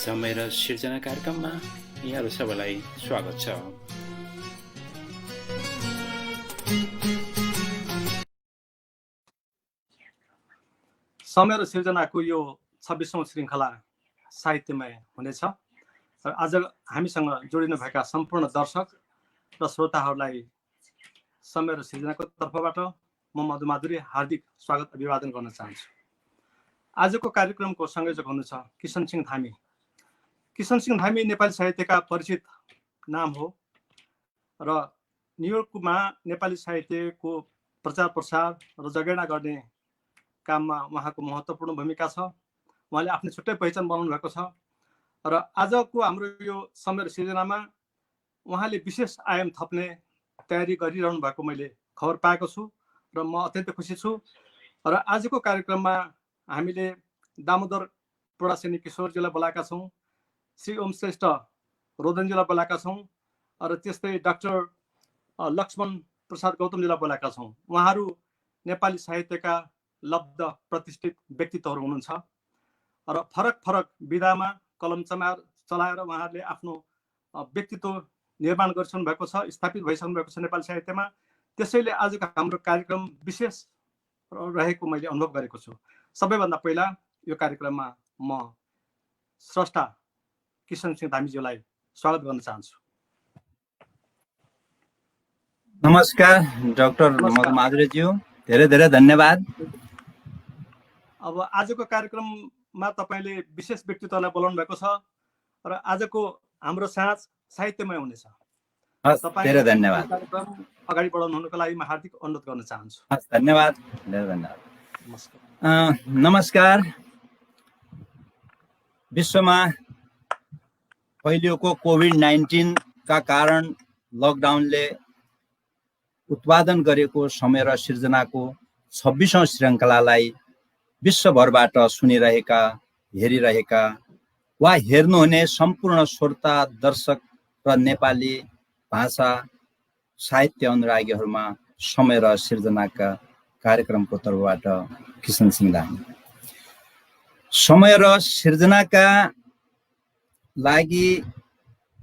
समय र सिर्जना कार्यक्रममा यहाँहरू सबैलाई स्वागत छ। समय र सिर्जनाको यो 26औं श्रृङ्खला साहित्यमय हुनेछ। आज हामीसँग जोडिनुभएका सम्पूर्ण दर्शक र श्रोताहरूलाई समय र सिर्जनाको तर्फबाट म मधुमाधुरी हार्दिक स्वागत अभिवादन गर्न चाहन्छु। आजको कार्यक्रमको संयोजक हुनुहुन्छ किशन सिंह धामी। किशन सिंह धामी नेपाली साहित्यका परिचित नाम हो र न्युयोर्कमा नेपाली साहित्यको प्रचार प्रसार र जगेर्ना गर्ने काममा उहाँको महत्त्वपूर्ण भूमिका छ। उहाँले आफ्नो छुट्टै पहिचान बनाउनु भएको छ र आजको हाम्रो यो समय र सिर्जनामा उहाँले विशेष आयाम थप्ने तयारी गरिरहनु भएको मैले खबर पाएको छु र म अत्यन्तै खुसी छु। र आजको कार्यक्रममा हामीले दामोदर प्रडासेनी किशोरजीलाई बोलाएका छौँ, श्री ओम श्रेष्ठ रोदनजीलाई बोलाएका छौँ र त्यस्तै डाक्टर लक्ष्मण प्रसाद गौतमजीलाई बोलाएका छौँ। उहाँहरू नेपाली साहित्यका लब्ध प्रतिष्ठित व्यक्तित्वहरू हुनुहुन्छ र फरक फरक विधामा कलम चलाएर उहाँहरूले आफ्नो व्यक्तित्व निर्माण गरिसक्नु भएको छ, स्थापित भइसक्नु भएको छ नेपाली साहित्यमा। त्यसैले आजको हाम्रो कार्यक्रम विशेष रहेको मैले अनुभव गरेको छु। सबैभन्दा पहिला यो कार्यक्रममा म स्रष्टा किशन सिंह धामीज्यूलाई स्वागत गर्न चाहन्छु। नमस्कार डाक्टर मधुमाधुरीज्यू, धेरै धेरै धन्यवाद। अब आजको कार्यक्रममा तपाईँले विशेष व्यक्तित्वलाई बोलाउनु भएको छ र आजको हाम्रो साँझ साहित्यमय हुनेछ। धेरै धन्यवाद। कार्यक्रम अगाडि बढाउनु हुनुको लागि म हार्दिक अनुरोध गर्न चाहन्छु। धन्यवाद, धेरै धन्यवाद। नमस्कार। विश्वमा फैलिएको कोभिड-19 का कारण लकडाउनले उत्पादन गरेको समय र सिर्जनाको 26औं श्रृङ्खलालाई विश्वभरबाट सुनिरहेका, हेरिरहेका वा हेर्नुहुने सम्पूर्ण श्रोता, दर्शक र नेपाली भाषा साहित्य अनुरागीहरूमा समय र सिर्जनाका कार्यक्रमको तर्फबाट किशन सिंह धामी। समय र सिर्जनाका लागि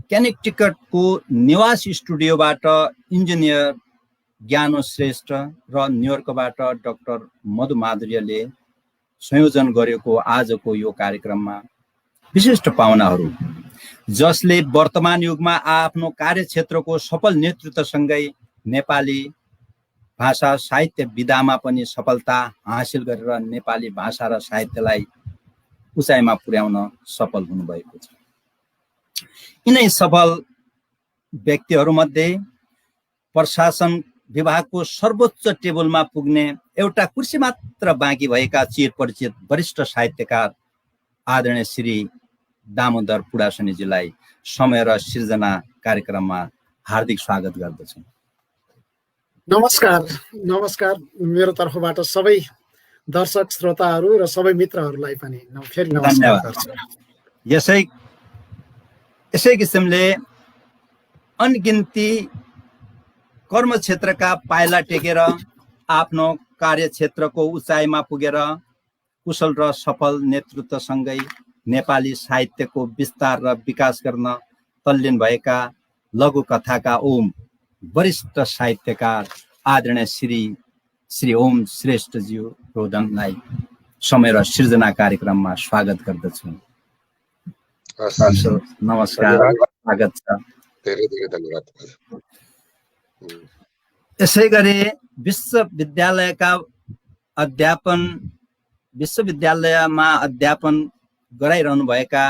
क्यानेक्टिकटको निवास स्टुडियोबाट इन्जिनियर ज्ञानो श्रेष्ठ र न्युयोर्कबाट डाक्टर मधुमाधुरीले संयोजन गरेको आजको यो कार्यक्रममा विशिष्ट पाहुनाहरू, जसले वर्तमान युगमा आफ्नो कार्यक्षेत्रको सफल नेतृत्वसँगै नेपाली भाषा साहित्य विधामा पनि सफलता हासिल गरेर नेपाली भाषा र साहित्यलाई उचाइमा पुर्याउन सफल हुनुभएको छ। यिनै सफल व्यक्तिहरूमध्ये प्रशासन विभागको सर्वोच्च टेबलमा पुग्ने एउटा कुर्सी मात्र बाँकी भएका चिरपरिचित वरिष्ठ साहित्यकार आदरणीय श्री दामोदर पुडासनीजीलाई समय र सिर्जना कार्यक्रममा हार्दिक स्वागत गर्दछु। नमस्कार। मेरो तर्फबाट सबै दर्शक श्रोताहरू र सबै मित्रहरूलाई पनि फेरि नमस्कार गर्छु। यसै किसिमले अनगिन्ती कर्मक्षेत्रका पाइला टेकेर आफ्नो कार्यक्षेत्रको उचाइमा पुगेर कुशल र सफल नेतृत्वसँगै नेपाली साहित्यको विस्तार र विकास गर्न तल्लीन भएका लघुकथाका ओम वरिष्ठ साहित्यकार आदरणीय श्री ओम श्रेष्ठज्यू रोदनलाई समय र सिर्जना कार्यक्रममा स्वागत गर्दछु। नमस्कार, स्वागत छ। धेरै धेरै धन्यवाद। यसै गरी विश्वविद्यालयमा अध्यापन गराइरहनुभएका,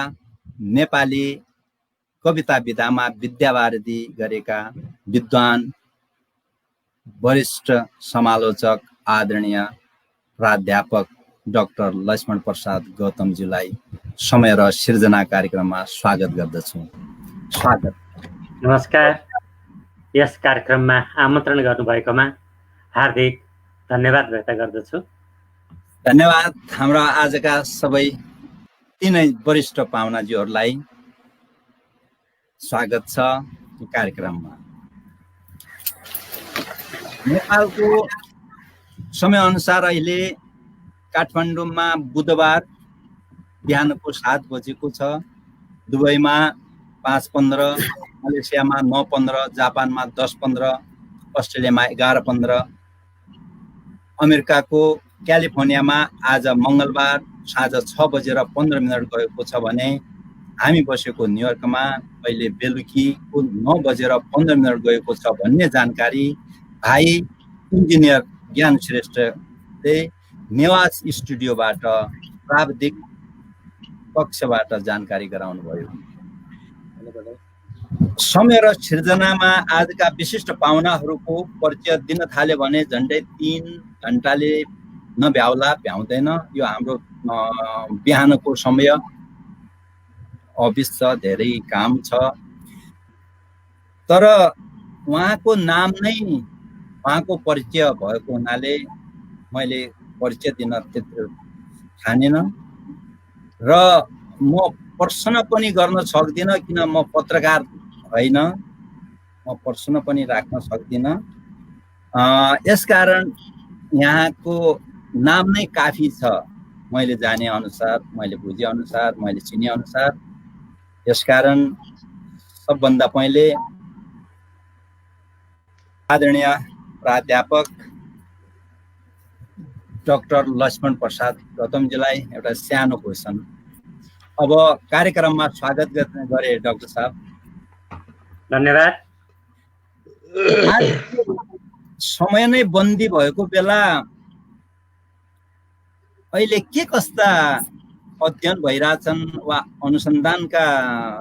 नेपाली कविता विधामा विद्यावारिधि गरेका विद्वान वरिष्ठ समालोचक आदरणीय प्राध्यापक डाक्टर लक्ष्मण प्रसाद गौतमजीलाई समय र सिर्जना कार्यक्रममा स्वागत गर्दछु। स्वागत। नमस्कार। यस कार्यक्रममा आमन्त्रण गर्नुभएकोमा हार्दिक धन्यवाद व्यक्त गर्दछु। धन्यवाद। हाम्रा आजका सबै तीनै वरिष्ठ पाहुनाजीहरूलाई स्वागत छ कार्यक्रममा। नेपालको समयअनुसार अहिले काठमाडौँमा बुधबार बिहानको 7 बजेको छ दुबईमा 5-15, मलेसियामा 9-15, जापानमा 10-15, अस्ट्रेलियामा 11-15, अमेरिकाको क्यालिफोर्नियामा आज मङ्गलबार साँझ 6:15 गएको छ भने हामी बसेको न्युयोर्कमा अहिले बेलुकीको 9:15 गएको छ भन्ने जानकारी भाइ इन्जिनियर ज्ञान श्रेष्ठले नेवास स्टुडियोबाट प्राविधिक कक्षबाट जानकारी गराउनु भयो। समय र सिर्जनामा आजका विशिष्ट पाहुनाहरूको परिचय दिन थाल्यो भने झन्डै 3 घण्टाले नभ्याउला, भ्याउँदैन। यो हाम्रो बिहानको समय अफिस छ, धेरै काम छ, तर उहाँको नाम नै उहाँको परिचय भएको हुनाले मैले परिचय दिन त्यत्रो ठानेन र म प्रश्न पनि गर्न सक्दिनँ, किन म पत्रकार होइन, म प्रश्न पनि राख्न सक्दिनँ। यसकारण यहाँको नाम नै काफी छ, मैले जाने अनुसार, मैले बुझे अनुसार, मैले चिने अनुसार। यसकारण सबभन्दा पहिले आदरणीय प्राध्यापक डाक्टर लक्ष्मण प्रसाद गौतमजीलाई एउटा सानो क्वेसन। अब कार्यक्रममा स्वागत गरे डाक्टर साहब। धन्यवाद। समय नै बन्दी भएको बेला अहिले के कस्ता अध्ययन भइरहेछन् वा अनुसन्धानका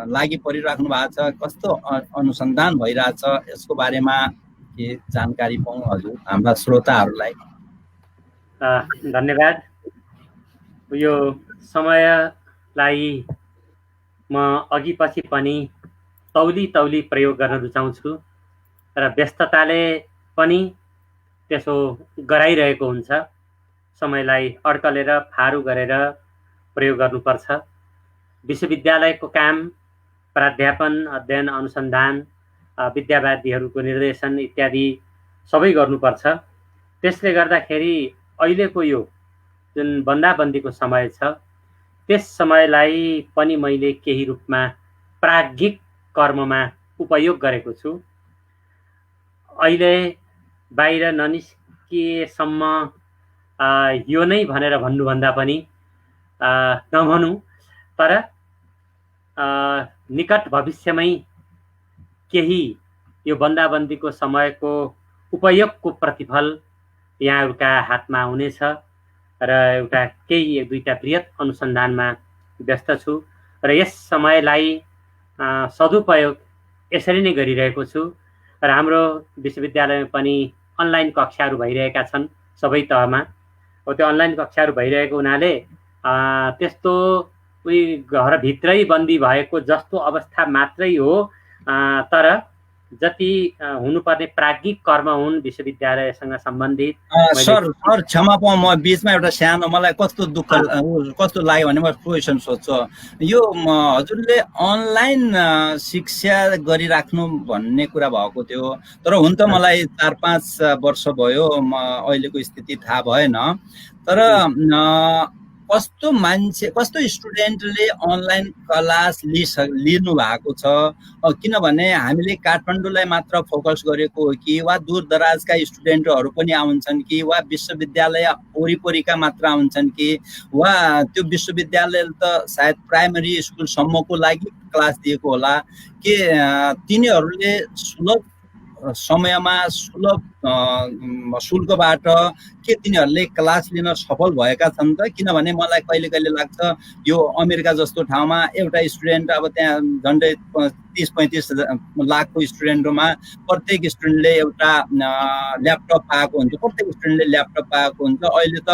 लागि परिराख्नु भएको छ, कस्तो अनुसन्धान भइरहेछ, यसको बारेमा के जानकारी पाउँ हजुर हाम्रा श्रोताहरूलाई। धन्यवाद। यो समयलाई म अघि पछि पनि तौली प्रयोग गर्न रुचाउँछु र व्यस्तताले पनि त्यसो गराइरहेको हुन्छ। समयलाई अड्कलेर फारू गरेर प्रयोग गर्नुपर्छ। विश्वविद्यालयको काम प्राध्यापन, अध्ययन, अनुसन्धान, विद्यावादीहरूको निर्देशन इत्यादि सबै गर्नुपर्छ। त्यसले गर्दाखेरि अहिलेको यो जुन बन्दाबन्दीको समय छ, त्यस समयलाई पनि मैले केही रूपमा प्राज्ञिक कर्ममा उपयोग गरेको छु। अहिले बाहिर ननिस्किएसम्म यो नै भनेर भन्नुभन्दा पनि नभनौँ, तर निकट भविष्यमै केही यो बन्दाबन्दीको समयको उपयोगको प्रतिफल यहाँहरूका हातमा हुनेछ र एउटा केही 1-2टा बृहत अनुसन्धानमा व्यस्त छु र यस समयलाई सदुपयोग यसरी नै गरिरहेको छु। र हाम्रो विश्वविद्यालयमा पनि अनलाइन कक्षाहरू भइरहेका छन् सबै तहमा। त्यो अनलाइन कक्षाहरू भइरहेको हुनाले त्यस्तो उही घरभित्रै बन्दी भएको जस्तो अवस्था मात्रै हो, तर जति हुनुपर्ने प्राज्ञिक कर्म हुन् विश्वविद्यालयसँग सम्बन्धित। सर क्षमा पाऊँ, म बिचमा एउटा सानो, मलाई कस्तो दुःख कस्तो लाग्यो भने म क्वेसन सोध्छु। यो हजुरले अनलाइन शिक्षा गरिराख्नु भन्ने कुरा भएको थियो, तर हुन त मलाई 4-5 वर्ष भयो, अहिलेको स्थिति थाहा भएन। तर कस्तो मान्छे, कस्तो स्टुडेन्टले अनलाइन क्लास लिनु भएको छ? किनभने हामीले काठमाडौँलाई मात्र फोकस गरेको हो कि, वा दूरदराजका स्टुडेन्टहरू पनि आउँछन् कि, वा विश्वविद्यालय वरिपरिका मात्र आउँछन् कि, वा त्यो विश्वविद्यालय त सायद प्राइमरी स्कुलसम्मको लागि क्लास दिएको होला कि तिनीहरूले सुलभ समयमा सुलभ शुल्कबाट के तिनीहरूले क्लास लिन सफल भएका छन् त? किनभने मलाई कहिले कहिले लाग्छ यो अमेरिका जस्तो ठाउँमा एउटा स्टुडेन्ट, अब त्यहाँ झन्डै 30-35 लाखको स्टुडेन्टमा प्रत्येक स्टुडेन्टले एउटा ल्यापटप पाएको हुन्छ, प्रत्येक स्टुडेन्टले ल्यापटप पाएको हुन्छ। अहिले त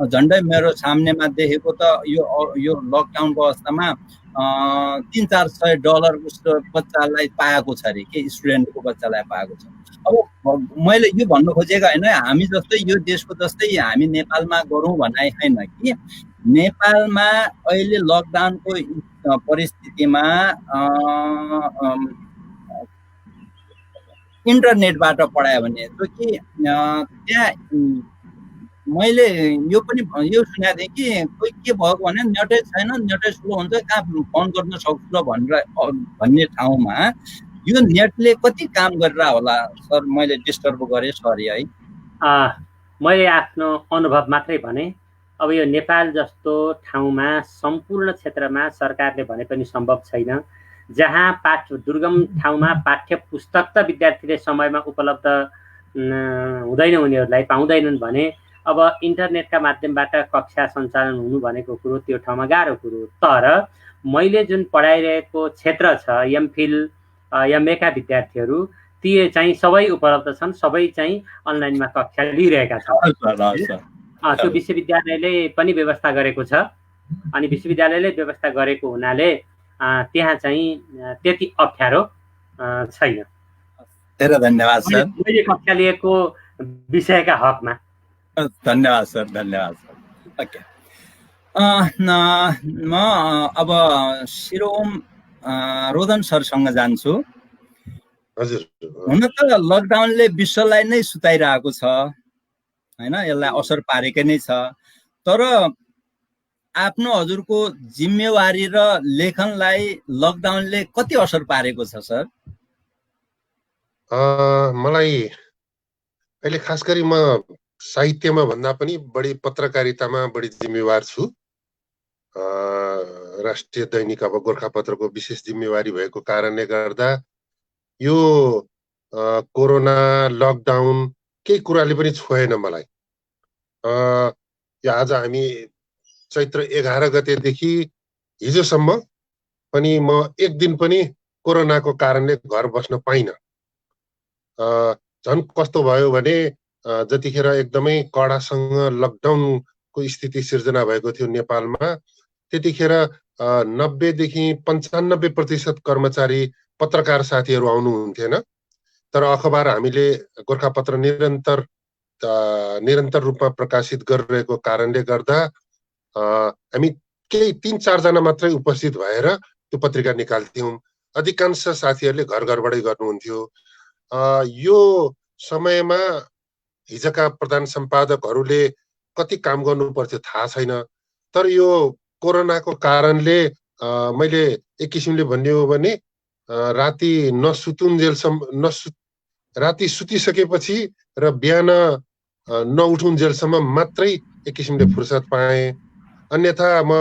झन्डै मेरो सामनेमा देखेको त यो लकडाउनको अवस्थामा $300-400 उसको बच्चालाई पाएको छ अरे, के स्टुडेन्टको बच्चालाई पाएको छ। अब मैले यो भन्नु खोजेको होइन, हामी जस्तै यो देशको जस्तै हामी नेपालमा गरौँ भनाइ छैन कि। नेपालमा अहिले लकडाउनको परिस्थितिमा इन्टरनेटबाट पढायो भने, जो कि त्यहाँ मैले यो पनि यो सुनेको थिएँ कि कोही के भएको भने नेटै छैन, नेटै स्लो हुन्छ, कहाँ फोन गर्न सक्छु र भन्ने ठाउँमा यो नेटले कति काम गरेर होला सर? मैले डिस्टर्ब गरेँ, सरी है। मैले आफ्नो अनुभव मात्रै भने। अब यो नेपाल जस्तो ठाउँमा सम्पूर्ण क्षेत्रमा सरकारले भने पनि सम्भव छैन। जहाँ दुर्गम ठाउँमा पाठ्य पुस्तक त विद्यार्थीले समयमा उपलब्ध हुँदैन, उनीहरूलाई पाउँदैनन् भने अब इन्टरनेटका माध्यमबाट कक्षा सञ्चालन हुनु भनेको कुरो त्यो ठाउँमा गाह्रो कुरो। तर मैले जुन पढाइरहेको क्षेत्र छ, एमफिल एमएका विद्यार्थीहरू ती चाहिँ सबै उपलब्ध छन्, सबै चाहिँ अनलाइनमा कक्षा लिइरहेका छन्। त्यो विश्वविद्यालयले पनि व्यवस्था गरेको छ, अनि विश्वविद्यालयले व्यवस्था गरेको हुनाले त्यहाँ चाहिँ त्यति अप्ठ्यारो छैन। धेरै धन्यवाद सर, मैले कक्षा लिएको विषयका हकमा। धन्यवाद सर, धन्यवाद सर। ओके, म अब शिरोम रोदन सरसँग जान्छु। हजुर, हुन त लकडाउनले विश्वलाई नै सुताइरहेको छ हैन, यसलाई असर पारेकै नै छ। तर आफ्नो हजुरको जिम्मेवारी र लेखनलाई लकडाउनले कति असर पारेको छ सर? मलाई अहिले खास गरी म साहित्यमा भन्दा पनि बढी पत्रकारितामा बढी जिम्मेवार छु। राष्ट्रिय दैनिक अब गोरखापत्रको विशेष जिम्मेवारी भएको कारणले गर्दा यो कोरोना लकडाउन केही कुराले पनि छोएन मलाई। यो आज हामी चैत्र 11 गतेदेखि हिजोसम्म पनि म एक दिन पनि कोरोनाको कारणले घर बस्न पाइनँ। झन् कस्तो भयो भने जतिखेर एकदमै कडासँग लकडाउनको स्थिति सिर्जना भएको थियो नेपालमा, त्यतिखेर 90 देखि 95% कर्मचारी पत्रकार साथीहरू आउनुहुन्थेन। तर अखबार हामीले गोरखापत्र निरन्तर रूपमा प्रकाशित गरिरहेको कारणले गर्दा हामी केही 3-4 जना मात्रै उपस्थित भएर त्यो पत्रिका निकाल्थ्यौँ। अधिकांश साथीहरूले घर घरबाटै गर्नुहुन्थ्यो। यो समयमा हिजोका प्रधान सम्पादकहरूले कति काम गर्नु पर्थ्यो थाहा छैन। तर यो कोरोनाको कारणले मैले एक किसिमले भन्ने हो भने राति राति सुतिसकेपछि र बिहान नउठुन्जेलसम्म मात्रै एक किसिमले फुर्सद पाएँ। अन्यथा म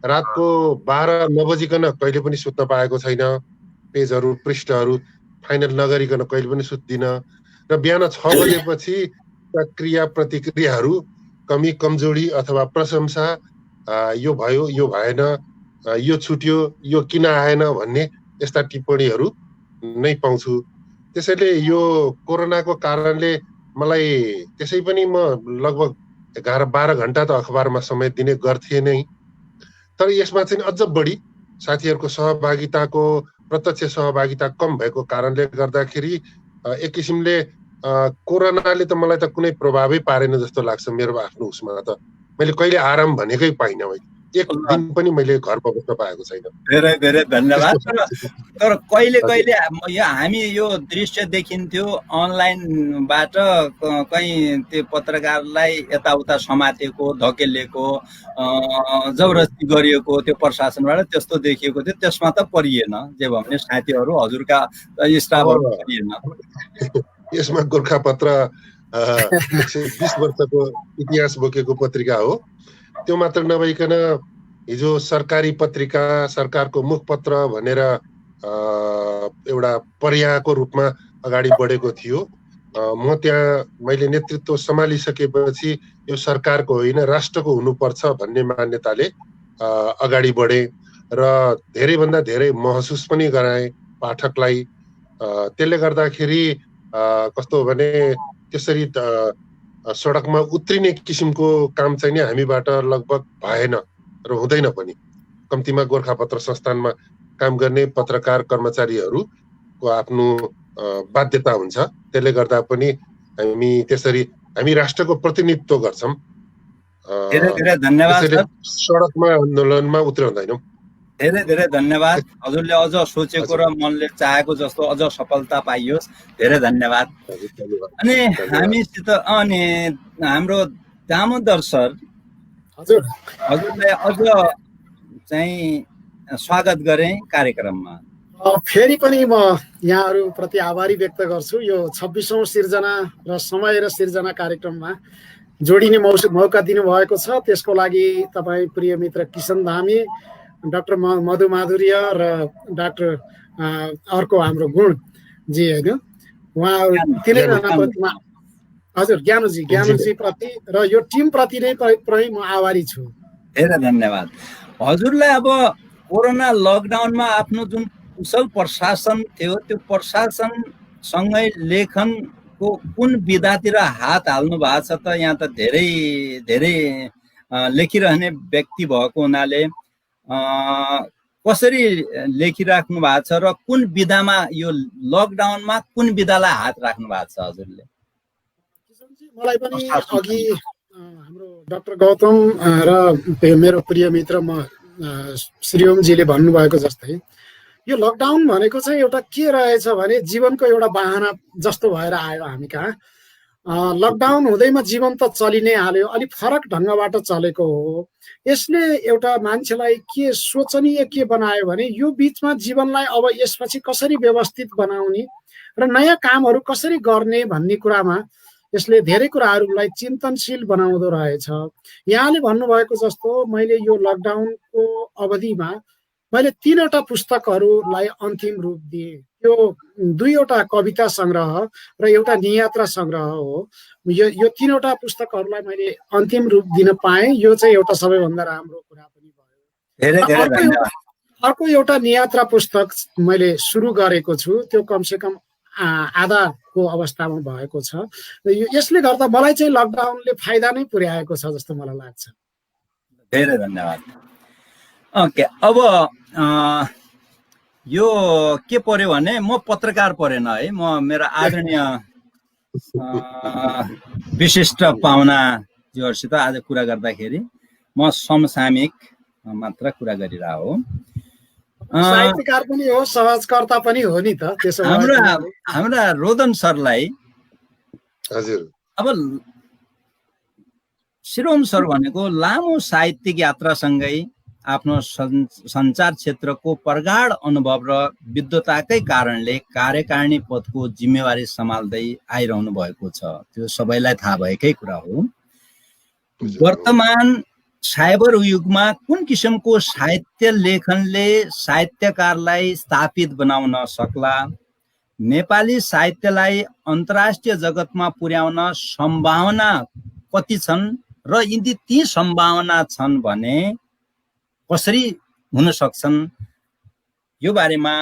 रातको 12 नबजिकन कहिले पनि सुत्न पाएको छैन। पेजहरू पृष्ठहरू फाइनल नगरिकन कहिले पनि सुत्दिनँ। र बिहान 6 बजेपछि क्रिया प्रतिक्रियाहरू, कमी कमजोरी अथवा प्रशंसा, यो भयो, यो भएन, यो छुट्यो, यो किन आएन भन्ने यस्ता टिप्पणीहरू नै पाउँछु। त्यसैले यो कोरोनाको कारणले मलाई त्यसै पनि म लगभग 11-12 घण्टा त अखबारमा समय दिने गर्थेँ नै। तर यसमा चाहिँ अझ बढी साथीहरूको सहभागिताको प्रत्यक्ष सहभागिता कम भएको कारणले गर्दाखेरि एक किसिमले कोरोनाले त मलाई त कुनै प्रभावै पारेन जस्तो लाग्छ। मेरो आफ्नो उसमा त मैले कहिले आराम भनेकै पाइनँ। एक दिन पनि मैले घरमा बस्न पाएको छैन। धेरै धेरै धन्यवाद। तर कहिले कहिले यो हामी यो दृश्य देखिन्थ्यो अनलाइनबाट कहीँ त्यो पत्रकारलाई यताउता समातेको, धकेलेको, जबरजस्ती गरिएको त्यो प्रशासनबाट त्यस्तो देखिएको थियो। त्यसमा त परिएन, जे भने साथीहरू हजुरका स्टाफहरू परिएन। यसमा गोरखापत्र 120 वर्षको इतिहास बोकेको पत्रिका हो। त्यो मात्र नभइकन हिजो सरकारी पत्रिका, सरकारको मुखपत्र भनेर एउटा पर्यायको रूपमा अगाडि बढेको थियो। म त्यहाँ मैले नेतृत्व सम्हालिसकेपछि यो सरकारको होइन राष्ट्रको हुनुपर्छ भन्ने मान्यताले अगाडि बढे र धेरैभन्दा धेरै महसुस पनि गराएँ पाठकलाई। त्यसले गर्दाखेरि कस्तो भने त्यसरी सडकमा उत्रिने किसिमको काम चाहिँ नि हामीबाट लगभग भएन र हुँदैन पनि। कम्तीमा गोरखापत्र संस्थानमा काम गर्ने पत्रकार कर्मचारीहरूको आफ्नो बाध्यता हुन्छ। त्यसले गर्दा पनि हामी राष्ट्रको प्रतिनिधित्व गर्छौँ। धेरै धेरै धन्यवाद। सडकमा आन्दोलनमा उत्रिँदैनौँ। धेरै धेरै धन्यवाद। हजुरले अझ सोचेको र मनले चाहेको जस्तो अझ सफलता पाइयोस्। धेरै धन्यवाद। अनि हामीसित अनि हाम्रो दामोदर सर, हजुर हजुरलाई अझ चाहिँ स्वागत गरेँ कार्यक्रममा। फेरि पनि म यहाँहरूप्रति आभारी व्यक्त गर्छु यो 26औं सिर्जना र समय र सिर्जना कार्यक्रममा जोडिने मौका दिनुभएको छ। त्यसको लागि तपाईँ प्रिय मित्र किसन धामी, डाक्टर मधु माधुर्य र डाक्टर अर्को हाम्रो गुणजी होइन, उहाँहरू तिनैजनाप्रति हजुर ज्ञानुजी प्रति र यो टिमप्रति नै म आभारी छु। धेरै धन्यवाद। हजुरलाई अब कोरोना लकडाउनमा आफ्नो जुन कुशल प्रशासन थियो त्यो प्रशासनसँगै लेखनको कुन विधातिर हात हाल्नु भएको छ त? यहाँ त धेरै धेरै लेखिरहने व्यक्ति भएको हुनाले कसरी लेखिराख्नु भएको छ र कुन विधामा यो लकडाउनमा कुन विधालाई हात राख्नु भएको छ हजुरले? मलाई पनि अघि हाम्रो डाक्टर गौतम र मेरो प्रिय मित्र श्री ओमजीले भन्नुभएको जस्तै यो लकडाउन भनेको चाहिँ एउटा के रहेछ भने जीवनको एउटा बाहना जस्तो भएर आयो हामी कहाँ। लकडाउन हुँदैमा जीवन त चलि नै हाल्यो, अलिक फरक ढङ्गबाट चलेको हो। यसले एउटा मान्छेलाई के सोचनीय के बनायो भने यो बिचमा जीवनलाई अब यसपछि कसरी व्यवस्थित बनाउने र नयाँ कामहरू कसरी गर्ने भन्ने कुरामा यसले धेरै कुराहरूलाई चिन्तनशील बनाउँदो रहेछ। यहाँले भन्नुभएको जस्तो मैले यो लकडाउनको अवधिमा मैले 3वटा पुस्तकहरूलाई अन्तिम रूप दिएँ। यो 2वटा कविता सङ्ग्रह र एउटा नियात्रा सङ्ग्रह हो। यो 3वटा पुस्तकहरूलाई मैले अन्तिम रूप दिन पाएँ। यो चाहिँ एउटा सबैभन्दा राम्रो कुरा पनि भयो। अर्को एउटा नियात्रा पुस्तक मैले सुरु गरेको छु, त्यो कमसेकम आधाको अवस्थामा भएको छ। यसले गर्दा मलाई चाहिँ लकडाउनले फाइदा नै पुर्याएको छ जस्तो मलाई लाग्छ। धेरै धन्यवाद। ओके, अब यो के पर्यो भने म पत्रकार परेन है, म मेरो आदरणीय विशिष्ट पाहुनाजीहरूसित आज कुरा गर्दाखेरि म समसामयिक मात्र कुरा गरिरहेको हो। साहित्यकार पनि हो, समाजकर्ता पनि हो नि त। त्यसो हाम्रा रोदन सरलाई हजुर, अब शिरोम सर भनेको लामो साहित्यिक यात्रासँगै आफ्नो सञ्चार क्षेत्रको प्रगाढ अनुभव र विद्वताकै कारणले कार्यकारिणी पदको जिम्मेवारी सम्हाल्दै आइरहनु भएको छ। त्यो सबैलाई थाहा भएकै कुरा हो। वर्तमान साइबर युगमा कुन किसिमको साहित्य लेखनले साहित्यकारलाई स्थापित बनाउन सक्ला, नेपाली साहित्यलाई अन्तर्राष्ट्रिय जगतमा पुर्याउन सम्भावना कति छन् र यदि ती सम्भावना छन् भने कसरी हुन सक्छन्, यो बारेमा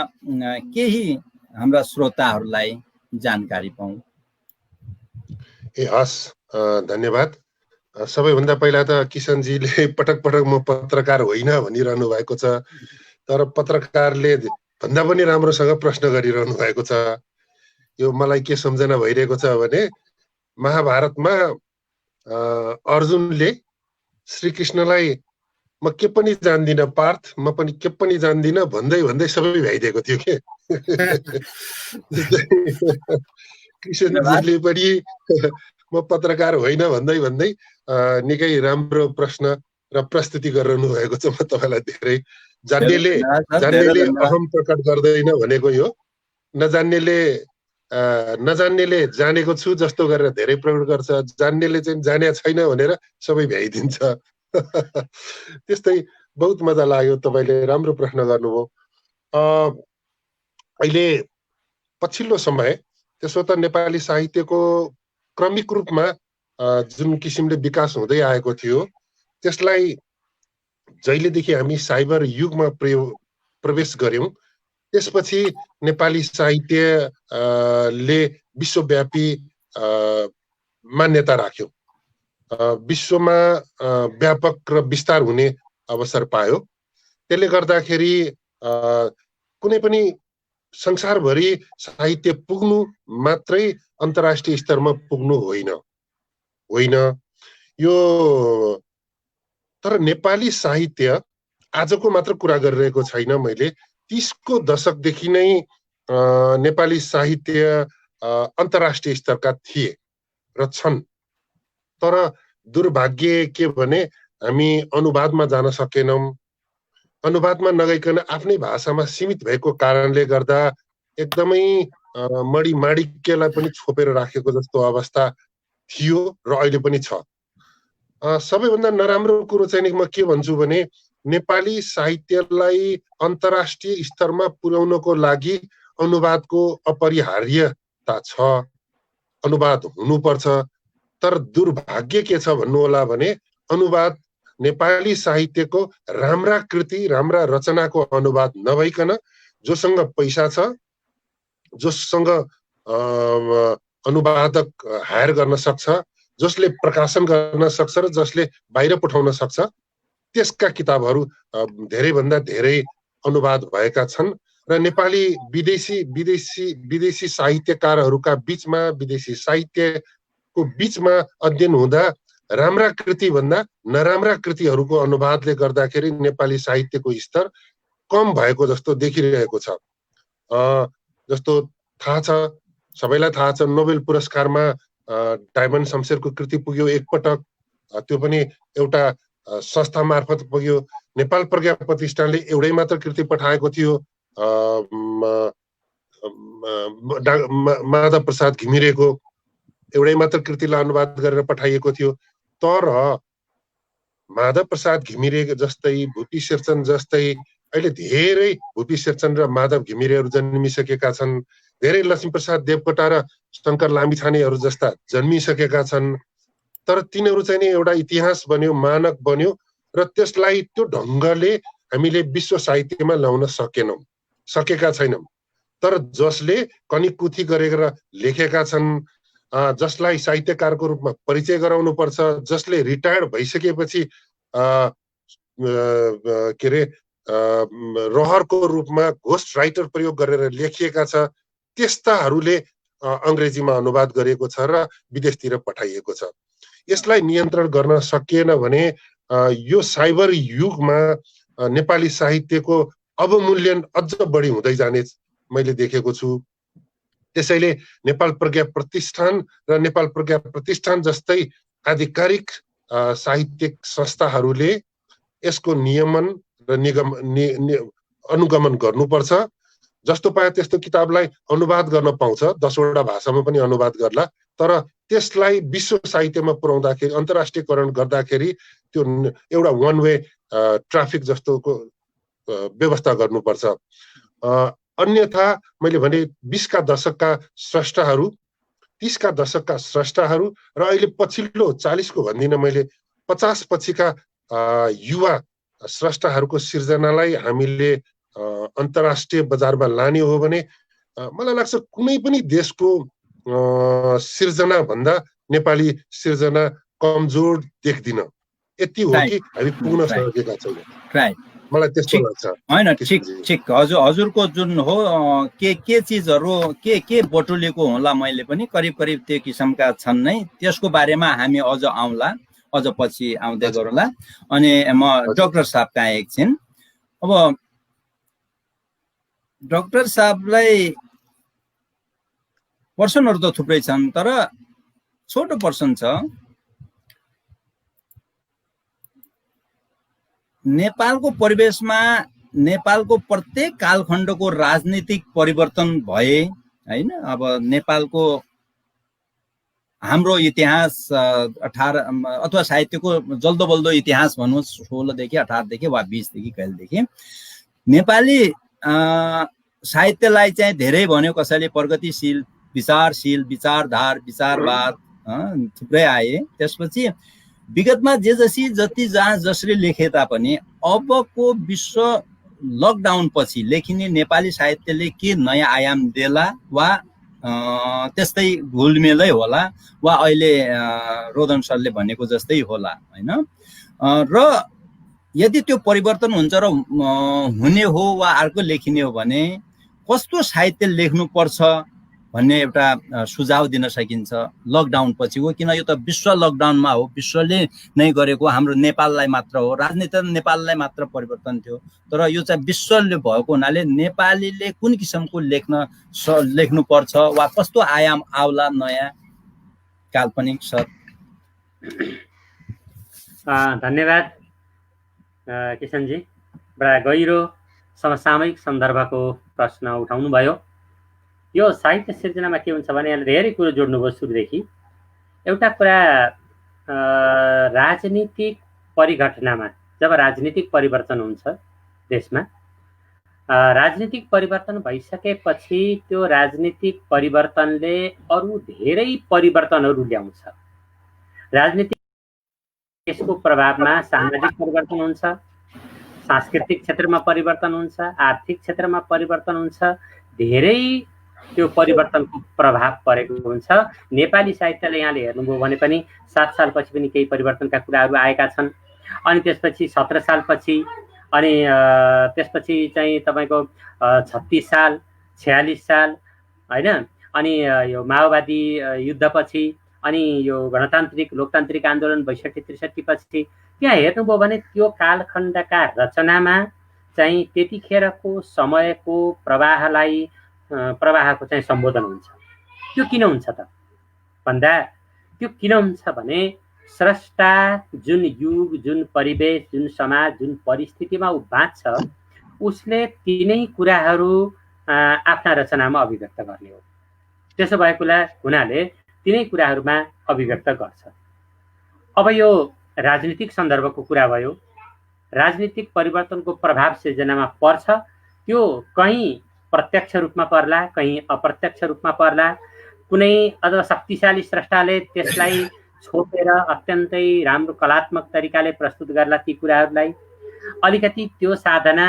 केही हाम्रा श्रोताहरूलाई जानकारी पाऊँ। हस्, धन्यवाद। सबैभन्दा पहिला त किसनजीले पटक पटक म पत्रकार होइन भनिरहनु भएको छ, तर पत्रकारले भन्दा पनि राम्रोसँग प्रश्न गरिरहनु भएको छ। यो मलाई के सम्झना भइरहेको छ भने महाभारतमा अर्जुनले श्रीकृष्णलाई म के पनि जान्दिनँ पार्थ, म पनि के पनि जान्दिनँ भन्दै भन्दै सबै भ्याइदिएको थियो के। कृष्णजीले पनि म पत्रकार होइन भन्दै भन्दै निकै राम्रो प्रश्न र प्रस्तुति गरिरहनु भएको छ। म तपाईँलाई धेरै जान्नेले अहम प्रकट गर्दैन भनेको यो, नजान्नेले जानेको छु जस्तो गरेर धेरै प्रकट गर्छ, जान्नेले चाहिँ जाने छैन भनेर सबै भ्याइदिन्छ। त्यस्तै बहुत मजा लाग्यो, तपाईँले राम्रो प्रश्न गर्नुभयो। अहिले पछिल्लो समय त्यसो त नेपाली साहित्यको क्रमिक रूपमा जुन किसिमले विकास हुँदै आएको थियो त्यसलाई जहिलेदेखि हामी साइबर युगमा प्रवेश गर्यौं त्यसपछि नेपाली साहित्यले विश्वव्यापी मान्यता राख्यो, विश्वमा व्यापक र विस्तार हुने अवसर पायो। त्यसले गर्दाखेरि कुनै पनि संसारभरि साहित्य पुग्नु मात्रै अन्तर्राष्ट्रिय स्तरमा पुग्नु होइन। यो तर नेपाली साहित्य आजको मात्र कुरा गरिरहेको छैन मैले, 30 को दशकदेखि नै नेपाली साहित्य अन्तर्राष्ट्रिय स्तरका थिए र छन्। तर दुर्भाग्य के भने हामी अनुवादमा जान सकेनौँ। अनुवादमा नगइकन आफ्नै भाषामा सीमित भएको कारणले गर्दा एकदमै मणिमाणिक्यलाई पनि छोपेर राखेको जस्तो अवस्था थियो र अहिले पनि छ। सबैभन्दा नराम्रो कुरो चाहिँ म के भन्छु भने नेपाली साहित्यलाई अन्तर्राष्ट्रिय स्तरमा पुर्याउनको लागि अनुवादको अपरिहार्यता छ, अनुवाद हुनुपर्छ। तर दुर्भाग्य के छ भन्नु होला भने अनुवाद नेपाली साहित्यको राम्रा कृति, राम्रा रचनाको अनुवाद नभइकन जोसँग पैसा छ, जोसँग अनुवादक हायर गर्न सक्छ, जसले प्रकाशन गर्न सक्छ र जसले बाहिर पठाउन सक्छ, त्यसका किताबहरू धेरैभन्दा धेरै अनुवाद भएका छन् र नेपाली विदेशी साहित्यकारहरूका बीचमा, विदेशी साहित्यको बीचमा अध्ययन हुँदा राम्रा कृति भन्दा नराम्रा कृतिहरूको अनुवादले गर्दाखेरि नेपाली साहित्यको स्तर कम भएको जस्तो देखिरहेको छ। जस्तो थाहा छ, सबैलाई थाहा छ, नोबेल पुरस्कारमा डायमन्ड शमशेरको कृति पुग्यो एकपटक, त्यो पनि एउटा संस्था मार्फत पुग्यो। नेपाल प्रज्ञा प्रतिष्ठानले एउटै मात्र कृति पठाएको थियो, माधव प्रसाद घिमिरेको एउटै मात्र कृतिलाई अनुवाद गरेर पठाइएको थियो। तर माधव प्रसाद घिमिरे जस्तै, भुपी शेरचन जस्तै अहिले धेरै भुपी शेरचन र माधव घिमिरेहरू जन्मिसकेका छन्। धेरै लक्ष्मीप्रसाद देवकोटा र शङ्कर लामिछानेहरू जस्ता जन्मिसकेका छन्। तर तिनीहरू चाहिँ नि एउटा इतिहास बन्यो, मानक बन्यो र त्यसलाई त्यो ढङ्गले हामीले विश्व साहित्यमा ल्याउन सकेका छैनौँ। तर जसले कनिकुथी गरेर लेखेका छन्, जसलाई साहित्यकारको रूपमा परिचय गराउनु पर्छ, जसले रिटायर्ड भइसकेपछि के अरे रहरको रूपमा घोस्ट राइटर प्रयोग गरेर लेखिएका छ, त्यस्ताहरूले अङ्ग्रेजीमा अनुवाद गरिएको छ र विदेशतिर पठाइएको छ। यसलाई नियन्त्रण गर्न सकिएन भने यो साइबर युगमा नेपाली साहित्यको अवमूल्यन अझ बढी हुँदै जाने मैले देखेको छु। त्यसैले नेपाल प्रज्ञा प्रतिष्ठान र नेपाल प्रज्ञा प्रतिष्ठान जस्तै आधिकारिक साहित्यिक संस्थाहरूले यसको नियमन र अनुगमन गर्नुपर्छ। जस्तो पाए त्यस्तो किताबलाई अनुवाद गर्न पाउँछ, 10वटा भाषामा पनि अनुवाद गर्ला, तर त्यसलाई विश्व साहित्यमा पुर्याउँदाखेरि, अन्तर्राष्ट्रियकरण गर्दाखेरि त्यो एउटा वान वे ट्राफिक जस्तोको व्यवस्था गर्नुपर्छ। अन्यथा मैले भने 20 का दशकका स्रष्टाहरू, 30 का दशकका स्रष्टाहरू र अहिले पछिल्लो 40 को भन्दिनँ मैले, 50 पछिका युवा स्रष्टाहरूको सिर्जनालाई हामीले अन्तर्राष्ट्रिय बजारमा लाने हो भने मलाई लाग्छ कुनै पनि देशको सिर्जना भन्दा नेपाली सिर्जना कमजोर देख्दिन। यति हो कि हामी पुग्न सकेका छैनौँ, मलाई त्यस्तो लाग्छ। हैन, ठिक हजुरको जुन हो के चिजहरू के बटुलेको होला, मैले पनि करिब त्यो किसिमका छन् नै। त्यसको बारेमा हामी अझ आउँला, अझ पछि आउँदै गरौँला। अनि म डाक्टर साहब कहाँ एकछिन। अब डाक्टर साहबलाई पर्सनहरू त थुप्रै छन्, तर छोटो पर्सन छ। नेपालको परिवेशमा नेपालको प्रत्येक कालखण्डको राजनीतिक परिवर्तन भए हैन। अब नेपालको हाम्रो इतिहास 18 अथवा साहित्यको जल्दो बल्दो इतिहास भनौँ 16 देखि 18 देखि वा 20 देखि कहिलेदेखि नेपाली साहित्यलाई चाहिँ धेरै भन्यो कसैले प्रगतिशील, विचारशील, विचारधार, विचारवाद थुप्रै आए। त्यसपछि विगतमा जति जहाँ जसले लेखे तापनि अबको विश्व लकडाउन पछि लेखिने नेपाली साहित्यले के नयाँ आयाम देला वा त्यस्तै घुलमेलै होला वा अहिले रोदन सरले भनेको जस्तै होला हैन। र यदि त्यो परिवर्तन हुन्छ र हुने हो वा अर्को लेखिने हो भने कस्तो साहित्य लेख्नुपर्छ भन्ने एउटा सुझाव दिन सकिन्छ लकडाउन पछिको। किन यो त विश्व लकडाउनमा हो, विश्वले नै गरेको, हाम्रो नेपाललाई मात्र हो, राजनीति नेपाललाई मात्र परिवर्तन थियो, तर यो चाहिँ विश्वले भएको हुनाले नेपालीले कुन किसिमको लेख्नुपर्छ वा कस्तो आयाम आउला नयाँ काल्पनिक सर? धन्यवाद किशनजी, बडा गहिरो समसामयिक सन्दर्भको प्रश्न उठाउनु भयो। यो साहित्य सिर्जनामा के हुन्छ भने यहाँले धेरै कुरो जोड्नुभयो सुरुदेखि। एउटा कुरा राजनीतिक परिघटनामा जब राजनीतिक परिवर्तन हुन्छ देशमा, राजनीतिक परिवर्तन भइसकेपछि त्यो राजनीतिक परिवर्तनले अरू धेरै परिवर्तनहरू ल्याउँछ। राजनीतिक यसको प्रभावमा सामाजिक परिवर्तन हुन्छ, सांस्कृतिक क्षेत्रमा परिवर्तन हुन्छ, आर्थिक क्षेत्रमा परिवर्तन हुन्छ, धेरै त्यो परिवर्तनको प्रभाव परेको हुन्छ। नेपाली साहित्यले यहाँले हेर्नुभयो भने पनि 7 सालपछि पनि केही परिवर्तनका कुराहरू आएका छन्। अनि त्यसपछि 17 सालपछि, अनि त्यसपछि चाहिँ तपाईँको 36 साल, 46 साल हैन, अनि यो माओवादी युद्धपछि, अनि यो गणतान्त्रिक लोकतान्त्रिक आन्दोलन 62-63 पछि त्यहाँ हेर्नुभयो भने त्यो कालखण्डका रचनामा चाहिँ त्यतिखेरको समयको प्रवाहको चाहिँ सम्बोधन हुन्छ। त्यो किन हुन्छ त भन्दा, त्यो किन हुन्छ भने स्रष्टा जुन युग, जुन परिवेश, जुन समाज, जुन परिस्थितिमा ऊ बाँच्छ, उसले तिनै कुराहरू आफ्ना रचनामा अभिव्यक्त गर्ने हो। त्यसो भएको हुनाले तिनै कुराहरूमा अभिव्यक्त गर्छ। अब यो राजनीतिक सन्दर्भको कुरा भयो। राजनीतिक परिवर्तनको प्रभाव सिर्जनामा पर्छ। त्यो कहीँ प्रत्यक्ष रूपमा पर्ला, कहीँ अप्रत्यक्ष रूपमा पर्ला। कुनै अथवा शक्तिशाली स्रष्टाले त्यसलाई छोपेर अत्यन्तै राम्रो कलात्मक तरिकाले प्रस्तुत गर्ला ती कुराहरूलाई। अलिकति त्यो साधना,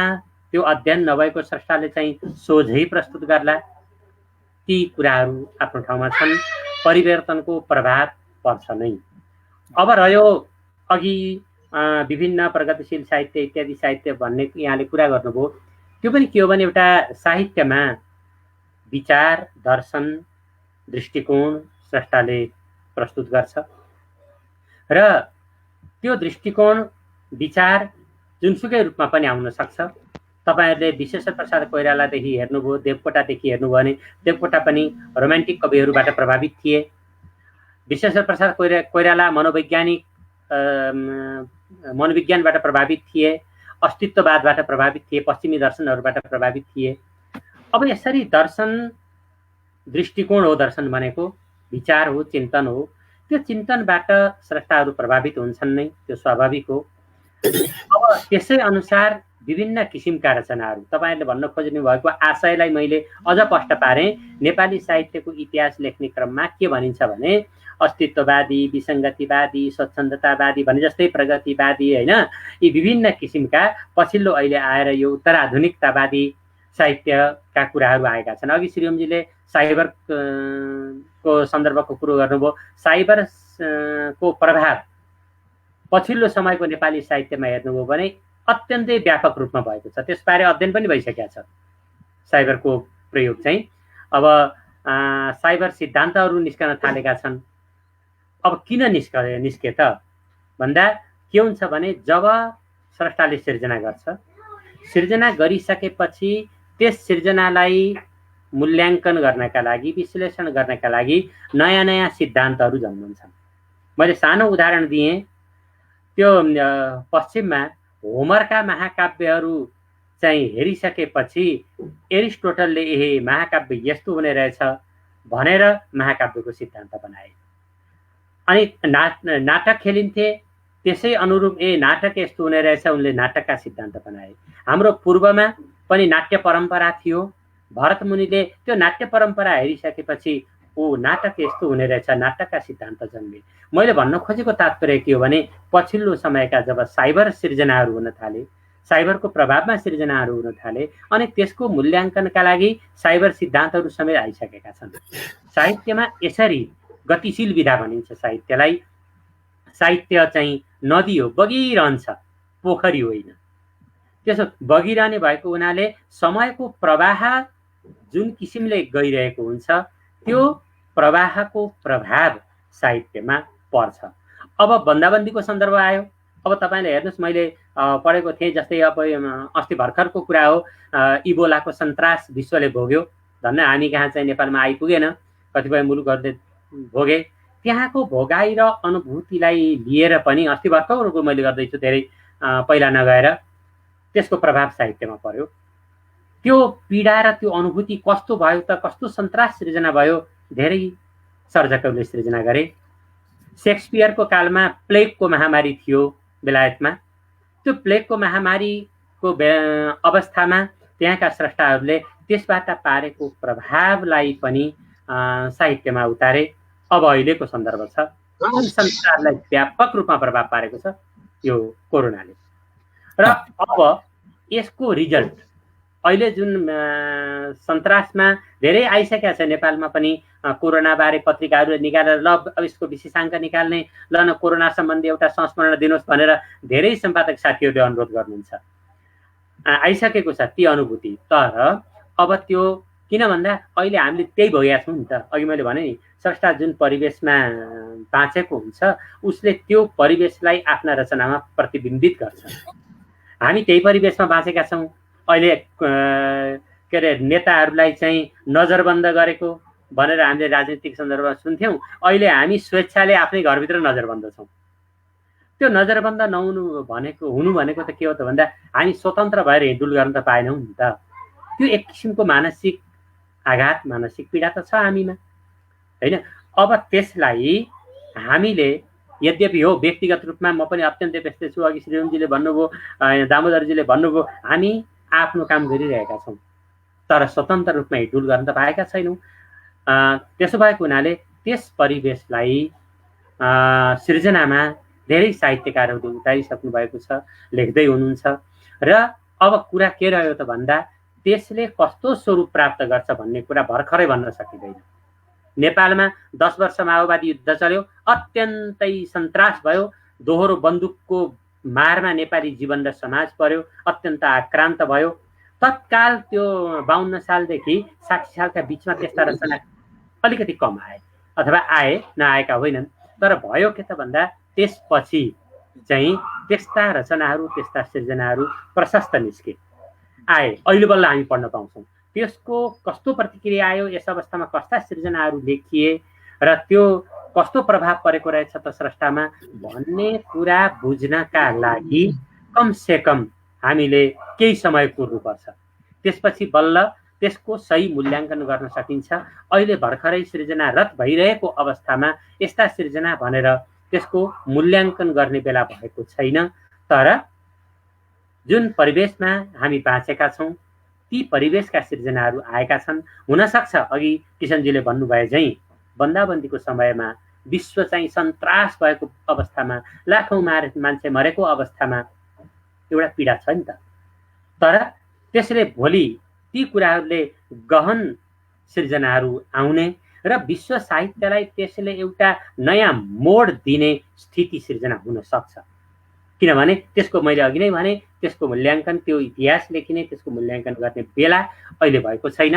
त्यो अध्ययन नभएको स्रष्टाले चाहिँ सोझै प्रस्तुत गर्ला। ती कुराहरू आफ्नो ठाउँमा छन्। परिवर्तनको प्रभाव पर्छ नै। अब रह्यो अघि विभिन्न प्रगतिशील साहित्य इत्यादि साहित्य भन्ने यहाँले कुरा गर्नुभयो, त्यो पनि के हो भने एउटा साहित्यमा विचार, दर्शन, दृष्टिकोण स्रष्टाले प्रस्तुत गर्छ र त्यो दृष्टिकोण, विचार जुनसुकै रूपमा पनि आउन सक्छ। तपाईहरुले विश्वेश्वर प्रसाद कोइरालादेखि हेर्नुभयो, देवकोटादेखि हेर्नुभयो भने देवकोटा पनि रोमान्टिक कविहरूबाट प्रभावित थिए। विश्वेश्वर प्रसाद कोइराला मनोविज्ञानबाट प्रभावित थिए, अस्तित्ववादबाट प्रभावित थिए, पश्चिमी दर्शनहरूबाट प्रभावित थिए। अब यसरी दर्शन, दृष्टिकोण हो दर्शन भनेको, विचार हो, चिन्तन हो। त्यो चिन्तनबाट स्रष्टाहरू प्रभावित हुन्छन् नै, त्यो स्वाभाविक हो। अब त्यसै अनुसार विभिन्न किसिमका रचनाहरू, तपाईहरुले भन्न खोज्नु भएको आशयलाई मैले अझ स्पष्ट पारेँ। नेपाली साहित्यको इतिहास लेख्ने क्रममा के भनिन्छ भने अस्तित्ववादी, विसङ्गतिवादी, स्वच्छन्दतावादी भने जस्तै प्रगतिवादी हैन, यी विभिन्न किसिमका पछिल्लो अहिले आएर यो उत्तराधुनिकतावादी साहित्यका कुराहरू आएका छन्। अघि श्रीओमजीले साइबर को सन्दर्भको कुरो गर्नुभयो। साइबर को प्रभाव पछिल्लो समयको नेपाली साहित्यमा हेर्नुभयो भने अत्यन्तै व्यापक रूपमा भएको छ। त्यसबारे अध्ययन पनि भइसकेको छ। साइबरको प्रयोग चाहिँ अब साइबर सिद्धान्तहरू निस्कन थालेका छन्। अब किन निस्के त भन्दा के हुन्छ भने जब स्रष्टाले सिर्जना गर्छ, सिर्जना गरिसकेपछि त्यस सिर्जनालाई मूल्याङ्कन गर्नका लागि, विश्लेषण गर्नका लागि नयाँ नयाँ सिद्धान्तहरू जन्मन्छन्। मैले सानो उदाहरण दिएँ। त्यो पश्चिममा होमरका महाकाव्यहरू चाहिँ हेरिसकेपछि एरिस्टोटलले ए महाकाव्य यस्तो हुने रहेछ भनेर महाकाव्यको सिद्धान्त बनाए। अनि नाटक खेलिन्थे, त्यसै अनुरूप नाटक यस्तो हुने रहेछ, उनले नाटकका सिद्धान्त बनाए। हाम्रो पूर्वमा पनि नाट्य परम्परा थियो। भरत मुनिले त्यो नाट्य परम्परा हेरिसकेपछि नाटक यस्तो हुने रहेछ, नाटकका सिद्धान्त जन्मे। मैले भन्न खोजेको तात्पर्य के हो भने पछिल्लो समयका जब साइबर सिर्जनाहरू हुन थाले, साइबरको प्रभावमा सिर्जनाहरू हुन थाले, अनि त्यसको मूल्याङ्कनका लागि साइबर सिद्धान्तहरू समेत आइसकेका छन्। साहित्यमा यसरी गतिशील विधा भनिन्छ साहित्यलाई। साहित्य चाहिँ नदी हो, बगिरहन्छ, पोखरी होइन। त्यसो बगिरहने भएको हुनाले समयको प्रवाह जुन किसिमले गइरहेको हुन्छ त्यो प्रवाहको प्रभाव साहित्यमा पर्छ। अब बन्दाबन्दीको सन्दर्भ आयो। अब तपाईले हेर्नुस्, मैले पढेको थिएँ जस्तै अब अस्ति भर्खरको कुरा हो, इबोलाको सन्तास विश्वले भोग्यो। धन्न हामी कहाँ चाहिँ नेपालमा आइपुगेन, कतिपय मुलुकहरूले भोगे। त्यहाँको भोगाई र अनुभूतिलाई लिएर पनि अस्ति भर्खरको मैले गर्दैछु धेरै पहिला नगएर त्यसको प्रभाव साहित्यमा पर्यो। त्यो पीडा र त्यो अनुभूति कस्तो भयो त, कस्तो सन्तास सृजना भयो, धेरै सर्जकहरूले सृजना गरे। शेक्सपियरको कालमा प्लेगको महामारी थियो बेलायतमा। त्यो प्लेगको महामारीको अवस्थामा त्यहाँका स्रष्टाहरूले त्यसबाट पारेको प्रभावलाई पनि साहित्यमा उतारे। अब अहिलेको सन्दर्भ छ, संसारलाई व्यापक रूपमा प्रभाव पारेको छ यो कोरोनाले। र अब यसको रिजल्ट अहिले जुन सन्तासमा धेरै आइसकेका छ, नेपालमा पनि कोरोनाबारे पत्रिकाहरूले निकालेर ल अब यसको विशेषाङ्क निकाल्ने, ल न कोरोना सम्बन्धी एउटा संस्मरण दिनुहोस् भनेर धेरै सम्पादक साथीहरूले अनुरोध गर्नुहुन्छ। आइसकेको छ ती अनुभूति। तर अब त्यो किन भन्दा अहिले हामीले त्यही भइरहेको छौँ नि त। अघि मैले भने नि, स्रष्टा जुन परिवेशमा बाँचेको हुन्छ उसले त्यो परिवेशलाई आफ्ना रचनामा प्रतिबिम्बित गर्छ। हामी त्यही परिवेशमा बाँचेका छौँ। अहिले के अरे नेताहरूलाई चाहिँ नजरबन्द गरेको भनेर हामीले राजनीतिक सन्दर्भमा सुन्थ्यौँ। अहिले हामी स्वेच्छाले आफ्नै घरभित्र नजरबन्द छौँ। त्यो नजरबन्द हुनु भनेको त के हो त भन्दा हामी स्वतन्त्र भएर हिँडुल गर्न त पाएनौँ नि त। त्यो एक किसिमको मानसिक आघात, मानसिक पीडा त छ हामीमा, होइन? अब त्यसलाई हामीले यद्यपि हो व्यक्तिगत रूपमा म पनि अत्यन्तै व्यस्त छु। अघि श्रीरामजीले भन्नुभयो, दामोदरजीले भन्नुभयो, हामी आफ्नो काम गरिरहेका छौँ तर स्वतन्त्र रूपमा हिँडुल गर्न त पाएका छैनौँ। त्यसो भएको हुनाले त्यस परिवेशलाई सृजनामा धेरै साहित्यकारहरूले उतारिसक्नु भएको छ, लेख्दै हुनुहुन्छ। र अब कुरा के रह्यो त भन्दा त्यसले कस्तो स्वरूप प्राप्त गर्छ भन्ने कुरा भर्खरै भन्न सकिँदैन। नेपालमा 10 वर्ष माओवादी युद्ध चल्यो, अत्यन्तै सन्तास भयो, दोहोरो बन्दुकको मारमा नेपाली जीवन र समाज पर्यो, अत्यन्त आक्रान्त भयो। तत्काल त्यो 52 सालदेखि 60 सालका बिचमा त्यस्ता रचना अलिकति कम आए अथवा आए, नआएका होइनन्। तर भयो के त भन्दा त्यसपछि चाहिँ त्यस्ता रचनाहरू, त्यस्ता सृजनाहरू प्रशस्त निस्के, आए। अहिले बल्ल हामी पढ्न पाउँछौँ। त्यसको कस्तो प्रतिक्रिया आयो, यस अवस्थामा कस्ता सृजनाहरू लेखिए र त्यो कस्तो प्रभाव परेको रहेछ त स्रष्टामा भन्ने कुरा बुझ्नका लागि कमसेकम हामीले केही समय कुर्नुपर्छ। त्यसपछि बल्ल त्यसको सही मूल्याङ्कन गर्न सकिन्छ। अहिले भर्खरै सृजनारत भइरहेको अवस्थामा यस्ता सृजना भनेर त्यसको मूल्याङ्कन गर्ने बेला भएको छैन। तर जुन परिवेशमा हामी बाँचेका छौँ ती परिवेशका सृजनाहरू आएका छन्। हुनसक्छ अघि किशनजीले भन्नुभए झैँ बन्दाबन्दीको समयमा विश्व चाहिँ सन्तास भएको अवस्थामा, लाखौँ मान्छे मरेको अवस्थामा एउटा पीडा छ नि त। तर त्यसले भोलि ती कुराहरूले गहन सृजनाहरू आउने र विश्व साहित्यलाई त्यसले एउटा नयाँ मोड दिने स्थिति सृजना हुन सक्छ। किनभने त्यसको मैले अघि नै भने त्यसको मूल्याङ्कन, त्यो इतिहास लेखिने, त्यसको मूल्याङ्कन गर्ने बेला अहिले भएको छैन।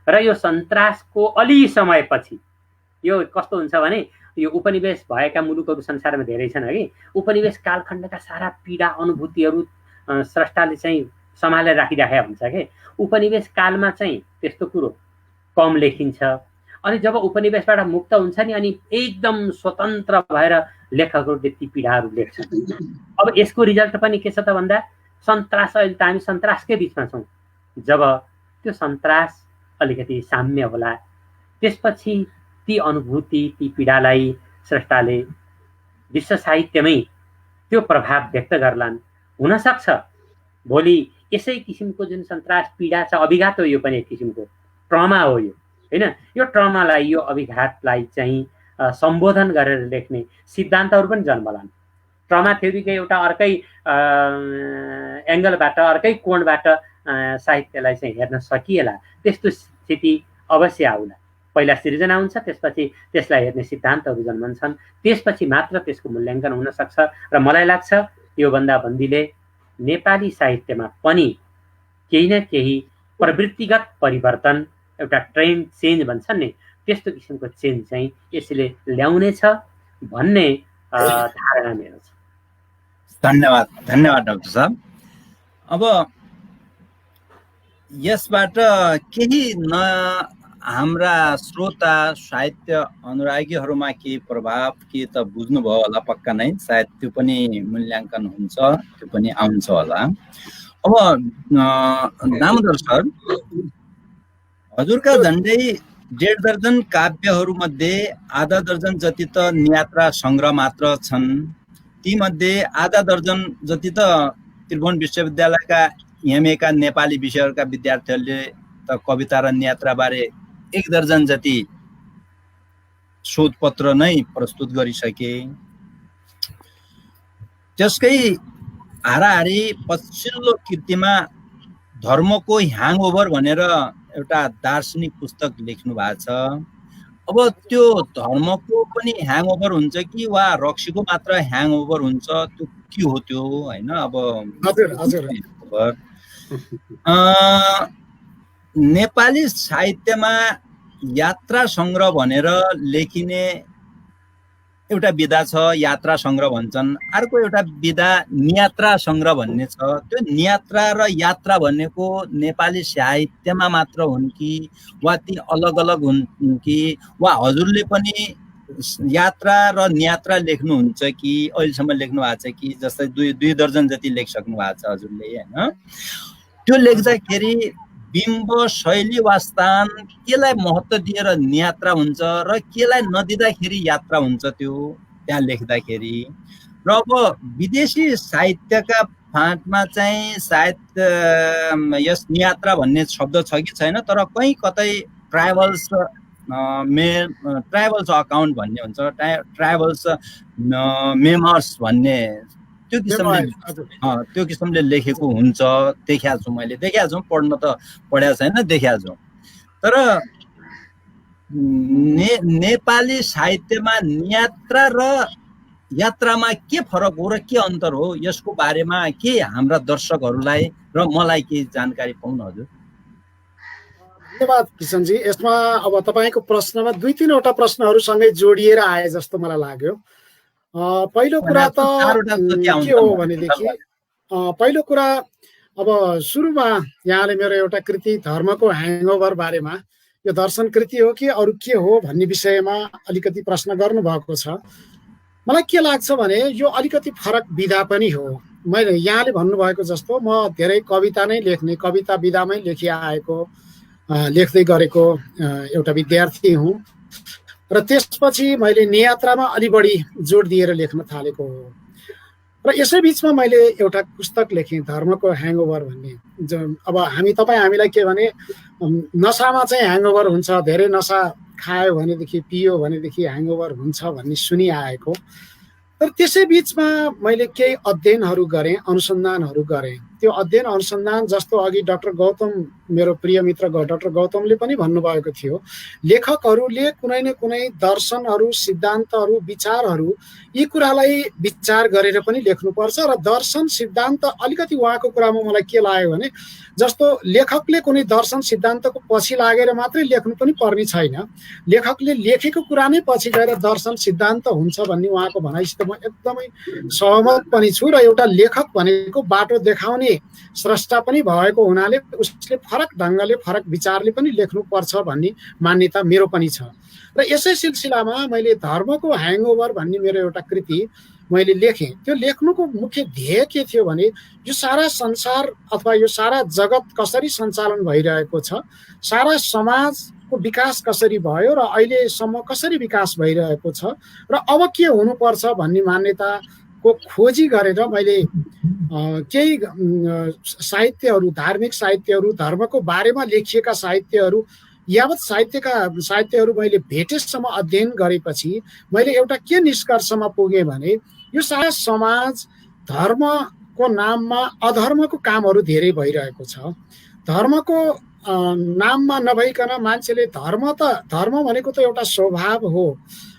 र यो सन्तासको अलि समयपछि यो कस्तो हुन्छ भने यो उपनिवेश भएका मुलुकहरू संसारमा धेरै छन् हगि। उपनिवेश कालखण्डका सारा पीडा अनुभूतिहरू स्रष्टाले चाहिँ सम्हालेर राखिराखेका हुन्छ के। उपनिवेश कालमा चाहिँ त्यस्तो कुरो कम लेखिन्छ। अनि जब उपनिवेशबाट मुक्त हुन्छ नि अनि एकदम स्वतन्त्र भएर लेखकहरूले ती पीडाहरू लेख्छन्। अब यसको रिजल्ट पनि के छ त भन्दा सन्तास, अहिले त हामी सन्तासकै बिचमा छौँ। जब त्यो सन्तास अलिकति साम्य होला त्यसपछि ती अनुभूति, ती पीडालाई स्रष्टाले विश्व साहित्यमै त्यो प्रभाव व्यक्त गर्लान्। हुनसक्छ भोलि यसै किसिमको जुन सन्तास पीडा छ, अभिघात हो, यो पनि एक किसिमको ट्रमा हो यो, होइन? यो ट्रमालाई, यो अभिघातलाई चाहिँ सम्बोधन गरेर लेख्ने सिद्धान्तहरू पनि जन्मलान्। ट्रमा थ्योरीको एउटा अर्कै एङ्गलबाट, अर्कै कोणबाट साहित्यलाई चाहिँ हेर्न सकिएला। त्यस्तो स्थिति अवश्य आउला। पहिला सृजना हुन्छ, त्यसपछि त्यसलाई हेर्ने सिद्धान्तहरू जन्मन्छन्, त्यसपछि मात्र त्यसको मूल्याङ्कन हुन सक्छ। र मलाई लाग्छ यो बन्दाबन्दीले नेपाली साहित्यमा पनि केही न केही प्रवृत्तिगत परिवर्तन, एउटा ट्रेन्ड चेन्ज भन्छन् नि, त्यस्तो किसिमको चेन्ज चाहिँ यसले ल्याउनेछ भन्ने धारणा मेरो छ। धन्यवाद, धन्यवाद डाक्टर साहब। अब यसबाट केही हाम्रा श्रोता साहित्य अनुरागीहरूमा के प्रभाव के त बुझ्नुभयो होला पक्का नै, सायद त्यो पनि मूल्याङ्कन हुन्छ, त्यो पनि आउँछ होला। अब दामोदर सर, हजुरका झन्डै 1.5 दर्जन काव्यहरूमध्ये आधा दर्जन जति त नियात्रा सङ्ग्रह मात्र छन्। तीमध्ये आधा दर्जन जति त त्रिभुवन विश्वविद्यालयका एमए का नेपाली विषयहरूका विद्यार्थीहरूले त कविता र नियात्राबारे 1 दर्जन जति शोधपत्र नै प्रस्तुत गरिसके। त्यसकै हाराहारी पछिल्लो कृतिमा धर्मको ह्याङओभर भनेर एउटा दार्शनिक पुस्तक लेख्नु भएको छ। अब त्यो धर्मको पनि ह्याङओभर हुन्छ कि वा रक्सीको मात्र ह्याङओभर हुन्छ, त्यो के हो त्यो हैन? अब नेपाली साहित्यमा यात्रा सङ्ग्रह भनेर लेखिने एउटा विधा छ, यात्रा सङ्ग्रह भन्छन्। अर्को एउटा विधा नियात्रा सङ्ग्रह भन्ने छ। त्यो नियात्रा र यात्रा भनेको नेपाली साहित्यमा मात्र हुन् कि वा ती अलग अलग हुन् कि, वा हजुरले पनि यात्रा र नियात्रा लेख्नुहुन्छ कि अहिलेसम्म लेख्नु भएको छ कि? जस्तै 2 दर्जन जति लेखिसक्नु भएको छ हजुरले हैन? त्यो लेख्दाखेरि बिम्ब, शैली वा स्थान केलाई महत्त्व दिएर नियात्रा हुन्छ र केलाई नदिँदाखेरि यात्रा हुन्छ त्यो त्यहाँ लेख्दाखेरि? र अब विदेशी साहित्यका फाँटमा चाहिँ सायद यस नियात्रा भन्ने शब्द छ कि छैन, तर कहीँ कतै ट्राभल्स अकाउन्ट भन्ने हुन्छ, ट्राभल्स मेमर्स भन्ने त्यो किसिमले लेखेको हुन्छ, देखाएको छु मैले। देखाएको छु, पढ्न त पढेको छैन, देखाएको छु। तर नेपाली साहित्यमा नियात्रा र यात्रामा के फरक हो र के अन्तर हो, यसको बारेमा के हाम्रा दर्शकहरूलाई र मलाई के जानकारी पाउनु हजुर? धन्यवाद किशनजी। यसमा अब तपाईँको प्रश्नमा 2-3वटा प्रश्नहरूसँगै जोडिएर आए जस्तो मलाई लाग्यो। पहिलो कुरा त के हो भनेदेखि, पहिलो कुरा अब सुरुमा यहाँले मेरो एउटा कृति धर्मको ह्याङओभर बारेमा यो दर्शन कृति हो कि अरू के हो भन्ने विषयमा अलिकति प्रश्न गर्नुभएको छ। मलाई के लाग्छ भने यो अलिकति फरक विधा पनि हो। मैले यहाँले भन्नुभएको जस्तो म धेरै कविता नै लेख्ने, कविता विधामै लेख्दै गरेको एउटा विद्यार्थी हुँ र त्यसपछि मैले नियात्रामा अलि बढी जोड दिएर लेख्न थालेको हो। र यसै बिचमा मैले एउटा पुस्तक लेखेँ, धर्मको ह्याङओभर भन्ने। हामीलाई के भने नसामा चाहिँ ह्याङओभर हुन्छ, धेरै नसा खायो भनेदेखि, पियो भनेदेखि ह्याङओभर हुन्छ भन्ने सुनिआएको। तर त्यसै बिचमा मैले केही अध्ययनहरू गरेँ, अनुसन्धानहरू गरेँ। त्यो अध्ययन अनुसन्धान जस्तो अघि डाक्टर गौतम, मेरो प्रिय मित्र डाक्टर गौतमले पनि भन्नुभएको थियो, लेखकहरूले कुनै न कुनै दर्शनहरू, सिद्धान्तहरू, विचारहरू यी कुरालाई विचार गरेर पनि लेख्नुपर्छ। र दर्शन सिद्धान्त अलिकति उहाँको कुरामा मलाई के लाग्यो भने, जस्तो लेखकले कुनै दर्शन सिद्धान्तको पछि लागेर मात्रै लेख्नु पनि पर्ने छैन, लेखकले लेखेको कुरा नै पछि गएर दर्शन सिद्धान्त हुन्छ भन्ने उहाँको भनाइसित म एकदमै सहमत पनि छु। र एउटा लेखक भनेको बाटो देखाउने स्रष्टा पनि भएको हुनाले उसले फरक ढङ्गले, फरक विचारले पनि लेख्नुपर्छ भन्ने मान्यता मेरो पनि छ। र यसै सिलसिलामा मैले धर्मको ह्याङओभर भन्ने मेरो एउटा कृति मैले लेखेँ। त्यो लेख्नुको मुख्य ध्येय के थियो भने, यो सारा संसार अथवा यो सारा जगत कसरी सञ्चालन भइरहेको छ, सारा समाजको विकास कसरी भयो र अहिलेसम्म कसरी विकास भइरहेको छ, र अब के हुनुपर्छ भन्ने मान्यताको खोजी गरेर मैले केही साहित्यहरू, धार्मिक साहित्यहरू, धर्मको बारेमा लेखिएका साहित्यहरू, यावत साहित्यहरू मैले भेटेसम्म अध्ययन गरेपछि मैले एउटा के निष्कर्षमा पुगेँ भने, यो सारा समाज धर्मको नाममा अधर्मको कामहरू धेरै भइरहेको छ। धर्मको नाममा नभइकन मान्छेले धर्म भनेको त एउटा स्वभाव हो,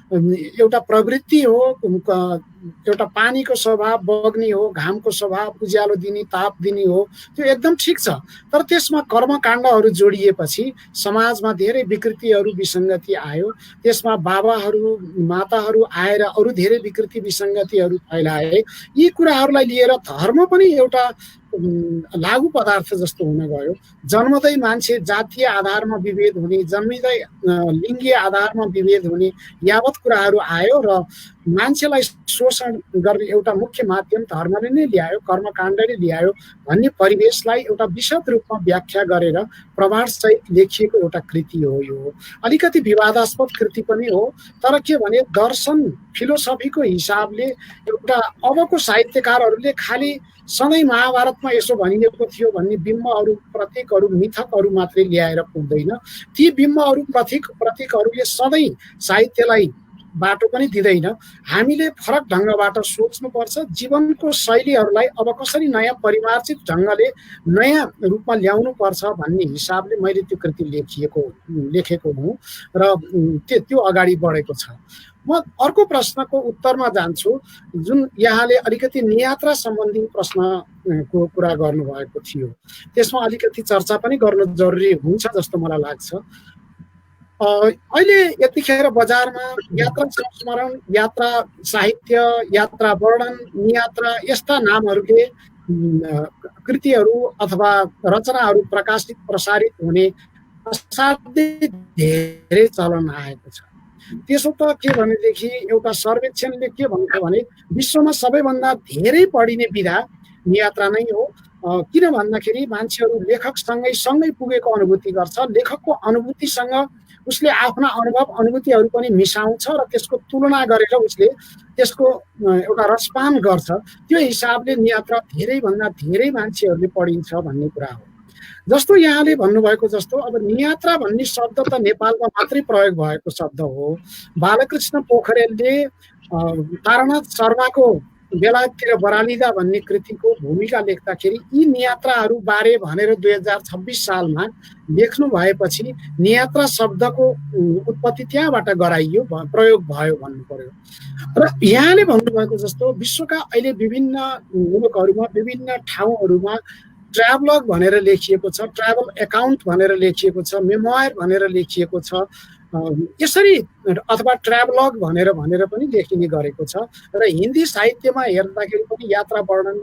एउटा प्रवृत्ति हो, एउटा पानीको स्वभाव बग्ने हो, घामको स्वभाव उज्यालो दिने, ताप दिने हो, त्यो एकदम ठिक छ। तर त्यसमा कर्मकाण्डहरू जोडिएपछि समाजमा धेरै विकृतिहरू, विसङ्गति आयो। त्यसमा बाबाहरू, माताहरू आएर अरू धेरै विकृति, विसङ्गतिहरू फैलाए। यी कुराहरूलाई लिएर धर्म पनि एउटा लागु पदार्थ जस्तो हुन गयो। जन्मदै मान्छे जातीय आधारमा विभेद हुने, जन्मिँदै लिङ्गीय आधारमा विभेद हुने यावत कुराहरू आयो र मान्छेलाई शोषण गर्ने एउटा मुख्य माध्यम धर्मले नै ल्यायो, कर्मकाण्डले ल्यायो भन्ने परिवेशलाई एउटा विशद रूपमा व्याख्या गरेर प्रमाणसहित लेखिएको एउटा कृति हो। यो अलिकति विवादास्पद कृति पनि हो, तर के भने दर्शन फिलोसफीको हिसाबले एउटा अबको साहित्यकारहरूले खालि सधैँ महाभारतमा यसो भनिएको थियो भन्ने बिम्बहरू, प्रतीकहरू, मिथकहरू मात्रै ल्याएर पुग्दैन। ती बिम्बहरू, प्रतीकहरूले सधैँ साहित्यलाई बाटो पनि दिँदैन। हामीले फरक ढङ्गबाट सोच्नुपर्छ। जीवनको शैलीहरूलाई अब कसरी नयाँ परिमार्जित ढङ्गले नयाँ रूपमा ल्याउनु पर्छ भन्ने हिसाबले मैले त्यो कृति लेखेको हुँ र त्यो अगाडि बढेको छ। म अर्को प्रश्नको उत्तरमा जान्छु, जुन यहाँले अलिकति नियात्रा सम्बन्धी प्रश्नको कुरा गर्नुभएको थियो। त्यसमा अलिकति चर्चा पनि गर्नु जरुरी हुन्छ जस्तो मलाई लाग्छ। अहिले यतिखेर बजारमा यात्रा संस्मरण, यात्रा साहित्य, यात्रा वर्णन, नियात्रा यस्ता नामहरूले कृतिहरू अथवा रचनाहरू प्रकाशित प्रसारित हुने असाध्यै धेरै चलन आएको छ। त्यसो त के भनेदेखि एउटा सर्वेक्षणले के भन्छ भने विश्वमा सबैभन्दा धेरै पढिने विधा नियात्रा नै हो। किन भन्दाखेरि मान्छेहरू लेखकसँगै पुगेको अनुभूति गर्छ, लेखकको अनुभूतिसँग उसले आफ्ना अनुभूतिहरू पनि मिसाउँछ र त्यसको तुलना गरेर उसले त्यसको एउटा रसपान गर्छ। त्यो हिसाबले नियात्रा धेरैभन्दा धेरै मान्छेहरूले पढिन्छ भन्ने कुरा हो। जस्तो यहाँले भन्नुभएको जस्तो अब नियात्रा भन्ने शब्द त नेपालमा मात्रै प्रयोग भएको शब्द हो। बालकृष्ण पोखरेलले तारानाथ शर्माको बेलायततिर बरालिँदा भन्ने कृतिको भूमिका लेख्दाखेरि यी नियात्राहरू बारे भनेर 2026 सालमा लेख्नु भएपछि नियात्रा शब्दको उत्पत्ति त्यहाँबाट गराइयो, प्रयोग भयो भन्नु पर्यो। र यहाँले भन्नुभएको जस्तो विश्वका अहिले विभिन्न मुलुकहरूमा, विभिन्न ठाउँहरूमा ट्राभलग भनेर लेखिएको छ, ट्राभल एकाउन्ट भनेर लेखिएको छ, मेमोयर भनेर लेखिएको छ, यसरी अथवा ट्राभलग भनेर पनि लेखिने गरेको छ। र हिन्दी साहित्यमा हेर्दाखेरि पनि यात्रा वर्णन,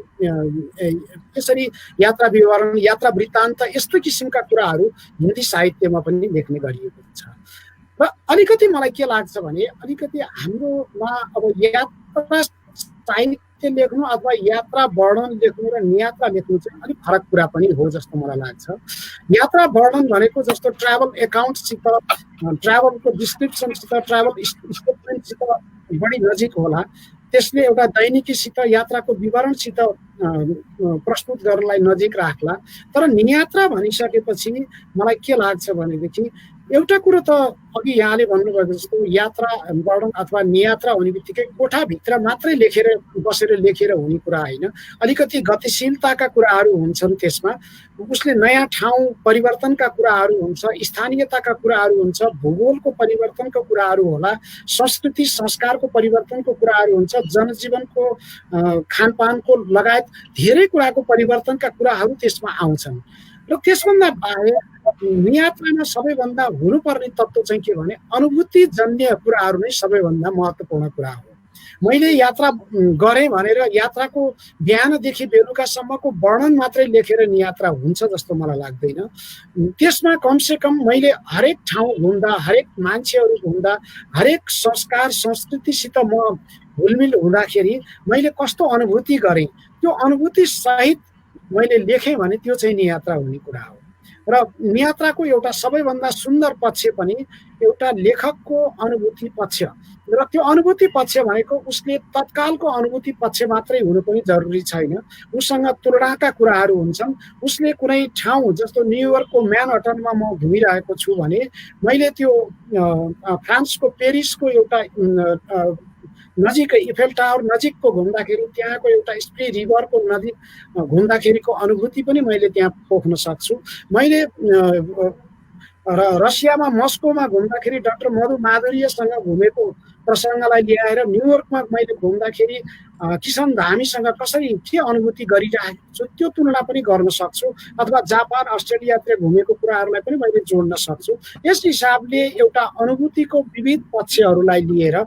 यसरी यात्रा विवरण, यात्रा वृत्तान्त यस्तो किसिमका कुराहरू हिन्दी साहित्यमा पनि लेख्ने गरिएको छ। र अलिकति मलाई के लाग्छ भने अलिकति हाम्रोमा अब यात्रा साहित्य लेख्नु अथवा यात्रा वर्णन लेख्नु र नियात्रा लेख्नु चाहिँ अलिक फरक कुरा पनि हो जस्तो मलाई लाग्छ। यात्रा वर्णन भनेको जस्तो ट्राभल एकाउन्टसित, ट्राभलको डिस्क्रिप्सनसित, ट्राभल स्टेटमेन्टसित बढी नजिक होला। त्यसले एउटा दैनिकीसित, यात्राको विवरणसित प्रस्तुत गर्नलाई नजिक राख्ला। तर नियात्रा भनिसकेपछि मलाई के लाग्छ भनेदेखि एउटा कुरो त अघि यहाँले भन्नुभएको जस्तो यात्रा वर्णन अथवा नियात्रा हुने बित्तिकै कोठाभित्र मात्रै बसेर लेखेर हुने कुरा होइन। अलिकति गतिशीलताका कुराहरू हुन्छन् त्यसमा। उसले नयाँ ठाउँ परिवर्तनका कुराहरू हुन्छ, स्थानीयताका कुराहरू हुन्छ, भूगोलको परिवर्तनको कुराहरू होला, संस्कृति संस्कारको परिवर्तनको कुराहरू हुन्छ, जनजीवनको खानपानको लगायत धेरै कुराको परिवर्तनका कुराहरू त्यसमा आउँछन्। र त्यसभन्दा बाहेक नियात्रामा सबैभन्दा हुनुपर्ने तत्त्व चाहिँ के भने अनुभूतिजन्य कुराहरू नै सबैभन्दा महत्त्वपूर्ण कुरा हो। मैले यात्रा गरेँ भनेर यात्राको बिहानदेखि बेलुकासम्मको वर्णन मात्रै लेखेर नियात्रा हुन्छ जस्तो मलाई लाग्दैन। त्यसमा कमसेकम मैले हरेक ठाउँ घुम्दा, हरेक मान्छेहरू घुम्दा, हरेक संस्कार संस्कृतिसित म घुलमिल हुँदाखेरि मैले कस्तो अनुभूति गरेँ त्यो अनुभूति सहित मैले लेखेँ भने त्यो चाहिँ नियात्रा हुने कुरा हो। र नियात्राको एउटा सबैभन्दा सुन्दर पक्ष पनि एउटा लेखकको अनुभूति पक्ष, र त्यो अनुभूति पक्ष भनेको उसले तत्कालको अनुभूति पक्ष मात्रै हुनु पनि जरुरी छैन। उसँग तुलनाका कुराहरू हुन्छन्। उसले कुनै ठाउँ जस्तो न्युयोर्कको म्यानहट्टनमा म घुमिरहेको छु भने मैले त्यो फ्रान्सको पेरिसको एउटा नजिकै इफेल टावर नजिकको घुम्दाखेरि त्यहाँको एउटा स्प्री रिभरको नजिक घुम्दाखेरिको अनुभूति पनि मैले त्यहाँ पोख्न सक्छु। मैले रसियामा मस्कोमा घुम्दाखेरि डाक्टर मधु माधुर्यसँग घुमेको प्रसङ्गलाई ल्याएर न्युयोर्कमा मैले घुम्दाखेरि किसन धामीसँग कसरी के अनुभूति गरिरहेको छु त्यो तुलना पनि गर्न सक्छु। अथवा जापान अस्ट्रेलियातिर घुमेको कुराहरूलाई पनि मैले जोड्न सक्छु। यस हिसाबले एउटा अनुभूतिको विविध पक्षहरूलाई लिएर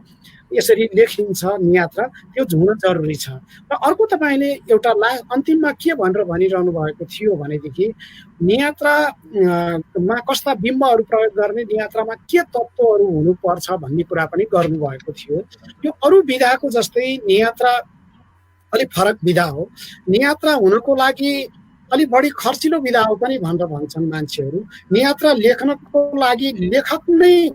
यसरी लेखिन्छ नियात्रा, त्यो हुन जरुरी छ। र अर्को तपाईँले एउटा अन्तिममा के भनेर भनिरहनु भएको थियो भनेदेखि नियात्रामा कस्ता बिम्बहरू प्रयोग गर्ने, नियात्रामा के तत्त्वहरू हुनुपर्छ भन्ने कुरा पनि गर्नुभएको थियो। यो अरू विधाको जस्तै नियात्रा अलिक फरक विधा हो। नियात्रा हुनको लागि अलिक बढी खर्चिलो विधा हो पनि भनेर भन्छन् मान्छेहरू। नियात्रा लेख्नको लागि लेखक नै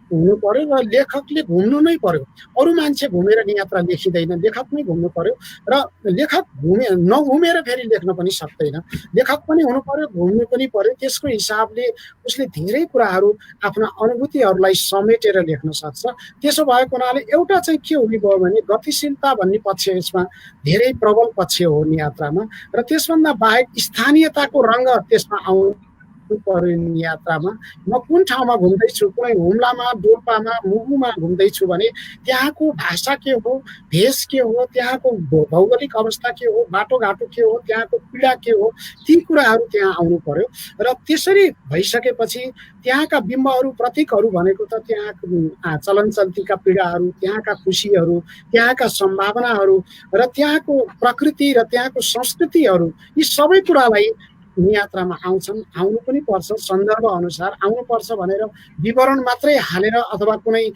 हुनु पर्यो र लेखकले घुम्नु नै पर्यो। अरू मान्छे घुमेर नियात्रा लेखिँदैन, लेखक नै घुम्नु पर्यो। र लेखक नघुमेर फेरि लेख्न पनि सक्दैन, लेखक पनि हुनु पर्यो, घुम्नु पनि पर्यो। त्यसको हिसाबले उसले धेरै कुराहरू आफ्ना अनुभूतिहरूलाई समेटेर लेख्न सक्छ। त्यसो भएको हुनाले एउटा चाहिँ के हुने भयो भने गतिशीलता भन्ने पक्ष यसमा धेरै प्रबल पक्ष हो नियात्रामा। र त्यसभन्दा बाहेक स्थानीयताको रङ्ग त्यसमा आउनु पर्यो नियात्रामा। म कुन ठाउँमा घुम्दैछु, कुनै हुम्लामा, डोल्पामा, मुगुमा घुम्दैछु भने त्यहाँको भाषा के हो, भेष के हो, त्यहाँको भौगोलिक अवस्था के हो, बाटोघाटो के हो, त्यहाँको पीडा के हो, ती कुराहरू त्यहाँ आउनु पर्यो। र त्यसरी भइसकेपछि त्यहाँका बिम्बहरू, प्रतीकहरू भनेको त त्यहाँ चलन चल्तीका पीडाहरू, त्यहाँका खुसीहरू, त्यहाँका सम्भावनाहरू र त्यहाँको प्रकृति र त्यहाँको संस्कृतिहरू, यी सबै कुरालाई नियात्रामा आउनु पनि पर्छ। सन्दर्भ अनुसार आउनुपर्छ भनेर विवरण मात्रै हालेर अथवा कुनै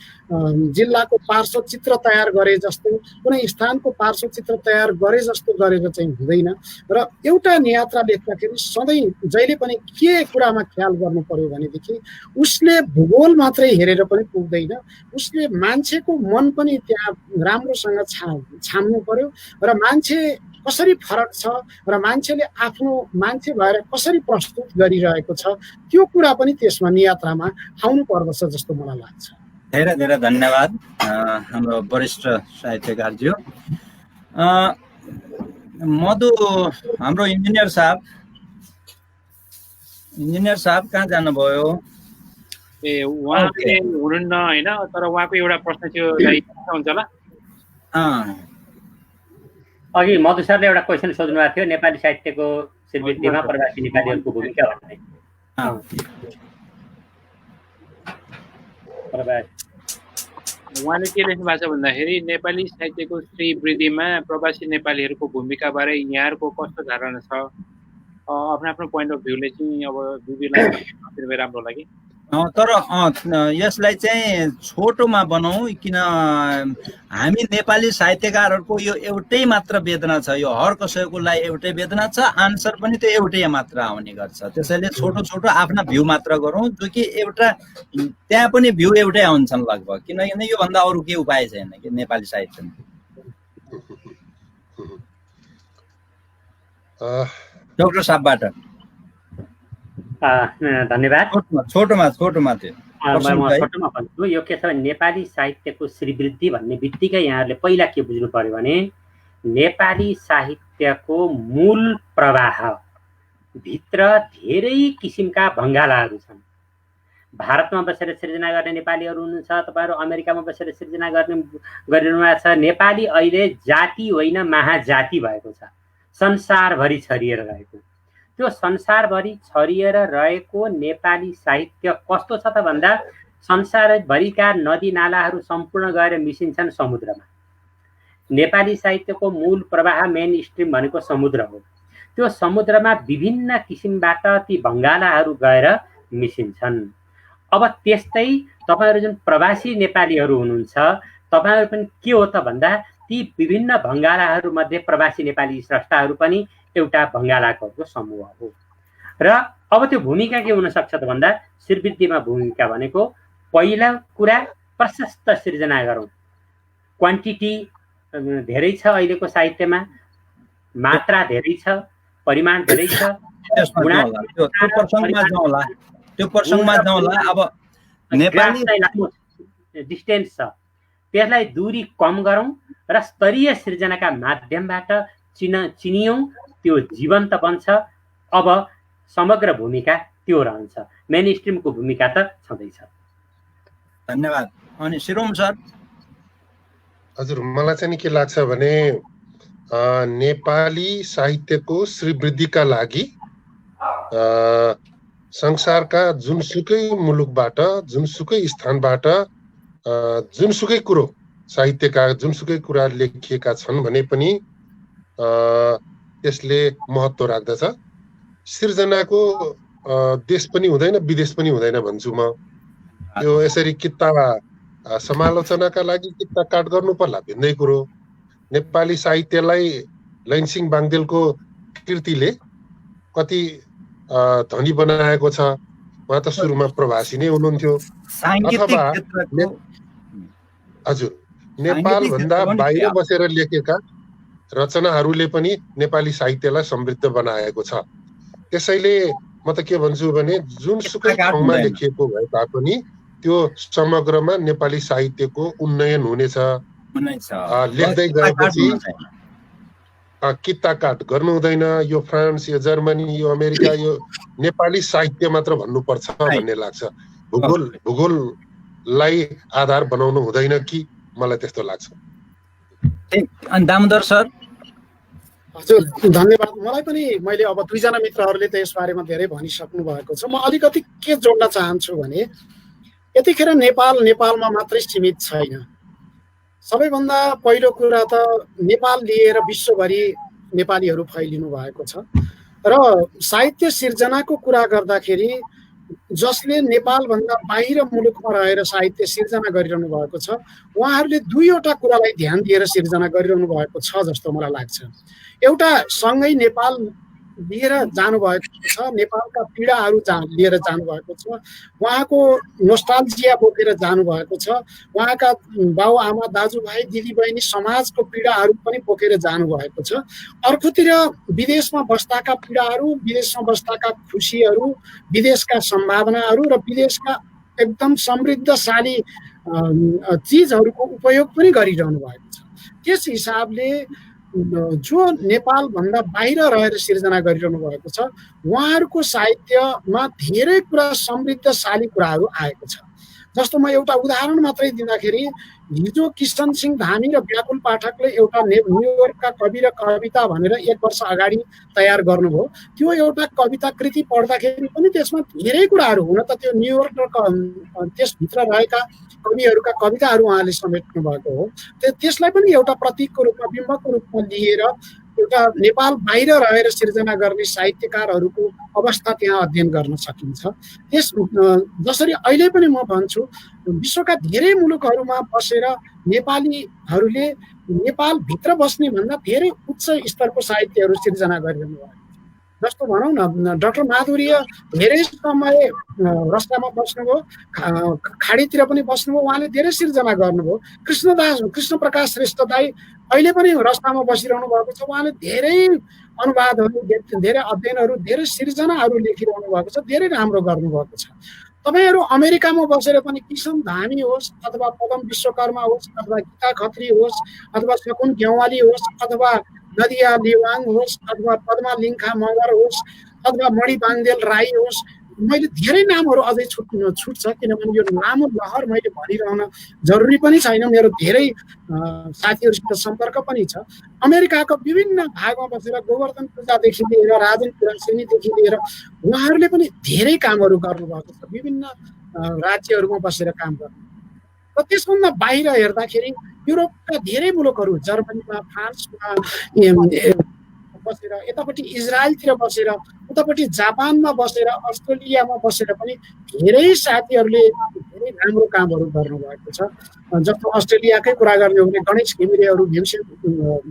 जिल्लाको पार्श्व चित्र तयार गरे जस्तो, कुनै स्थानको पार्श्व चित्र तयार गरे जस्तो गरेर चाहिँ हुँदैन। र एउटा नियात्रा लेख्दाखेरि सधैँ जहिले पनि के कुरामा ख्याल गर्नु पर्यो भनेदेखि उसले भूगोल मात्रै हेरेर पनि पुग्दैन, उसले मान्छेको मन पनि त्यहाँ राम्रोसँग छाम्नु पर्यो। र मान्छे कसरी फरक छ र मान्छेले आफ्नो मान्छे भएर कसरी प्रस्तुत गरिरहेको छ, त्यो कुरा पनि त्यसमा नियात्रामा आउनु पर्दछ जस्तो मलाई लाग्छ। धेरै धेरै धन्यवाद हाम्रो वरिष्ठ साहित्यकारज्यू। मधु, हाम्रो इन्जिनियर साहब कहाँ जानुभयो? उहाँ हुनुहुन्न होइन, तर उहाँको एउटा प्रश्न थियो, हुन्छ होला। अघि मधु सरले एउटा क्वेसन सोध्नु भएको थियो, नेपाली साहित्यको श्रीवृद्धिमा प्रवासी नेपालीहरूको भूमिका भन्ने। उहाँले के लेख्नु भएको छ भन्दाखेरि नेपाली साहित्यको श्रीवृद्धिमा प्रवासी नेपालीहरूको भूमिकाबारे यहाँहरूको कस्तो धारणा छ? आफ्नो आफ्नो पोइन्ट अफ भ्यूले चाहिँ अब दुईलाई राम्रो लाग्यो। तर यसलाई चाहिँ छोटोमा बनाऊ, किन हामी नेपाली साहित्यकारहरूको यो एउटै मात्र वेदना छ, यो हर कसैको लागि एउटै वेदना छ, आन्सर पनि त्यो एउटै मात्र आउने गर्छ। त्यसैले छोटो छोटो आफ्ना भ्यू मात्र गरौँ, जो कि एउटा त्यहाँ पनि भ्यू एउटै आउँछन् लगभग, किनकि योभन्दा अरू के उपाय छैन कि नेपाली साहित्यमा। डाक्टर साहबबाट धन्यवाद। छोटोमा थियो। म छोटोमा भन्छु, यो के छ भने नेपाली साहित्यको श्रीवृद्धि भन्ने बित्तिकै यहाँहरूले पहिला के बुझ्नु पर्यो भने नेपाली साहित्यको मूल प्रवाह भित्र धेरै किसिमका भङ्गालाहरू छन्। भारतमा बसेर सिर्जना गर्ने नेपालीहरू हुनुहुन्छ, तपाईँहरू अमेरिकामा बसेर सिर्जना गरिरहनु भएको छ। नेपाली अहिले जाति होइन महाजाति भएको छ, संसारभरि छरिएर रहेको। त्यो संसारभरि छरिएर रहेको नेपाली साहित्य कस्तो छ त भन्दा संसारभरिका नदी नालाहरू सम्पूर्ण गएर मिसिन्छन् समुद्रमा। नेपाली साहित्यको मूल प्रवाह मेन स्ट्रिम भनेको समुद्र हो। त्यो समुद्रमा विभिन्न किसिमबाट ती भङ्गालाहरू गएर मिसिन्छन्। अब त्यस्तै तपाईँहरू जुन प्रवासी नेपालीहरू हुनुहुन्छ, तपाईँहरू पनि के हो त भन्दा ती विभिन्न भङ्गालाहरू मध्ये प्रवासी नेपाली स्रष्टाहरू पनि एउटा भङ्गालाको समूह हो। र अब त्यो भूमिका के हुन सक्छ त भन्दा श्रीवृद्धिमा भूमिका भनेको पहिला कुरा प्रशस्त सिर्जना गरौँ। क्वान्टिटी धेरै छ अहिलेको साहित्यमा, मात्रा धेरै छ, परिमाण धेरै छ। त्यो प्रसङ्गमा जाउँला। अब नेपाली डिस्टेन्स छ, त्यसलाई दूरी कम गरौँ र स्तरीय सिर्जनाका माध्यमबाट चिनियौँ, त्यो जीवन्त बन्छ। अब समग्र भूमिका त्यो रहन्छ, मेन स्ट्रिमको भूमिका त छँदैछ। धन्यवाद। अनि शिरोम सर। हजुर, मलाई चाहिँ के लाग्छ भने नेपाली साहित्यको श्रीवृद्धिका लागि संसारका जुनसुकै मुलुकबाट, जुनसुकै स्थानबाट जुनसुकै कुरो साहित्यका जुनसुकै कुरा लेखिएका छन् भने पनि त्यसले महत्त्व राख्दछ। सिर्जनाको देश पनि हुँदैन विदेश पनि हुँदैन भन्छु म। यो यसरी किता समालोचनाका लागि किता काट गर्नु पर्ला भिन्दै कुरो। नेपाली साहित्यलाई लैनसिंह बाङदेलको कृतिले कति धनी बनाएको छ। उहाँ त सुरुमा प्रवासी नै हुनुहुन्थ्यो। अथवा हजुर नेपाल भन्दा बाहिर बसेर लेखेका रचनाहरूले पनि नेपाली साहित्यलाई समृद्ध बनाएको छ। त्यसैले म त के भन्छु भने जुनसुकै ठाउँमा लेखिएको भए तापनि त्यो समग्रमा नेपाली साहित्यको उन्नयन हुनेछ। लेख्दै गएपछि किता काट गर्नु हुँदैन। यो फ्रान्स, यो जर्मनी, यो अमेरिका, यो नेपाली साहित्य मात्र भन्नुपर्छ भन्ने लाग्छ। भूगोललाई आधार बनाउनु हुँदैन कि, मलाई त्यस्तो लाग्छ। अनि दामोदर सर? हजुर धन्यवाद। मलाई पनि मैले अब दुईजना मित्रहरूले त यसबारेमा धेरै भनिसक्नु भएको छ। म अलिकति के जोड्न चाहन्छु भने यतिखेर नेपालमा मात्रै सीमित छैन। सबैभन्दा पहिलो कुरा त नेपाल लिएर विश्वभरि नेपालीहरू फैलिनु भएको छ र साहित्य सिर्जनाको कुरा गर्दाखेरि जसले नेपालभन्दा बाहिर मुलुकमा रहेर साहित्य सिर्जना गरिरहनु भएको छ उहाँहरूले दुईवटा कुरालाई ध्यान दिएर सिर्जना गरिरहनु भएको छ जस्तो मलाई लाग्छ। एउटा सँगै नेपाल लिएर जानुभएको छ, नेपालका पीडाहरू लिएर जानुभएको छ, उहाँको नोस्टाल्जिया बोकेर जानुभएको छ, उहाँका बाबुआमा दाजुभाइ दिदीबहिनी समाजको पीडाहरू पनि बोकेर जानुभएको छ। अर्कोतिर विदेशमा बस्दाका पीडाहरू, विदेशमा बस्दाका खुसीहरू, विदेशका सम्भावनाहरू र विदेशका एकदम समृद्धशाली चिजहरूको उपयोग पनि गरिरहनु भएको छ। त्यस हिसाबले जो नेपालभन्दा बाहिर रहेर सिर्जना गरिरहनु भएको छ उहाँहरूको साहित्यमा धेरै कुरा समृद्धशाली कुराहरू आएको छ। जस्तो म एउटा उदाहरण मात्रै दिँदाखेरि हिजो किशन सिंह धामी र व्याकुल पाठकले एउटा न्युयोर्कका कवि र कविता भनेर 1 वर्ष अगाडि तयार गर्नुभयो। त्यो एउटा कविता कृति पढ्दाखेरि पनि त्यसमा धेरै कुराहरू, हुन त त्यो न्युयोर्क र त्यसभित्र रहेका कविहरूका कविताहरू उहाँले समेट्नु भएको हो। त्यसलाई पनि एउटा प्रतीकको रूपमा, बिम्बको रूपमा लिएर एउटा नेपाल बाहिर रहेर सिर्जना गर्ने साहित्यकारहरूको अवस्था त्यहाँ अध्ययन गर्न सकिन्छ। जसरी अहिले पनि म भन्छु विश्वका धेरै मुलुकहरूमा बसेर नेपालीहरूले नेपालभित्र बस्ने भन्दा धेरै उच्च स्तरको साहित्यहरू सिर्जना गरिरहनु भएको छ। जस्तो भनौँ न, डाक्टर माधुर्य धेरै समय रस्तामा बस्नुभयो, खाडीतिर पनि बस्नुभयो, उहाँले धेरै सिर्जना गर्नुभयो। कृष्ण प्रकाश श्रेष्ठ दाई अहिले पनि रस्तामा बसिरहनु भएको छ, उहाँले धेरै अनुवादहरू, धेरै अध्ययनहरू, धेरै सिर्जनाहरू लेखिरहनु भएको छ, धेरै राम्रो गर्नुभएको छ। तपाईहरु अमेरिकामा बसेर पनि किशन धामी होस् अथवा पदम विश्वकर्मा होस् अथवा गीता खत्री होस् अथवा शकुन ग्यावाली होस् अथवा नदिया लिवाङ होस् अथवा पद्मा लिङ्खा मगर होस् अथवा मणि बाङदेल राई होस्, मैले धेरै नामहरू अझै छुट्छ किनभने यो लामो लहर मैले भनिरहन जरुरी पनि छैन, मेरो धेरै साथीहरूसित सम्पर्क पनि छ। अमेरिकाको विभिन्न भागमा बसेर गोवर्धन पूजादेखि लिएर राजन कुरासेनीदेखि लिएर उहाँहरूले पनि धेरै कामहरू गर्नुभएको छ, विभिन्न राज्यहरूमा बसेर काम गर्नु। र त्यसभन्दा बाहिर हेर्दाखेरि युरोपका धेरै मुलुकहरू, जर्मनीमा, फ्रान्समा बसेर, यतापट्टि इजरायलतिर बसेर, उतापट्टि जापानमा बसेर, अस्ट्रेलियामा बसेर पनि धेरै साथीहरूले धेरै राम्रो कामहरू गर्नुभएको छ। जस्तो अस्ट्रेलियाकै कुरा गर्ने हो भने गणेश घिमिरेहरू, भीमसेन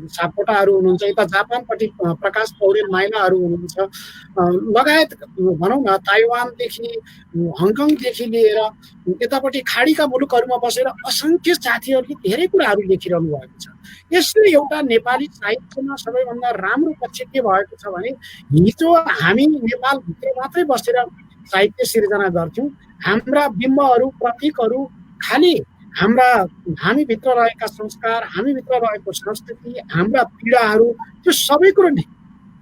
सापकोटाहरू हुनुहुन्छ, यता जापानपट्टि प्रकाश पौडेल माइलाहरू हुनुहुन्छ, लगायत भनौँ न ताइवानदेखि हङकङदेखि लिएर यतापट्टि खाडीका मुलुकहरूमा बसेर असङ्ख्य साथीहरूले धेरै कुराहरू लेखिरहनु भएको छ। यसले एउटा नेपाली साहित्यमा सबैभन्दा राम्रो पक्ष के भएको छ भने हिजो हामी नेपालभित्र मात्रै बसेर साहित्य सिर्जना गर्थ्यौँ, हाम्रा बिम्बहरू, प्रतीकहरू खालि हामीभित्र रहेका संस्कार, हामीभित्र रहेको संस्कृति, हाम्रा पीडाहरू, त्यो सबै कुरो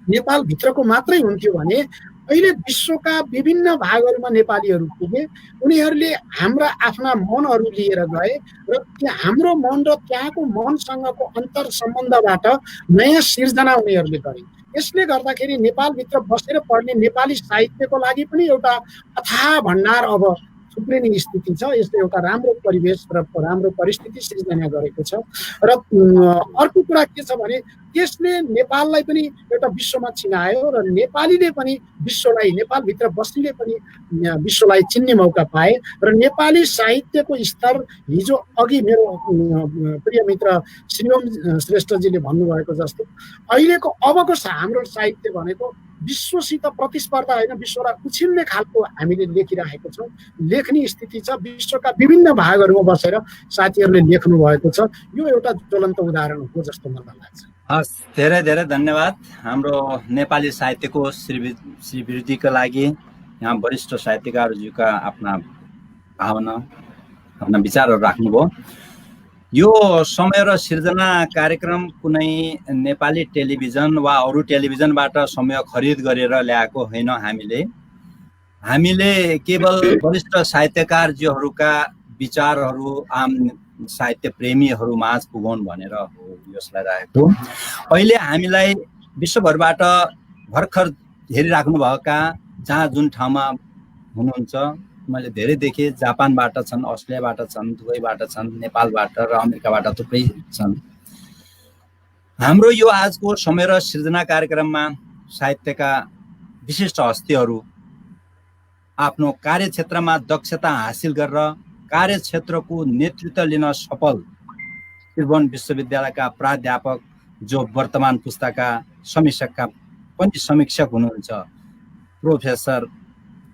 नेपालभित्रको मात्रै हुन्थ्यो भने अहिले विश्वका विभिन्न भागहरूमा नेपालीहरू पुगे, उनीहरूले हाम्रा आफ्ना मनहरू लिएर गए र हाम्रो मन र त्यहाँको मनसँगको अन्तर सम्बन्धबाट नयाँ सिर्जना उनीहरूले गरे। यसले गर्दाखेरि नेपालभित्र बसेर पढ्ने नेपाली साहित्यको लागि पनि एउटा अथाह भण्डार अब थुप्रिने स्थिति छ। यसले एउटा राम्रो परिवेश र राम्रो परिस्थिति सिर्जना गरेको छ। र अर्को कुरा के छ भने त्यसले नेपाललाई पनि एउटा विश्वमा चिनायो र नेपालीले पनि विश्वलाई, नेपालभित्र बस्नेले पनि विश्वलाई चिन्ने मौका पाए। र नेपाली साहित्यको स्तर हिजो अघि मेरो प्रिय मित्र श्रीओम श्रेष्ठजीले भन्नुभएको जस्तो अहिलेको अबको हाम्रो साहित्य भनेको विश्वसित प्रतिस्पर्धा होइन, विश्वलाई उछिन्ने खालको हामीले लेखिरहेको छौँ। लेख्ने स्थिति छ। विश्वका विभिन्न भागहरूमा बसेर साथीहरूले लेख्नु भएको छ। यो एउटा ज्वलन्त उदाहरण हो जस्तो मलाई लाग्छ। हस्, धेरै धेरै धन्यवाद हाम्रो नेपाली साहित्यको श्रीवृद्धिका लागि यहाँ वरिष्ठ साहित्यकारज्यूका आफ्ना भावना, आफ्ना विचारहरू राख्नुभयो। यो समय र सिर्जना कार्यक्रम कुनै नेपाली टेलिभिजन वा अरू टेलिभिजनबाट समय खरिद गरेर ल्याएको होइन। हामीले केवल वरिष्ठ साहित्यकारज्यूहरूका विचारहरू आम साहित्य प्रेमीहरू माझ पुगाउन् भनेर हो यसलाई राखेको। अहिले हामीलाई विश्वभरबाट भर्खर हेरिराख्नुभएका जहाँ जुन ठाउँमा हुनुहुन्छ, मैले धेरै देखेँ, जापानबाट छन्, अस्ट्रेलियाबाट छन्, दुबईबाट छन्, नेपालबाट र अमेरिकाबाट थुप्रै छन्। हाम्रो यो आजको समय र सिर्जना कार्यक्रममा साहित्यका विशिष्ट हस्तीहरू आफ्नो कार्यक्षेत्रमा दक्षता हासिल गरेर कार्यक्षेत्रको नेतृत्व लिन सफल त्रिभुवन विश्वविद्यालयका प्राध्यापक जो वर्तमान पुस्ताका समीक्षक हुनुहुन्छ प्रोफेसर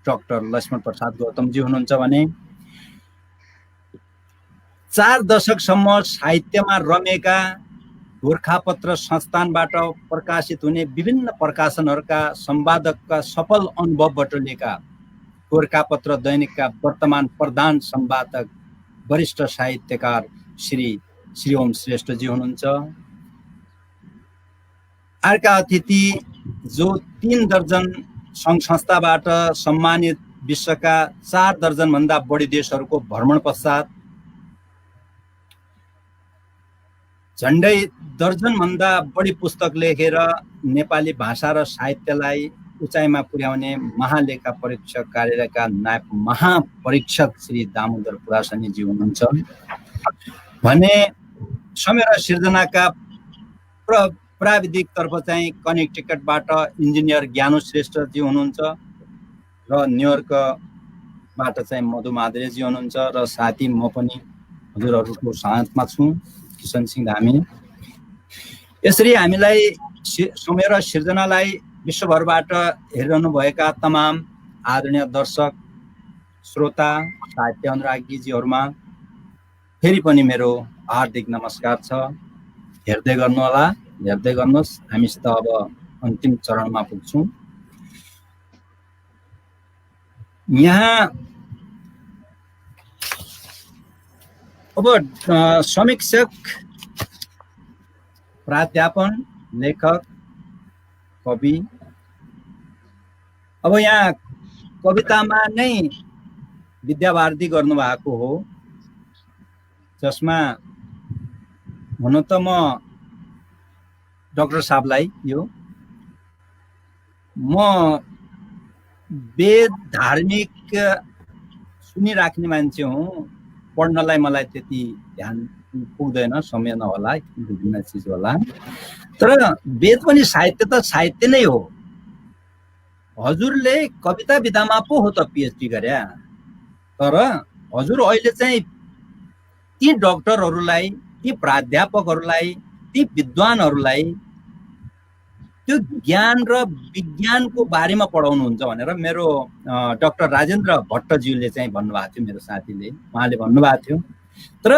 डाक्टर लक्ष्मण प्रसाद गौतमजी हुनुहुन्छ भने 4 दशकसम्म साहित्यमा रमेका गोर्खापत्र संस्थानबाट प्रकाशित हुने विभिन्न प्रकाशनहरूका सम्पादकका सफल अनुभव बटुलेका गोर्खापत्र दैनिकका वर्तमान प्रधान सम्पादक वरिष्ठ साहित्यकार श्री ओम श्रेष्ठजी हुनुहुन्छ। अर्का अतिथि जो 3 दर्जन सङ्घ संस्थाबाट सम्मानित विश्वका 4 दर्जनभन्दा बढी देशहरूको भ्रमण पश्चात झन्डै दर्जनभन्दा बढी पुस्तक लेखेर नेपाली भाषा र साहित्यलाई उचाइमा पुर्याउने महालेखा परीक्षक कार्यालयका नायब महापरीक्षक श्री दामोदर पुरासनीजी हुनुहुन्छ भने समय र सिर्जनाका प्राविधिक तर्फ चाहिँ कनेक्टिकटबाट इन्जिनियर ज्ञानु श्रेष्ठजी हुनुहुन्छ र न्युयोर्कबाट चाहिँ मधु मादरेजी हुनुहुन्छ र साथी म पनि हजुरहरूको साथमा छु, किशन सिंह धामी। यसरी हामीलाई समय र सिर्जनालाई विश्वभरबाट हेरिरहनु भएका तमाम आदरणीय दर्शक श्रोता साहित्य अनुरागीजीहरूमा फेरि पनि मेरो हार्दिक नमस्कार छ। हेर्दै गर्नुहोला, हेर्दै गर्नुहोस्। हामीसित अब अन्तिम चरणमा पुग्छौँ। यहाँ अब समीक्षक, प्राध्यापन, लेखक, कवि, अब यहाँ कवितामा नै विद्यावारिधि गर्नुभएको हो, जसमा हुन त म डाक्टर साहबलाई म वेद धार्मिक सुनिराख्ने मान्छे हुँ, पढ्नलाई मलाई त्यति ध्यान पुग्दैन, समय नहोला, विभिन्न चिज होला। तर वेद पनि साहित्य त साहित्य नै हो। हजुरले कविता विधामा पो हो त पिएचडी गरे, तर हजुर अहिले चाहिँ ती डाक्टरहरूलाई, ती प्राध्यापकहरूलाई, ती विद्वानहरूलाई त्यो ज्ञान र विज्ञानको बारेमा पढाउनुहुन्छ भनेर मेरो डाक्टर राजेन्द्र भट्टज्यूले चाहिँ भन्नुभएको थियो, मेरो साथीले, उहाँले भन्नुभएको थियो। तर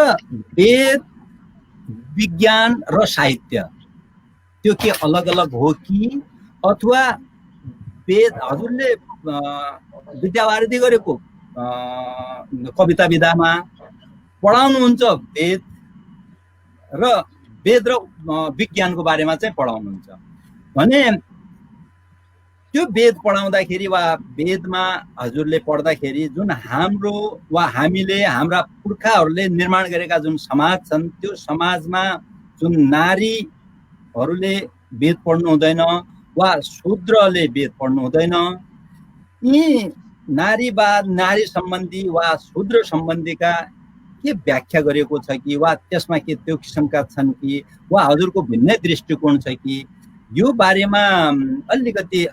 वेद, विज्ञान र साहित्य त्यो के अलग अलग हो कि, अथवा वेद हजुरले विद्यावारिधि गरेको कविता विधामा पढाउनुहुन्छ वेद र विज्ञानको बारेमा चाहिँ पढाउनुहुन्छ भने त्यो वेद पढाउँदाखेरि वा वेदमा हजुरले पढ्दाखेरि जुन हाम्रो वा हामीले हाम्रा पुर्खाहरूले निर्माण गरेका जुन समाज छन्, त्यो समाजमा जुन नारीहरूले वेद पढ्नु हुँदैन वा शूद्रले वेद पढ्नु हुँदैन, यी नारीवाद, नारी सम्बन्धी वा शूद्र सम्बन्धीका के व्याख्या गरेको छ कि वा त्यसमा के त्यो किसिमका छन् कि वा हजुरको भिन्नै दृष्टिकोण छ कि यो बारेमा अलिकति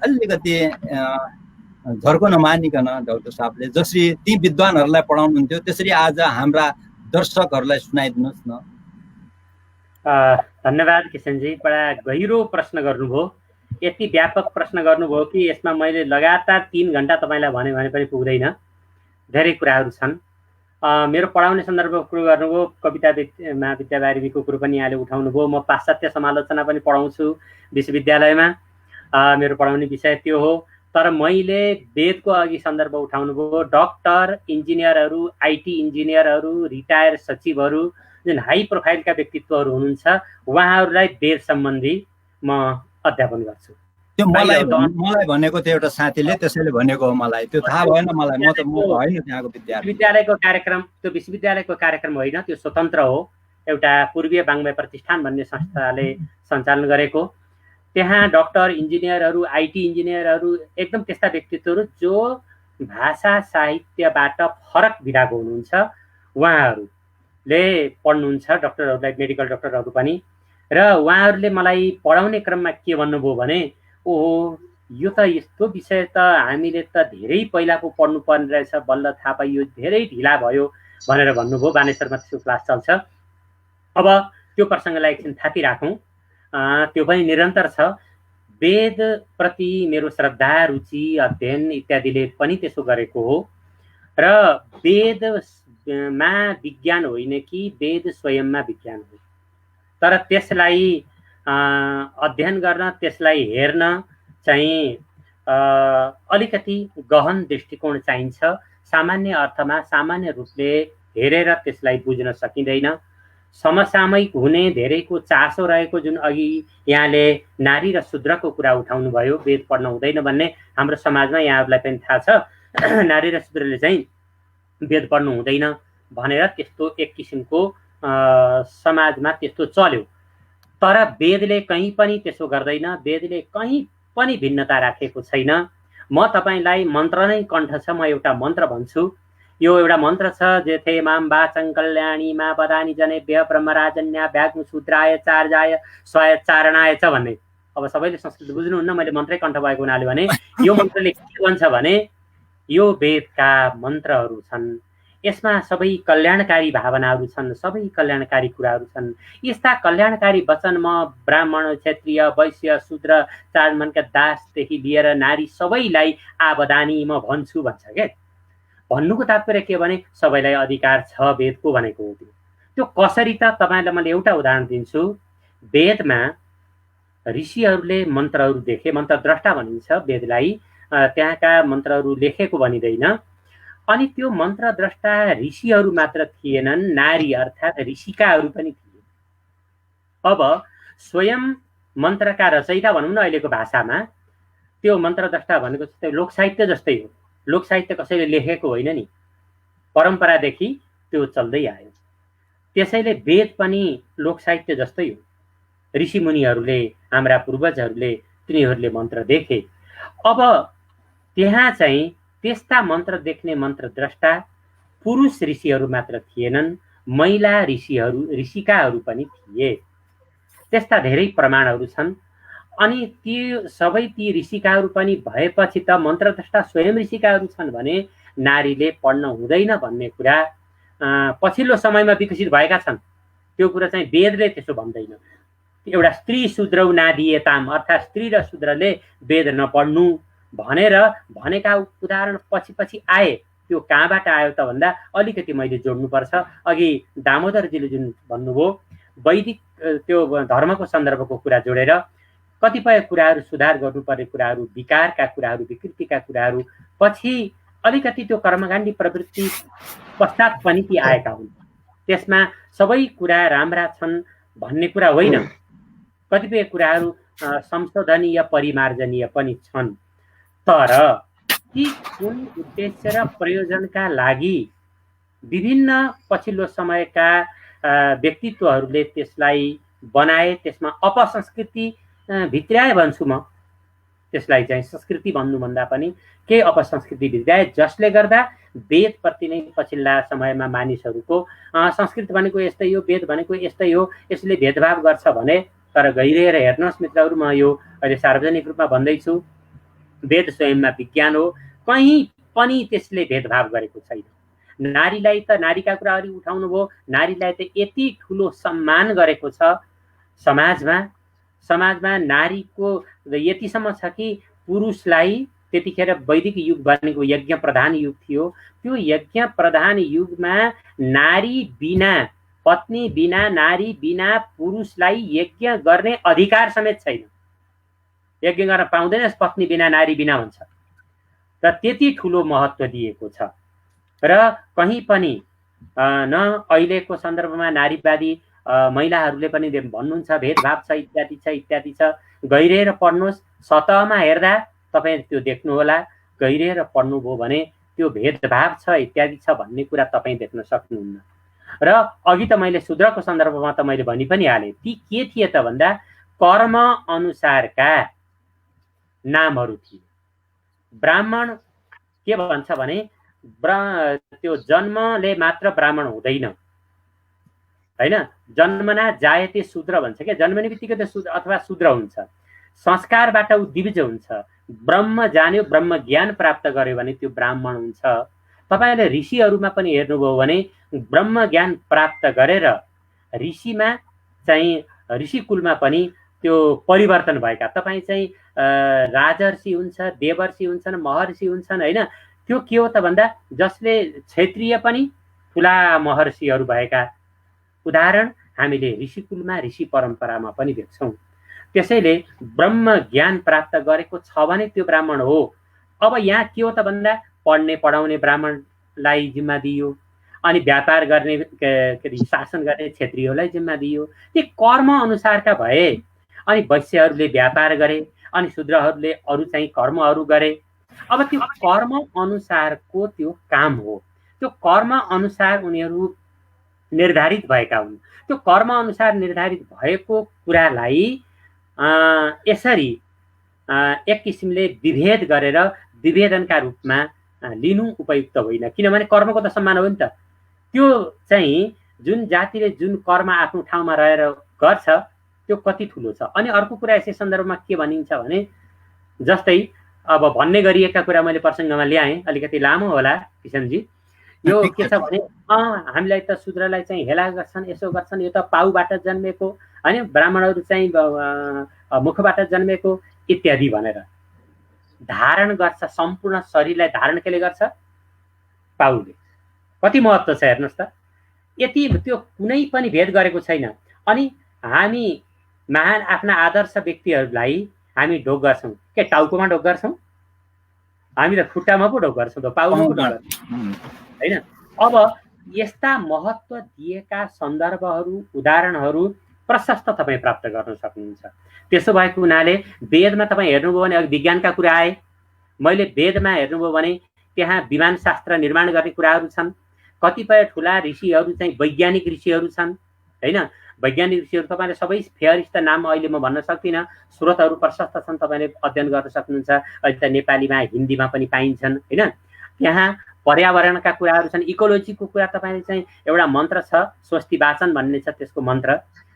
झर्को नमानिकन डाक्टर साहबले जसरी ती विद्वानहरूलाई पढाउनुहुन्थ्यो त्यसरी आज हाम्रा दर्शकहरूलाई सुनाइदिनुहोस् न। धन्यवाद किशनजी, बडा गहिरो प्रश्न गर्नुभयो। यति व्यापक प्रश्न गर्नुभयो कि यसमा मैले लगातार 3 घण्टा तपाईँलाई भने पनि पुग्दैन। धेरै कुराहरू छन्। मेरो पढाउने सन्दर्भको कुरो गर्नुभयो, कविता महाविद्यावारिधीको कुरो पनि यहाँले उठाउनुभयो। म पाश्चात्य समालोचना पनि पढाउँछु विश्वविद्यालयमा, मेरो पढाउने विषय त्यो हो। तर मैले वेदको अघि सन्दर्भ उठाउनुभयो। डक्टर, इन्जिनियरहरू, आइटी इन्जिनियरहरू, रिटायर सचिवहरू, जुन हाई प्रोफाइलका व्यक्तित्वहरू हुनुहुन्छ, उहाँहरूलाई वेद सम्बन्धी म अध्यापन गर्छु। त्यो मलाई भनेको थियो एउटा साथीले, त्यसैले भनेको हो मलाई, त्यो थाहा भएन मलाई। म होइन त्यहाँको विद्यार्थी। विश्वविद्यालयको कार्यक्रम, त्यो विश्वविद्यालयको कार्यक्रम होइन, त्यो स्वतन्त्र हो। एउटा पूर्वीय वाङ्मय प्रतिष्ठान भन्ने संस्थाले सञ्चालन गरेको। त्यहाँ डक्टर, इन्जिनियरहरू, आइटी इन्जिनियरहरू, एकदम त्यस्ता व्यक्तित्वहरू जो भाषा साहित्यबाट फरक विधाको हुनुहुन्छ, उहाँहरूले पढ्नुहुन्छ, डक्टरहरूलाई, मेडिकल डक्टरहरू पनि। र उहाँहरूले मलाई पढाउने क्रममा के भन्नुभयो भने, ओहो यो त यस्तो विषय त हामीले त धेरै पहिलाको पढ्नु पर्ने रहेछ, बल्ल थाहा पाइयो, धेरै ढिला भयो भनेर भन्नुभयो। बानेश्वरमा त्यसको क्लास चल्छ। अब त्यो प्रसङ्गलाई एकछिन थाती राखौँ, त्यो पनि निरन्तर छ। वेदप्रति मेरो श्रद्धा, रुचि, अध्ययन इत्यादिले पनि त्यसो गरेको हो। र वेदमा विज्ञान होइन कि वेद स्वयंमा विज्ञान हो। तर त्यसलाई अध्ययन गर्न, त्यसलाई हेर्न चाहिँ अलिकति गहन दृष्टिकोण चाहिन्छ। सामान्य अर्थमा, सामान्य रूपले हेरेर त्यसलाई बुझ्न सकिँदैन। समसामयिक हुने धेरैको चासो रहेको, जुन अघि यहाँले नारी र शूद्रको कुरा उठाउनु भयो, वेद पढ्न हुँदैन भन्ने हाम्रो समाजमा यहाँहरूलाई पनि थाहा छ। नारी र शूद्रले चाहिँ वेद पढ्नु हुँदैन भनेर त्यस्तो एक किसिमको समाजमा त्यस्तो चल्यो। तर वेदले कहीँ पनि त्यसो गर्दैन। वेदले कहीँ पनि भिन्नता राखेको छैन। म तपाईँलाई मन्त्र नै कण्ठ छ, म एउटा मन्त्र भन्छु। यो एउटा मन्त्र छ, जेथे माम वाचं कल्याणी मा वदानी जनेभ्यः ब्रह्मराजन्या व्याग्मसूत्राय चार्जाय स्वाय चारणाय च भन्ने। अब सबैले संस्कृत बुझ्नुहुन्न, मैले मन्त्रै कण्ठ भएको हुनाले भने। यो मन्त्रले के भन्छ भने, यो वेदका मन्त्रहरू छन्, यसमा सबै कल्याणकारी भावनाहरू छन्, सबै कल्याणकारी कुराहरू छन्। यस्ता कल्याणकारी वचन म ब्राह्मण, क्षत्रिय, वैश्य, शूद्र, चारमनका दासदेखि लिएर नारी सबैलाई आवदानी म भन्छु भन्छ के। भन्नुको तात्पर्य के भने सबैलाई अधिकार छ वेदको भनेको हो। त्यो कसरी त तपाईँलाई मैले एउटा उदाहरण दिन्छु। वेदमा ऋषिहरूले मन्त्रहरू देखे, मन्त्रद्रष्टा भनिन्छ वेदलाई, त्यहाँका मन्त्रहरू लेखेको भनिँदैन। अनि त्यो मन्त्रद्रष्टा ऋषिहरू मात्र थिएनन्, नारी अर्थात् ऋषिकाहरू पनि थिए। अब स्वयं मन्त्रका रचयिता भनौँ न अहिलेको भाषामा, त्यो मन्त्रद्रष्टा भनेको चाहिँ लोकसाहित्य जस्तै हो। लोकसाहित्य कसैले लेखेको होइन नि, परम्परादेखि त्यो चल्दै आयो। त्यसैले वेद पनि लोकसाहित्य जस्तै हो। ऋषिमुनिहरूले, हाम्रा पूर्वजहरूले, तिनीहरूले मन्त्र देखे। अब त्यहाँ चाहिँ त्यस्ता मन्त्र देख्ने मन्त्रद्रष्टा पुरुष ऋषिहरू मात्र थिएनन्, महिला ऋषिहरू, ऋषिकाहरू पनि थिए। त्यस्ता धेरै प्रमाणहरू छन्। अनि ती सबै ती ऋषिकाहरू पनि भएपछि त मन्त्रद्रष्टा स्वयं ऋषिकाहरू छन् भने नारीले पढ्न हुँदैन भन्ने कुरा पछिल्लो समयमा विकसित भएका छन्। त्यो कुरा चाहिँ वेदले त्यसो भन्दैन। एउटा स्त्री शूद्रौ नादीयताम, अर्थात् स्त्री र शूद्रले वेद नपढ्नु भनेर भनेका उदाहरण पछि आए। त्यो कहाँबाट आयो त भन्दा अलिकति मैले जोड्नुपर्छ। अघि दामोदरजीले जुन भन्नुभयो, वैदिक त्यो धर्मको सन्दर्भको कुरा जोडेर कतिपय कुराहरू सुधार गर्नुपर्ने कुराहरू, विकारका कुराहरू, विकृतिका कुराहरू पछि अलिकति त्यो कर्मकाण्डी प्रवृत्ति पश्चात पनि ती आएका हुन्। त्यसमा सबै कुरा राम्रा छन् भन्ने कुरा होइन। कतिपय कुराहरू संशोधनीय, परिमार्जनीय पनि छन्। तर ती कुन उद्देश्य र प्रयोजनका लागि विभिन्न पछिल्लो समयका व्यक्तित्वहरूले त्यसलाई बनाए, त्यसमा अपसंस्कृति भित्र्याए भन्छु म। त्यसलाई चाहिँ संस्कृति भन्नुभन्दा पनि केही अपसंस्कृति भित्र्याए, जसले गर्दा वेदप्रति नै पछिल्ला समयमा मानिसहरूको संस्कृति भनेको यस्तै हो, वेद भनेको यस्तै हो, यसले भेदभाव गर्छ भने, तर गहिरिएर हेर्नुहोस् मित्रहरू, म यो अहिले सार्वजनिक रूपमा भन्दैछु, वेद स्वयंमा विज्ञान हो, कहीँ पनि त्यसले भेदभाव गरेको छैन। नारीलाई त नारीका कुराहरू उठाउनु भयो, नारीलाई त यति ठुलो सम्मान गरेको छ समाजमा नारीको यतिसम्म छ कि पुरुषलाई त्यतिखेर वैदिक युग भनेको यज्ञ प्रधान युग थियो, त्यो यज्ञ प्रधान युगमा नारी बिना, पत्नी बिना, नारी बिना पुरुषलाई यज्ञ गर्ने अधिकार समेत छैन। यज्ञ गर्न पाउँदैनस् पत्नी बिना, नारी बिना भन्छ। र त्यति ठुलो महत्त्व दिएको छ। र कहीँ पनि न अहिलेको सन्दर्भमा नारीवादी महिलाहरूले पनि भन्नुहुन्छ भेदभाव छ, इत्यादि छ। गहिरिएर पढ्नुहोस्, सतहमा हेर्दा तपाईँ त्यो देख्नुहोला, गहिरिएर पढ्नुभयो भने त्यो भेदभाव छ, इत्यादि छ भन्ने कुरा तपाईँ देख्न सक्नुहुन्न। र अघि त मैले शूद्रको सन्दर्भमा त मैले भनि पनि हालेँ, ती के थिए त भन्दा कर्म अनुसारका नामहरू थिए। ब्राह्मण के भन्छ भने त्यो जन्मले मात्र ब्राह्मण हुँदैन, हैन, जन्मना जायते शूद्र भन्छ क्या, जन्मने बित्तिकै त शूद्र अथवा शूद्र हुन्छ। संस्कारबाट ऊ दिव्य हुन्छ, ब्रह्म जान्यो, ब्रह्म ज्ञान प्राप्त गर्यो भने त्यो ब्राह्मण हुन्छ। तपाईले ऋषिहरूमा पनि हेर्नुभयो भने ब्रह्म ज्ञान प्राप्त गरेर ऋषिमा चाहिँ ऋषि कुलमा पनि त्यो परिवर्तन भएका, तपाईँ चाहिँ राजर्षि हुन्छ, देवर्षि हुन्छन्, महर्षि हुन्छन्, हैन। त्यो के हो त भन्दा जसले क्षेत्रीय पनि ठुला महर्षिहरू भएका उदाहरण हामीले ऋषि कुलमा, ऋषि परम्परामा पनि देख्छौँ। त्यसैले ब्रह्म ज्ञान प्राप्त गरेको छ भने त्यो ब्राह्मण हो। अब यहाँ के हो त भन्दा पढ्ने पढाउने ब्राह्मणलाई जिम्मा दियो, अनि व्यापार गर्ने के अरे शासन गर्ने क्षेत्रीहरूलाई जिम्मा दियो। ती कर्म अनुसारका भए, अनि वैश्यहरूले व्यापार गरे, अनि शूद्रहरूले अरू चाहिँ कर्महरू गरे। अब त्यो कर्म अनुसारको त्यो काम हो, त्यो कर्म अनुसार उनीहरू निर्धारित भएका हुन्। त्यो कर्म अनुसार निर्धारित भएको कुरालाई यसरी एक किसिमले विभेद गरेर विभेदनका रूपमा लिनु उपयुक्त होइन, किनभने कर्मको त सम्मान हो नि त। त्यो चाहिँ जुन जातिले जुन कर्म आफ्नो ठाउँमा रहेर गर्छ त्यो कति ठुलो छ। अनि अर्को कुरा यसै सन्दर्भमा के भनिन्छ भने, जस्तै अब भन्ने गरिएका कुरा मैले प्रसङ्गमा ल्याएँ, अलिकति लामो होला किशनजी। यो के छ भने हामीलाई त शूद्रलाई चाहिँ हेला गर्छन्, यसो गर्छन्, यो त पाउबाट जन्मेको हैन, ब्राह्मणहरू चाहिँ मुखबाट जन्मेको इत्यादि भनेर धारण गर्छ। सम्पूर्ण शरीरलाई धारण केले गर्छ? पाउले। कति महत्त्व छ हेर्नुहोस् त। यति त्यो कुनै पनि भेद गरेको छैन। अनि हामी महान आफ्ना आदर्श व्यक्तिहरूलाई हामी ढोग गर्छौँ के टाउकोमा ढोग गर्छौँ? हामी त खुट्टामा पो ढोग गर्छौँ, पाउमा पो ढोग गर्छौँ, हैन। अब यस्ता महत्त्व दिएका सन्दर्भहरू, उदाहरणहरू प्रशस्त तपाईँ प्राप्त गर्न सक्नुहुन्छ। त्यसो भएको हुनाले वेदमा तपाईँ हेर्नुभयो भने, अघि विज्ञानका कुरा आए, मैले वेदमा हेर्नुभयो भने त्यहाँ विमान शास्त्र निर्माण गर्ने कुराहरू छन्। कतिपय ठुला ऋषिहरू चाहिँ वैज्ञानिक ऋषिहरू छन्, हैन। वैज्ञानिक ऋषिहरू तपाईँले सबै फेयरिस्ट नाम अहिले म भन्न सक्दिनँ, स्रोतहरू प्रशस्त छन्, तपाईँले अध्ययन गर्न सक्नुहुन्छ। अहिले त नेपालीमा, हिन्दीमा पनि पाइन्छन्, हैन। त्यहाँ पर्यावरणका कुराहरू छन्, इकोलोजीको कुरा तपाईँले चाहिँ एउटा मन्त्र छ, स्वस्ति वाचन भन्ने छ त्यसको मन्त्र,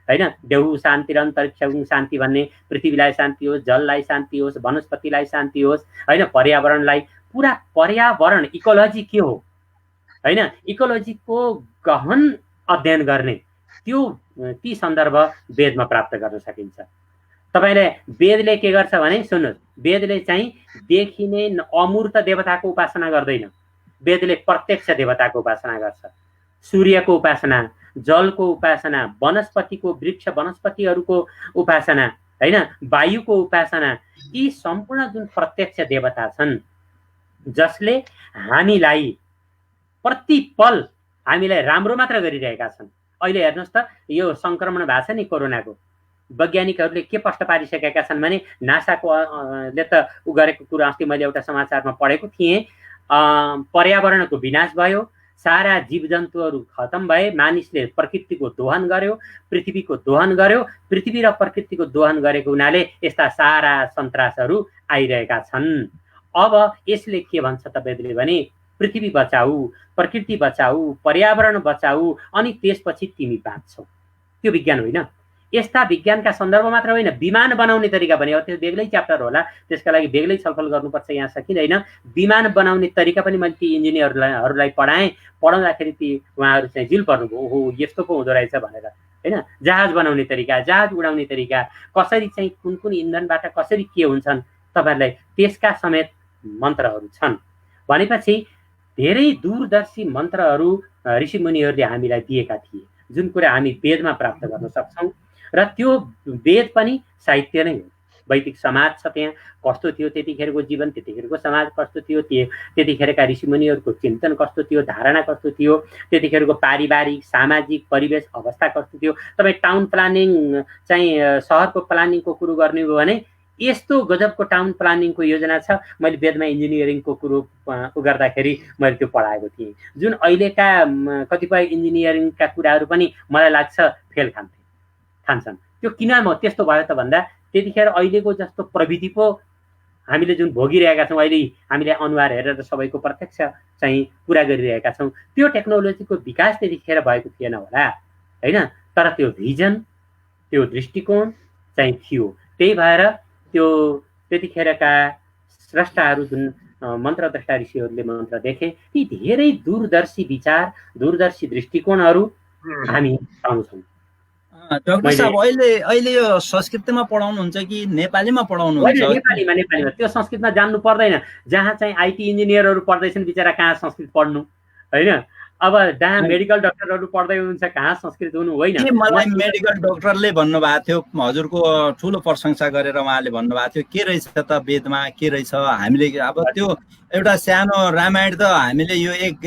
हैन। देहु शान्ति र अन्तरिक्षं शान्ति भन्ने, पृथ्वीलाई शान्ति होस्, जललाई शान्ति होस्, वनस्पतिलाई शान्ति होस्, हैन। पर्यावरणलाई, पुरा पर्यावरण इकोलोजी के हो, हैन, इकोलोजीको गहन अध्ययन गर्ने त्यो ती सन्दर्भ वेदमा प्राप्त गर्न सकिन्छ। तपाईले वेदले के गर्छ भने सुन्नुहोस्, वेदले चाहिँ देखिने अमूर्त देवताको उपासना गर्दैन, वेदले प्रत्यक्ष देवताको उपासना गर्छ। सूर्यको उपासना, जलको उपासना, वनस्पतिको वृक्ष वनस्पतिहरूको उपासना, हैन, वायुको उपासना, यी सम्पूर्ण जुन प्रत्यक्ष देवता छन् जसले हामीलाई प्रतिपल हामीलाई राम्रो मात्र गरिरहेका छन्। अहिले हेर्नुहोस् त, यो संक्रमण भएको छ नि कोरोनाको, वैज्ञानिकहरूले के प्रश्न पारिसकेका छन् भने नासाको ले त उ गरेको कुरा अस्ति मैले एउटा समाचारमा पढेको थिएँ, पर्यावरणको विनाश भयो, सारा जीवजन्तुहरू खतम भए, मानिसले प्रकृतिको दोहन गर्यो, पृथ्वीको दोहन गर्यो, पृथ्वी र प्रकृतिको दोहन गरेको हुनाले यस्ता सारा सन्तासहरू आइरहेका छन्। अब यसले के भन्छ तपाईँले भने पृथ्वी बचाऊ, प्रकृति बचाऊ, पर्यावरण बचाऊ, अनि त्यसपछि तिमी बाँच्छौ। त्यो विज्ञान होइन। यस्ता विज्ञानका सन्दर्भ मात्र होइन, विमान बनाउने तरिका भने अब त्यो बेग्लै च्याप्टर होला, त्यसका लागि बेग्लै छलफल गर्नुपर्छ, यहाँ सकिँदैन। विमान बनाउने तरिका पनि मैले ती इन्जिनियरहरूलाई पढाउँदाखेरि ती उहाँहरू चाहिँ जिल पर्नुभयो, ओहो यस्तो पो हुँदो रहेछ भनेर, होइन। जहाज बनाउने तरिका, जहाज उडाउने तरिका, कसरी चाहिँ कुन कुन इन्धनबाट कसरी के हुन्छन्, तपाईँहरूलाई त्यसका समेत मन्त्रहरू छन्। भनेपछि धेरै दूरदर्शी मन्त्रहरू ऋषिमुनिहरूले हामीलाई दिएका थिए, जुन कुरा हामी वेदमा प्राप्त गर्न सक्छौँ। र त्यो वेद पनि साहित्य नै हो। वैदिक समाज छ, त्यहाँ कस्तो थियो त्यतिखेरको जीवन, त्यतिखेरको समाज कस्तो थियो, त्यतिखेरका ऋषिमुनिहरूको चिन्तन कस्तो थियो, धारणा कस्तो थियो, त्यतिखेरको पारिवारिक सामाजिक परिवेश अवस्था कस्तो थियो। तपाईँ टाउन प्लानिङ चाहिँ सहरको प्लानिङको कुरो गर्ने हो भने यस्तो गजबको टाउन प्लानिङको योजना छ। मैले वेदमा इन्जिनियरिङको कुरो गर्दाखेरि मैले त्यो पढाएको थिएँ, जुन अहिलेका कतिपय इन्जिनियरिङका कुराहरू पनि मलाई लाग्छ फेल खान्छन्। त्यो किन त्यस्तो भयो त भन्दा त्यतिखेर अहिलेको जस्तो प्रविधि पो हामीले जुन भोगिरहेका छौँ, अहिले हामीले अनुहार हेरेर सबैको प्रत्यक्ष चाहिँ कुरा गरिरहेका छौँ, त्यो टेक्नोलोजीको विकास त्यतिखेर भएको थिएन होला, होइन। तर त्यो भिजन, त्यो दृष्टिकोण चाहिँ थियो। त्यही भएर त्यो त्यतिखेरका स्रष्टाहरू जुन मन्त्रद्रष्टा ऋषिहरूले मन्त्र देखे, ती धेरै दूरदर्शी विचार, दूरदर्शी दृष्टिकोणहरू हामी पाउँछौँ। डाक्टर साहब अहिले यो संस्कृतमा पढाउनुहुन्छ कि नेपालीमा पढाउनुहुन्छ? नेपालीमा। त्यो संस्कृतमा जान्नु पर्दैन। जहाँ चाहिँ आइटी इन्जिनियरहरू पढ्दैछन् बिचरा कहाँ संस्कृत पढ्नु, होइन। अब जहाँ मेडिकल डक्टरहरू पढ्दै हुनुहुन्छ कहाँ संस्कृत हुनु, होइन। मलाई मेडिकल डक्टरले भन्नुभएको थियो, हजुरको ठुलो प्रशंसा गरेर उहाँले भन्नुभएको थियो के रहेछ त वेदमा, के रहेछ। हामीले अब त्यो एउटा सानो रामायण त हामीले यो एक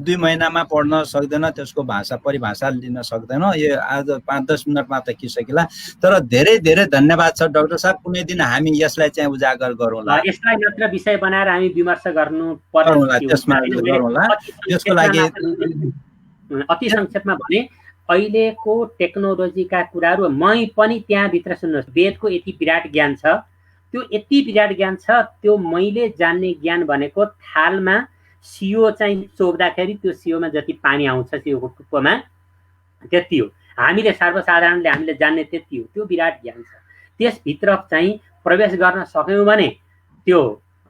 दुई महिनामा पढ्न सक्दैन, त्यसको भाषा परिभाषा लिन सक्दैन, यो आज 5-10 मिनटमा त के सकिला। तर धेरै धेरै धन्यवाद छ डाक्टर साहब। कुनै दिन हामी यसलाई चाहिँ उजागर गरौँला, यसलाई मात्र विषय बनाएर हामी विमर्श गर्नु पर्ला। त्यसमा गरौँला। त्यसको लागि अति संक्षेपमा भने अहिलेको टेक्नोलोजीका कुराहरू मै पनि त्यहाँभित्र सुन्नुहोस्, वेदको यति विराट ज्ञान छ, त्यो यति विराट ज्ञान छ, त्यो मैले जान्ने ज्ञान भनेको थालमा सियो चाहिँ चोप्दाखेरि त्यो सियोमा जति पानी आउँछ सियोको टुप्पोमा त्यति हो। हामीले सर्वसाधारणले हामीले जान्ने त्यति हो। त्यो विराट ज्ञान छ। त्यसभित्र चाहिँ प्रवेश गर्न सक्यौँ भने त्यो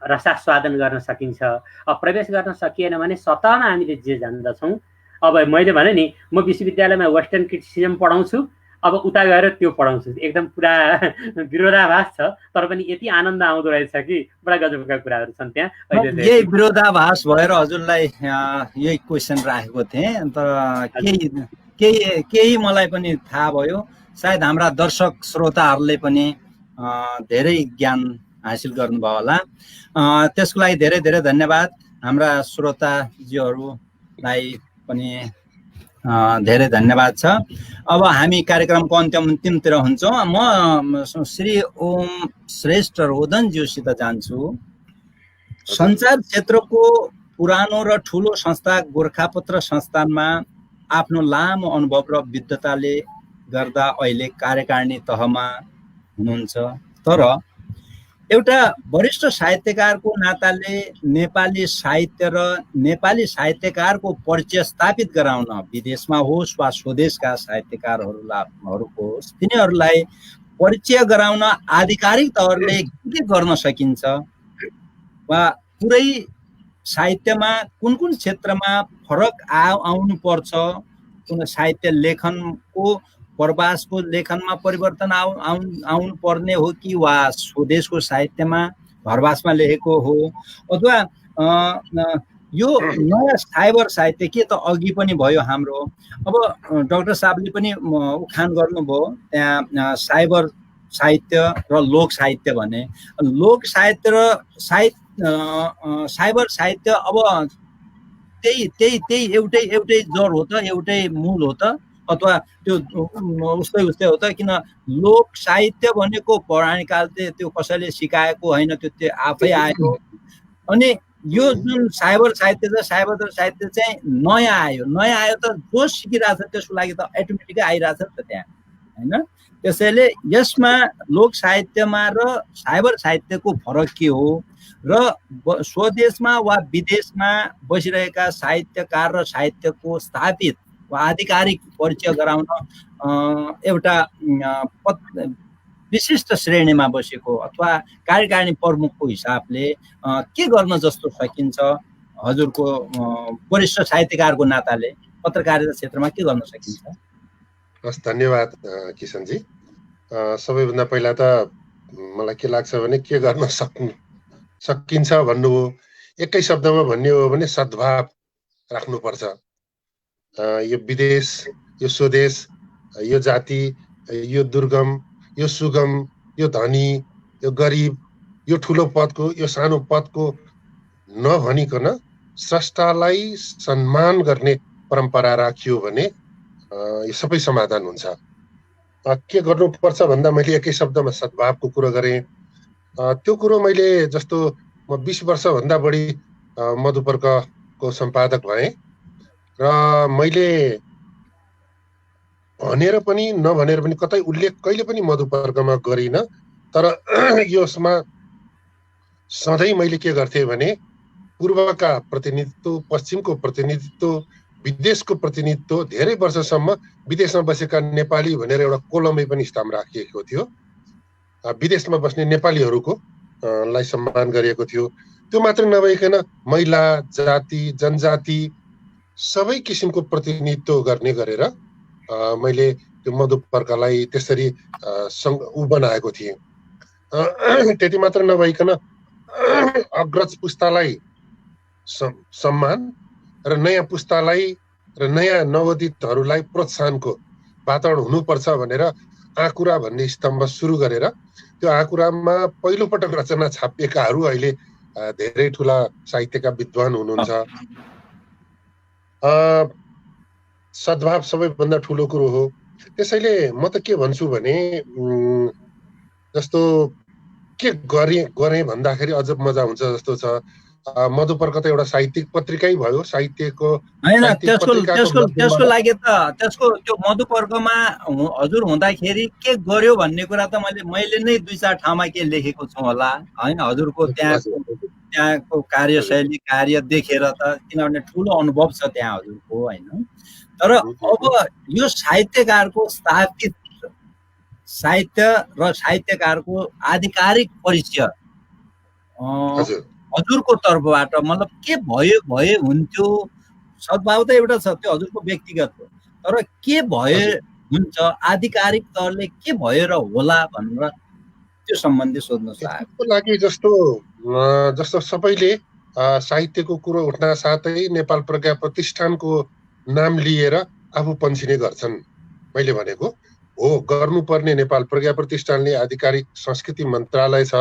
रसास्वादन गर्न सकिन्छ। अब प्रवेश गर्न सकिएन भने सतहमा हामीले जे जान्दछौँ, अब मैले भने नि म विश्वविद्यालयमा वेस्टर्न क्रिटिसिजम पढाउँछु, अब उता गएर त्यो पढाउँछु, एकदम पुरा विरोधाभास छ, तर पनि यति आनन्द आउँदो रहेछ कि बडा गजबका कुराहरू छन् त्यहाँ। यही विरोधाभास भएर हजुरलाई यही क्वेसन राखेको थिएँ, तर केही मलाई पनि थाहा भयो। सायद हाम्रा दर्शक श्रोताहरूले पनि धेरै ज्ञान हासिल गर्नुभयो होला। त्यसको लागि धेरै धेरै धन्यवाद। हाम्रा श्रोताजीहरूलाई पनि धेरै धन्यवाद छ। अब हामी कार्यक्रमको अन्तिमतिर हुन्छौँ। म श्री ओम श्रेष्ठ रोदनज्यूसित जान्छु। सञ्चार क्षेत्रको पुरानो र ठुलो संस्था गोरखापत्र संस्थानमा आफ्नो लामो अनुभव र विद्वताले गर्दा अहिले कार्यकारिणी तहमा हुनुहुन्छ। तर एउटा वरिष्ठ साहित्यकारको नाताले नेपाली साहित्य र नेपाली साहित्यकारको परिचय स्थापित गराउन विदेशमा होस् वा स्वदेशका साहित्यकारहरूको तिनीहरूलाई परिचय गराउन आधिकारिक तौरले के गर्न सकिन्छ वा पुरै साहित्यमा कुन कुन क्षेत्रमा फरक आउनु पर्छ, कुन साहित्य लेखनको प्रवासको लेखनमा परिवर्तन आउनु पर्ने हो कि वा स्वदेशको साहित्यमा घरवासमा लेखेको हो, अथवा यो नयाँ साइबर साहित्य के त अघि पनि भयो हाम्रो। अब डाक्टर साहबले पनि उखान गर्नुभयो त्यहाँ साइबर साहित्य र लोक साहित्य भने। लोक साहित्य र साइबर साहित्य अब त्यही एउटै जड हो त, एउटै मूल हो त, अथवा त्यो उस्तै हो त? किन लोक साहित्य भनेको पौराणिक काल त्यो कसैले सिकाएको होइन, त्यो आफै आयो। अनि यो जुन साइबर साहित्य चाहिँ नयाँ आयो त जो सिकिरहेछ त्यसको लागि त अटोमेटिकै आइरहेछ नि त त्यहाँ हैन। त्यसैले यसमा लोक साहित्यमा र साइबर साहित्यको फरक के हो र स्वदेशमा वा विदेशमा बसिरहेका साहित्यकार र साहित्यको स्थापित वा आधिकारिक परिचय गराउन एउटा विशिष्ट श्रेणीमा बसेको अथवा कार्यकारिणी प्रमुखको हिसाबले के गर्न जस्तो सकिन्छ हजुरको वरिष्ठ साहित्यकारको नाताले पत्रकारिता क्षेत्रमा के गर्न सकिन्छ? हस्, धन्यवाद किशनजी। सबैभन्दा पहिला त मलाई के लाग्छ भने के गर्न सकिन्छ भन्नुभयो। एकै शब्दमा भन्ने हो भने सद्भाव राख्नुपर्छ। यो विदेश, यो स्वदेश, यो जाति, यो दुर्गम, यो सुगम, यो धनी, यो गरिब, यो ठुलो पदको, यो सानो पदको नभनिकन स्रष्टालाई सम्मान गर्ने परम्परा राखियो भने यो सबै समाधान हुन्छ। के गर्नुपर्छ भन्दा मैले एकै शब्दमा सद्भावको कुरो गरेँ। त्यो कुरो मैले जस्तो म 20 वर्षभन्दा बढी मधुपर्कको सम्पादक भएँ र मैले भनेर पनि नभनेर पनि कतै उल्लेख कहिले पनि मधुपर्कमा गरिनँ। तर यसमा सधैँ मैले के गर्थेँ भने पूर्वका प्रतिनिधित्व, पश्चिमको प्रतिनिधित्व, विदेशको प्रतिनिधित्व, धेरै वर्षसम्म विदेशमा बसेका नेपाली भनेर एउटा कोलमै पनि स्थान राखिएको थियो। विदेशमा बस्ने नेपालीहरूको लाई सम्मान गरिएको थियो। त्यो मात्र नभइकन महिला, जाति, जनजाति सबै किसिमको प्रतिनिधित्व गर्ने गरेर मैले त्यो मधुपर्कलाई त्यसरी बनाएको थिएँ। त्यति मात्र नभइकन अग्रज पुस्तालाई सम्मान र नयाँ पुस्तालाई र नयाँ नवोदितहरूलाई प्रोत्साहनको वातावरण हुनुपर्छ भनेर आँकुरा भन्ने स्तम्भ सुरु गरेर त्यो आँकुरामा पहिलोपटक रचना छापिएकाहरू अहिले धेरै ठुला साहित्यका विद्वान हुनुहुन्छ। सद्भाव सबैभन्दा ठुलो कुरो हो। त्यसैले म त के भन्छु भने जस्तो के गरेँ भन्दाखेरि अझ मजा हुन्छ जस्तो छ। मधुपर्क त एउटा साहित्यिक पत्रिकै भयो। साहित्यको हैन, त्यसको लागि त त्यसको त्यो मधुपर्कमा हजुर हुँदाखेरि के गर्यो भन्ने कुरा त मैले नै 2-4 ठाउँमा के लेखेको छु होला हैन। हजुरको त्यहाँको कार्यशैली कार्य देखेर त, किनभने ठुलो अनुभव छ त्यहाँ हजुरको हैन। तर अब यो साहित्यकारको स्थापित साहित्य र साहित्यकारको आधिकारिक परिचय हजुरको तर्फबाट मतलब के भए हुन्थ्यो? सद्भाव त एउटा छ, त्यो हजुरको व्यक्तिगत हो, तर के भए हुन्छ, आधिकारिक तहले के भएर होला भनेर त्यो सम्बन्धी सोध्न चाहेको लागि। जस्तो सबैले साहित्यको कुरो उठ्न साथै नेपाल प्रज्ञा प्रतिष्ठानको नाम लिएर आफू पन्छिने गर्छन्। मैले भनेको हो गर्नुपर्ने नेपाल प्रज्ञा प्रतिष्ठानले आधिकारिक संस्कृति मन्त्रालय छ,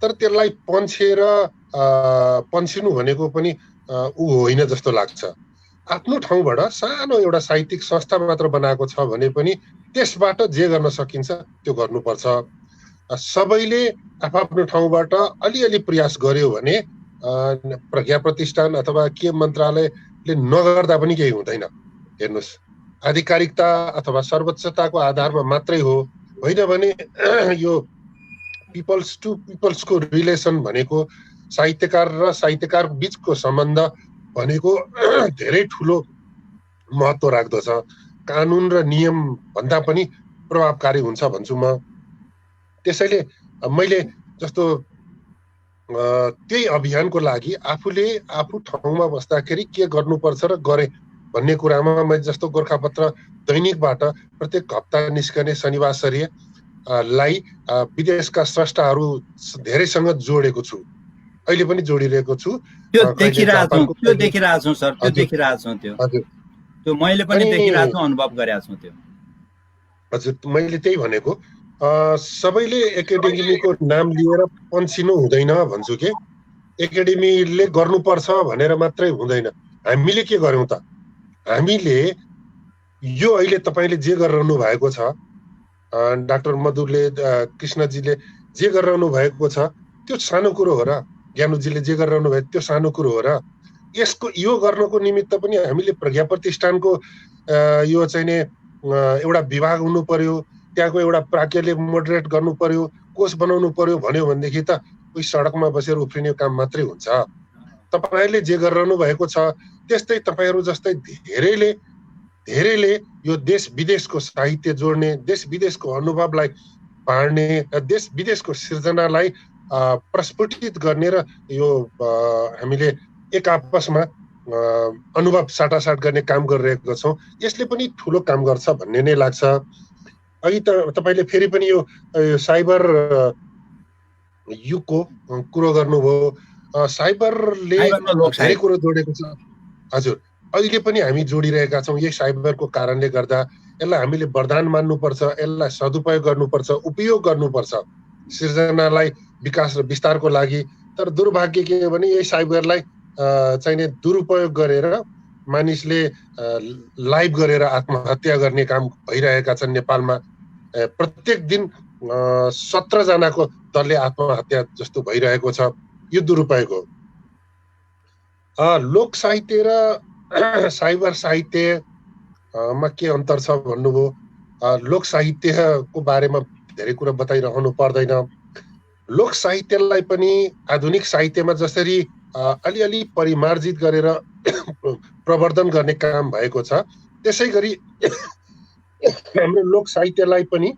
तर त्यसलाई पन्छिनु भनेको पनि ऊ होइन जस्तो लाग्छ। आफ्नो ठाउँबाट सानो एउटा साहित्यिक संस्था मात्र बनाएको छ भने पनि त्यसबाट जे गर्न सकिन्छ त्यो गर्नुपर्छ। सबैले आफ्नो ठाउँबाट अलिअलि प्रयास गर्यो भने प्रज्ञा प्रतिष्ठान अथवा के मन्त्रालयले नगर्दा पनि केही हुँदैन। हेर्नुहोस्, आधिकारिकता अथवा सर्वोच्चताको आधारमा मात्रै हो, होइन भने यो पिपल्स टु पिपल्सको रिलेसन भनेको साहित्यकार र साहित्यकार बीचको सम्बन्ध भनेको धेरै ठुलो महत्त्व राख्दछ। कानुन र नियम भन्दा पनि प्रभावकारी हुन्छ भन्छु म। त्यसैले मैले जस्तो त्यही अभियानको लागि आफू ठाउँमा बस्दाखेरि के गर्नुपर्छ र गरे भन्ने कुरामा मैले जस्तो गोर्खापत्र दैनिकबाट प्रत्येक हप्ता निस्कने शनिबार लाई विदेशका स्रष्टाहरू धेरैसँग जोडेको छु, अहिले पनि जोडिरहेको छु। त्यो देखिरहेको छु सर, त्यो देखिरहेको छु। त्यो मैले पनि देखिरहेको छु, अनुभव गरेको छु त्यो। हजुर, मैले त्यही भनेको सबैले एकाडेमीको नाम लिएर पन्छिनु हुँदैन भन्छु के। एकाडेमीले गर्नुपर्छ भनेर मात्रै हुँदैन। हामीले के गर्यौं त? हामीले यो अहिले तपाईले जे गरिरहनु भएको छ, डाक्टर मधुले कृष्णजीले जे गरिरहनु भएको छ, त्यो सानो कुरो हो र? ज्ञानुजीले जे गरिरहनु भयो त्यो सानो कुरो हो र यो गर्नको निमित्त पनि हामीले प्रज्ञा प्रतिष्ठानको यो चाहिँ नि एउटा विभाग हुनु पर्यो, त्यहाँको एउटा प्राज्ञले मोडरेट गर्नु पर्यो, कोष बनाउनु पर्यो भन्यो भनेदेखि त उही सडकमा बसेर उफ्रिने काम मात्रै हुन्छ। तपाईहरुले जे गरिरहनु भएको छ त्यस्तै तपाईहरु जस्तै धेरैले यो देश विदेशको साहित्य जोड्ने, देश विदेशको अनुभवलाई बाँड्ने, देश विदेशको सृजनालाई प्रस्फुटित गर्ने र यो हामीले एक आपसमा अनुभव साटासाट गर्ने काम गरिरहेका छौँ। यसले पनि ठुलो काम गर्छ भन्ने नै लाग्छ। अघि त तपाईले फेरि पनि यो साइबर युगको कुरो गर्नुभयो। साइबरले धेरै कुरो जोडेको छ। हजुर, अहिले पनि हामी जोडिरहेका छौँ यही साइबरको कारणले गर्दा। यसलाई हामीले वरदान मान्नुपर्छ, यसलाई सदुपयोग गर्नुपर्छ, उपयोग गर्नुपर्छ सृजनालाई विकास र विस्तारको लागि। तर दुर्भाग्य के हो भने यही साइबरलाई चाहिने दुरुपयोग गरेर मानिसले लाइभ गरेर आत्महत्या गर्ने काम भइरहेका छन् नेपालमा। प्रत्येक दिन 17 जनाको दलले आत्महत्या जस्तो भइरहेको छ। यो दुरुपयोग हो। लोक साहित्य र साइबर साहित्यमा के अन्तर छ भन्नुभयो। लोक साहित्यको बारेमा धेरै कुरा बताइरहनु पर्दैन। लोक साहित्यलाई पनि आधुनिक साहित्यमा जसरी अलिअलि परिमार्जित गरेर प्रवर्धन गर्ने काम भएको छ, त्यसै गरी हाम्रो लोक साहित्यलाई पनि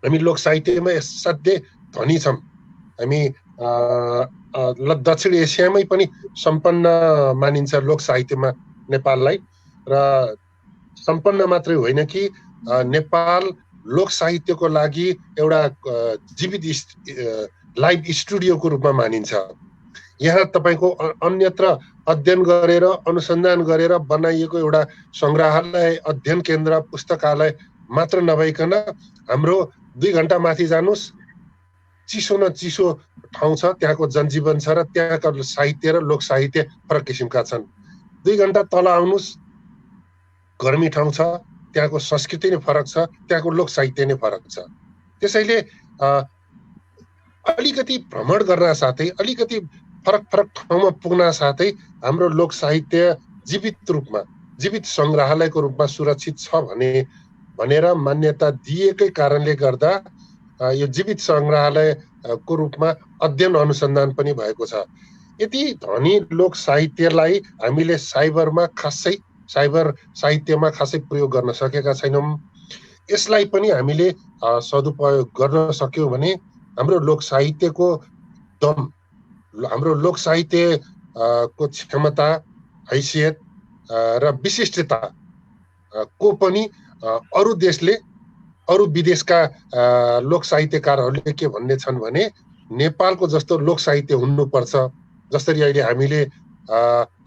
हामी लोक साहित्यमा असाध्यै धनी छौँ। हामी दक्षिण एसियामै पनि सम्पन्न मानिन्छ लोक साहित्यमा नेपाललाई। र सम्पन्न मात्रै होइन कि नेपाल लोक साहित्यको लागि एउटा जीवित लाइभ स्टुडियोको रूपमा मानिन्छ। यहाँ तपाईको अन्यत्र अध्ययन गरेर अनुसन्धान गरेर बनाइएको एउटा संग्रहालय, अध्ययन केन्द्र, पुस्तकालय मात्र नभइकन हाम्रो 2 घण्टा माथि जानुस्, चिसो न चिसो ठाउँ छ, त्यहाँको जनजीवन छ र त्यहाँका साहित्य र लोक साहित्य फरक किसिमका छन्। 2 घण्टा तल आउनुस्, गर्मी ठाउँ छ, त्यहाँको संस्कृति नै फरक छ, त्यहाँको लोक साहित्य नै फरक छ। त्यसैले अलिकति भ्रमण गर्न साथै, अलिकति फरक ठाउँमा पुग्न साथै हाम्रो लोक साहित्य जीवित रूपमा, जीवित संग्रहालयको रूपमा सुरक्षित छ भनेर मान्यता दिएकै कारणले गर्दा यो जीवित संग्रहालयको रूपमा अध्ययन अनुसन्धान पनि भएको छ। यति धनी लोक साहित्यलाई हामीले साइबर साहित्यमा खासै प्रयोग गर्न सकेका छैनौँ। यसलाई पनि हामीले सदुपयोग गर्न सक्यौँ भने हाम्रो लोक साहित्यको दम, हाम्रो लोक साहित्यको क्षमता, हैसियत र विशिष्टता को पनि अरू देशले, अरू विदेशका लोक साहित्यकारहरूले के भन्ने छन् भने नेपालको जस्तो लोक साहित्य हुनुपर्छ। जसरी अहिले हामीले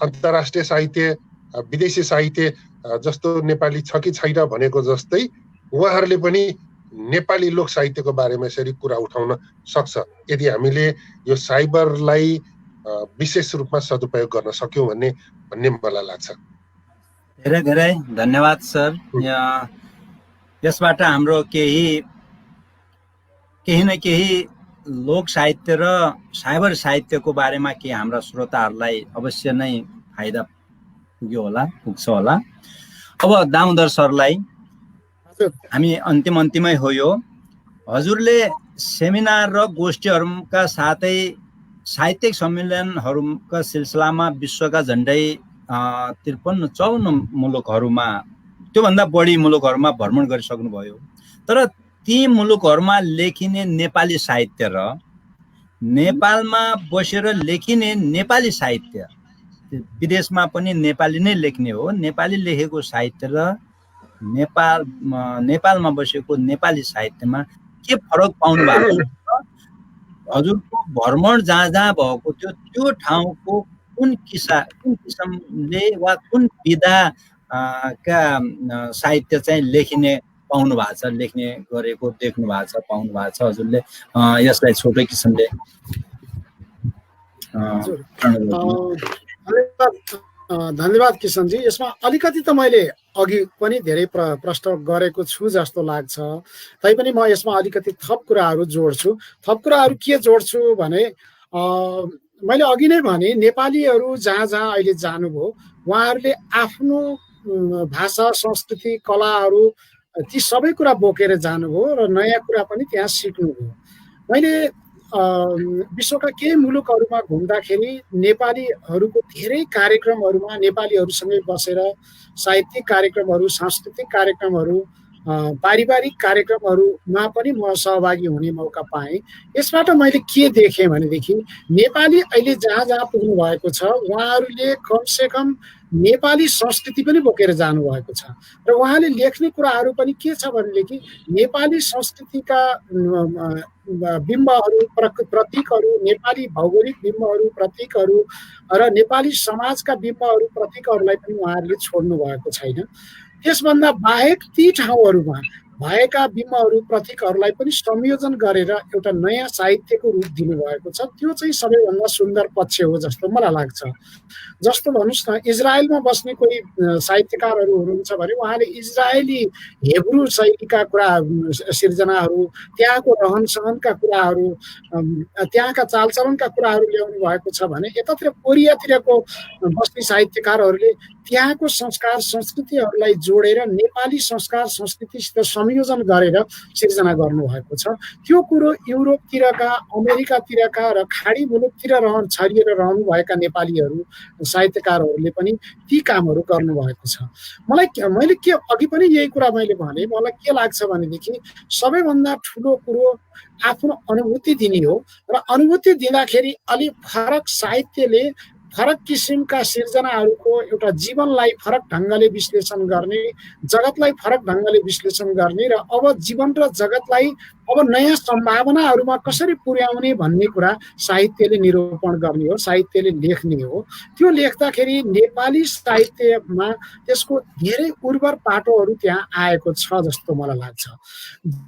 अन्तर्राष्ट्रिय साहित्य, विदेशी साहित्य जस्तो नेपाली छ कि छैन भनेको जस्तै उहाँहरूले पनि नेपाली लोक साहित्यको बारेमा यसरी कुरा उठाउन सक्छ यदि हामीले यो साइबरलाई विशेष रूपमा सदुपयोग गर्न सक्यौँ भन्ने मलाई लाग्छ। धेरै धेरै धन्यवाद सर। यसबाट हाम्रो केही न केही लोक साहित्य र साइबर साहित्यको बारेमा के हाम्रा श्रोताहरूलाई अवश्य नै फाइदा पुग्छ होला। अब दामोदर सरलाई हामी अन्तिमै हो यो। हजुरले सेमिनार र गोष्ठीहरूका साथै साहित्यिक सम्मेलनहरूका सिलसिलामा विश्वका झन्डै 53-54 मुलुकहरूमा, त्योभन्दा बढी मुलुकहरूमा भ्रमण गरिसक्नुभयो। तर ती मुलुकहरूमा लेखिने नेपाली साहित्य र नेपालमा बसेर लेखिने नेपाली साहित्य, विदेशमा पनि नेपाली नै लेख्ने हो, नेपाली लेखेको साहित्य र नेपालमा बसेको नेपाली साहित्यमा के फरक पाउनु भएको छ? हजुरको भ्रमण जहाँ भएको थियो त्यो ठाउँको कुन किसिमले वा कुन विधा का साहित्य चाहिँ लेखिने पाउनु भएको छ, लेख्ने गरेको देख्नु भएको छ, पाउनु भएको छ? हजुरले यसलाई छोटो किसिमले धन्यवाद किशनजी। यसमा अलिकति त मैले अघि पनि धेरै प्रश्न गरेको छु जस्तो लाग्छ, तैपनि म यसमा अलिकति थप कुराहरू जोड्छु। थप कुराहरू के जोड्छु भने मैले अघि नै भने नेपालीहरू जहाँ जहाँ अहिले जानुभयो उहाँहरूले आफ्नो भाषा संस्कृति कलाहरू ती सबै कुरा बोकेर जानुभयो र नयाँ कुरा पनि त्यहाँ सिक्नुभयो। मैले विश्वका केही मुलुकहरूमा घुम्दाखेरि नेपालीहरूको धेरै कार्यक्रमहरूमा नेपालीहरूसँगै बसेर साहित्यिक कार्यक्रमहरू सांस्कृतिक कार्यक्रमहरू पारिवारिक कार्यक्रमहरूमा पनि म सहभागी हुने मौका पाएँ। यसबाट मैले के देखेँ भनेदेखि नेपाली अहिले जहाँ जहाँ पुग्नु भएको छ उहाँहरूले कमसेकम नेपाली संस्कृति पनि बोकेर जानुभएको छ र उहाँले लेख्ने कुराहरू पनि के छ भनेदेखि नेपाली संस्कृतिका बिम्बहरू प्रतीकहरू नेपाली भौगोलिक बिम्बहरू प्रतीकहरू र नेपाली समाजका बिम्बहरू प्रतीकहरूलाई पनि उहाँहरूले छोड्नु भएको छैन। त्यसभन्दा बाहेक ती ठाउँहरूमा भएका बिम्बहरू प्रतीकहरूलाई पनि संयोजन गरेर एउटा नयाँ साहित्यको रूप दिनुभएको छ। त्यो चाहिँ सबैभन्दा सुन्दर पक्ष हो जस्तो मलाई लाग्छ। जस्तो भन्नुहोस् न, इजरायलमा बस्ने कोही साहित्यकारहरू हुनुहुन्छ भने उहाँले इजरायली हेब्रू शैलीका कुरा सिर्जनाहरू, त्यहाँको रहन सहनका कुराहरू, त्यहाँका चालचलनका कुराहरू ल्याउनु भएको छ भने यतातिर कोरियातिरको बस्ने साहित्यकारहरूले त्यहाँको संस्कार संस्कृतिहरूलाई जोडेर नेपाली संस्कार संस्कृतिसित संयोजन गरेर सिर्जना गर्नुभएको छ। त्यो कुरो युरोपतिरका अमेरिकातिरका र खाडी मुलुकतिर छरिएर रहनुभएका नेपालीहरू साहित्यकारहरूले पनि ती कामहरू गर्नुभएको छ। मैले के अघि पनि यही कुरा मैले भने, मलाई के लाग्छ भनेदेखि सबैभन्दा ठुलो कुरो आफ्नो अनुभूति दिने हो र अनुभूति दिँदाखेरि अलिक फरक साहित्यले फरक किसिमका सिर्जनाहरूको एउटा जीवनलाई फरक ढङ्गले विश्लेषण गर्ने, जगतलाई फरक ढङ्गले विश्लेषण गर्ने र अब जीवन र जगतलाई अब नयाँ सम्भावनाहरूमा कसरी पुर्याउने भन्ने कुरा साहित्यले निरूपण गर्ने हो, साहित्यले लेख्ने हो। त्यो लेख्दाखेरि नेपाली साहित्यमा त्यसको धेरै उर्वर पाटोहरू त्यहाँ आएको छ जस्तो मलाई लाग्छ।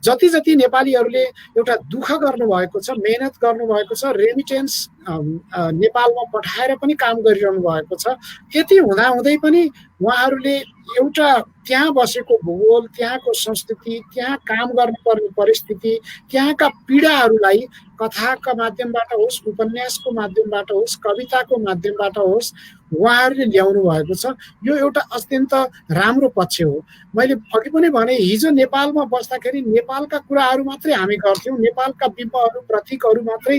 जति जति नेपालीहरूले एउटा दुःख गर्नुभएको छ, मेहनत गर्नुभएको छ, रेमिटेन्स नेपालमा पठाएर पनि काम गरिरहनु भएको छ, त्यति हुँदाहुँदै पनि उहाँहरूले एउटा त्यहाँ बसेको भूगोल, त्यहाँको संस्कृति, त्यहाँ काम गर्नुपर्ने परिस्थिति, त्यहाँका पीडाहरूलाई कथाका माध्यमबाट होस्, उपन्यासको माध्यमबाट होस्, कविताको माध्यमबाट होस्, उहाँहरूले ल्याउनु भएको छ। यो एउटा अत्यन्त राम्रो पक्ष हो। मैले अघि पनि भने हिजो नेपालमा बस्दाखेरि नेपालका कुराहरू मात्रै हामी गर्थ्यौँ, नेपालका बिम्बहरू प्रतीकहरू मात्रै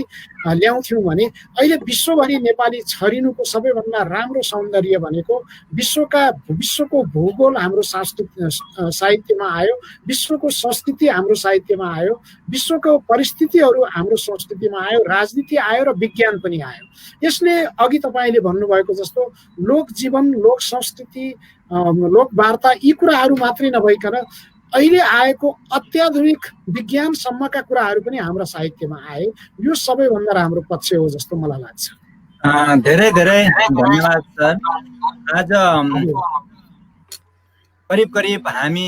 ल्याउँथ्यौँ भने अहिले विश्वभरि नेपाली छरिनुको सबैभन्दा राम्रो सौन्दर्य भनेको विश्वको भूगोल हाम्रो साहित्यमा आयो, विश्वको संस्कृति हाम्रो साहित्यमा आयो, विश्वको परिस्थितिहरू हाम्रो संस्कृतिमा आयो, राजनीति आयो र विज्ञान पनि आयो। यसले अघि तपाईँले भन्नुभएको जस्तो लोक जीवन, लोक संस्कृति, लोक वार्ता यी कुराहरू मात्रै नभइकन अहिले आएको अत्याधुनिक विज्ञानसम्मका कुराहरू पनि हाम्रो साहित्यमा आए। यो सबैभन्दा राम्रो पक्ष हो जस्तो मलाई लाग्छ। धेरै धेरै धन्यवाद सर। आज करिब करिब हामी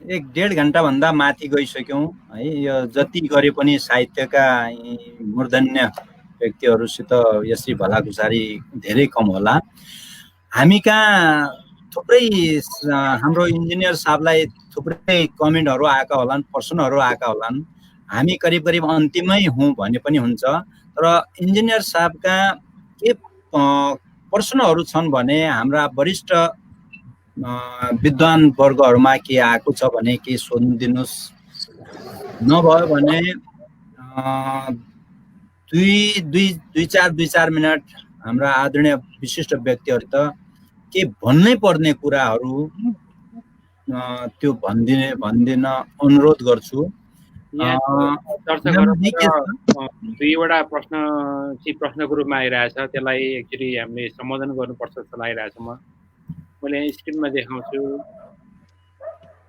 एक डेढ घन्टाभन्दा माथि गइसक्यौँ है। यो जति गरे पनि साहित्यका मूर्धन्य व्यक्तिहरूसित यसरी भलाकुसारी धेरै कम होला। हामी कहाँ थुप्रै हाम्रो इन्जिनियर साहबलाई थुप्रै कमेन्टहरू आएका होलान्, प्रश्नहरू आएका होलान्। हामी करिब करिब अन्तिमै हौँ भने पनि हुन्छ। तर इन्जिनियर साहबका के प्रश्नहरू छन् भने हाम्रा वरिष्ठ विद्वान वर्गहरूमा के आएको छ भने के सोधिदिनुहोस्। नभयो भने दुई चार मिनट हाम्रा आदरणीय विशिष्ट व्यक्तिहरू त के भन्नै पर्ने कुराहरू त्यो भनिदिन अनुरोध गर्छु। दुईवटा प्रश्नको रूपमा आइरहेछ, त्यसलाई एक्चुअली हामीले सम्बोधन गर्नुपर्छ जस्तो लागिरहेछ। मैले स्क्रिनमा देखाउँछु।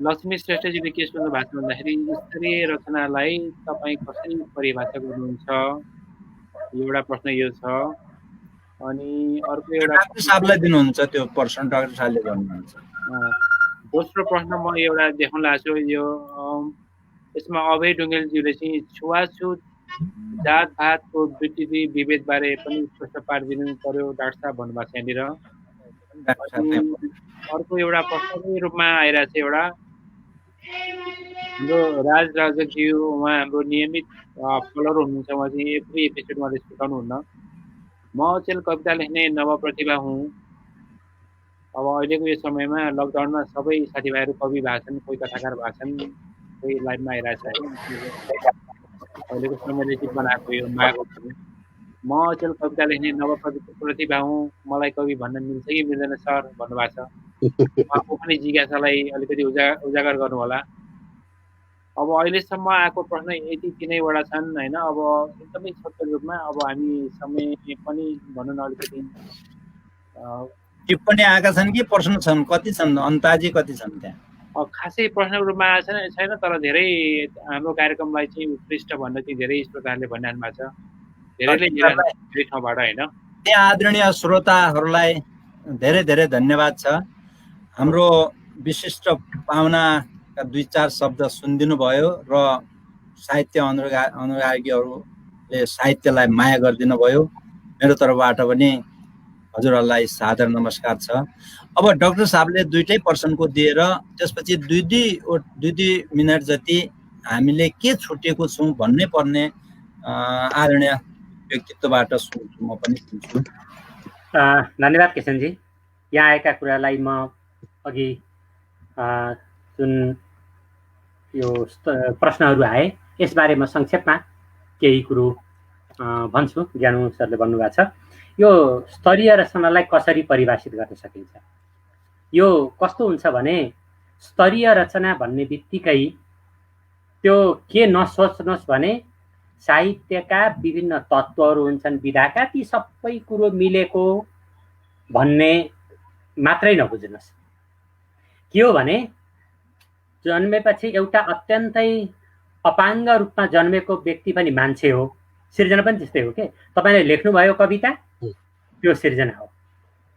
लक्ष्मी श्रेष्ठजीले के सोध्नु भएको छ भन्दाखेरि स्तरीय रचनालाई तपाईँ कसरी परिभाषा गर्नुहुन्छ, एउटा प्रश्न यो छ। अनि अर्को एउटा साहबलाई दिनुहुन्छ त्यो प्रश्न, डाक्टर साहबले गर्नुहुन्छ। दोस्रो प्रश्न म एउटा देखाउन लाग्छु। यो यसमा अभय ढुङ्गेलज्यूले चाहिँ छुवाछुत जातभातको विभेदबारे पनि स्पष्ट पारिदिनु पर्यो डाक्टर साहब भन्नुभएको छ यहाँनिर। अर्को एउटा प्रश्नकै रूपमा आइरहेको छ एउटा हाम्रो राजज्यू, उहाँ हाम्रो नियमित फलोअर हुनुहुन्छ। उहाँ चाहिँ एभ्री एपिसोड उहाँले सिकाउनुहुन्न। म अचेल कविता लेख्ने नवप्रतिभा हुँ। अब अहिलेको यो समयमा लकडाउनमा सबै साथीभाइहरू कवि भएको छन्, कोही कथाकार भएको छन्, कोही लाइभमा आइरहेछ होइन। अहिलेको समयले चाहिँ बनाएको यो मायाको समय। म अचेल कविता लेख्ने प्रतिभा हुँ, मलाई कवि भन्न मिल्छ कि मिल्दैन सर भन्नुभएको छ। उहाँको पनि जिज्ञासालाई अलिकति उजागर गर्नुहोला। अब अहिलेसम्म आएको प्रश्न यति तिनैवटा छन् होइन। अब एकदमै छोटो रूपमा अब हामी समय पनि भनौँ न अलिकति टिप्पणी आएका छन् कि प्रश्न छन्? कति छन्? अन्दाजी कति छन् त्यहाँ? खासै प्रश्नको रूपमा आएको छैन, तर धेरै हाम्रो कार्यक्रमलाई चाहिँ उत्कृष्ट भन्न चाहिँ धेरै श्रोताहरूले भनिरहनु भएको छ, धेरैले धेरै ठाउँबाट होइन। त्यहाँ आदरणीय श्रोताहरूलाई धेरै धेरै धन्यवाद छ। हाम्रो विशिष्ट पाहुनाका 2-4 शब्द सुनिदिनु भयो र साहित्य अनुरागीहरूले साहित्यलाई माया गरिदिनु भयो। मेरो तर्फबाट पनि हजुरहरूलाई सादर नमस्कार छ। अब डाक्टर साहबले दुईटै पर्सनको दिएर त्यसपछि दुई मिनट जति हामीले के छुटेको छौँ भन्नै पर्ने आदरणीय व्यक्तित्वबाट सुन्छु, म पनि सुन्छु। धन्यवाद किशनजी। यहाँ आएका कुरालाई म अघि जुन यो प्रश्नहरू आए यसबारे म संक्षेपमा केही कुरो भन्छु। ज्ञानु सरले भन्नुभएको छ यो स्तरीय रचनालाई कसरी परिभाषित गर्न सकिन्छ। यो कस्तो हुन्छ भने स्तरीय रचना भन्ने बित्तिकै त्यो के नसोच्नुहोस् भने साहित्यका विभिन्न तत्त्वहरू हुन्छन्, विधाका ती सबै कुरो मिलेको भन्ने मात्रै नबुझ्नुहोस्। के हो भने जन्मेपछि एउटा अत्यन्तै अपाङ्ग रूपमा जन्मेको व्यक्ति पनि मान्छे हो। सिर्जना पनि त्यस्तै हो के। तपाईँले लेख्नुभयो कविता, त्यो सिर्जना हो।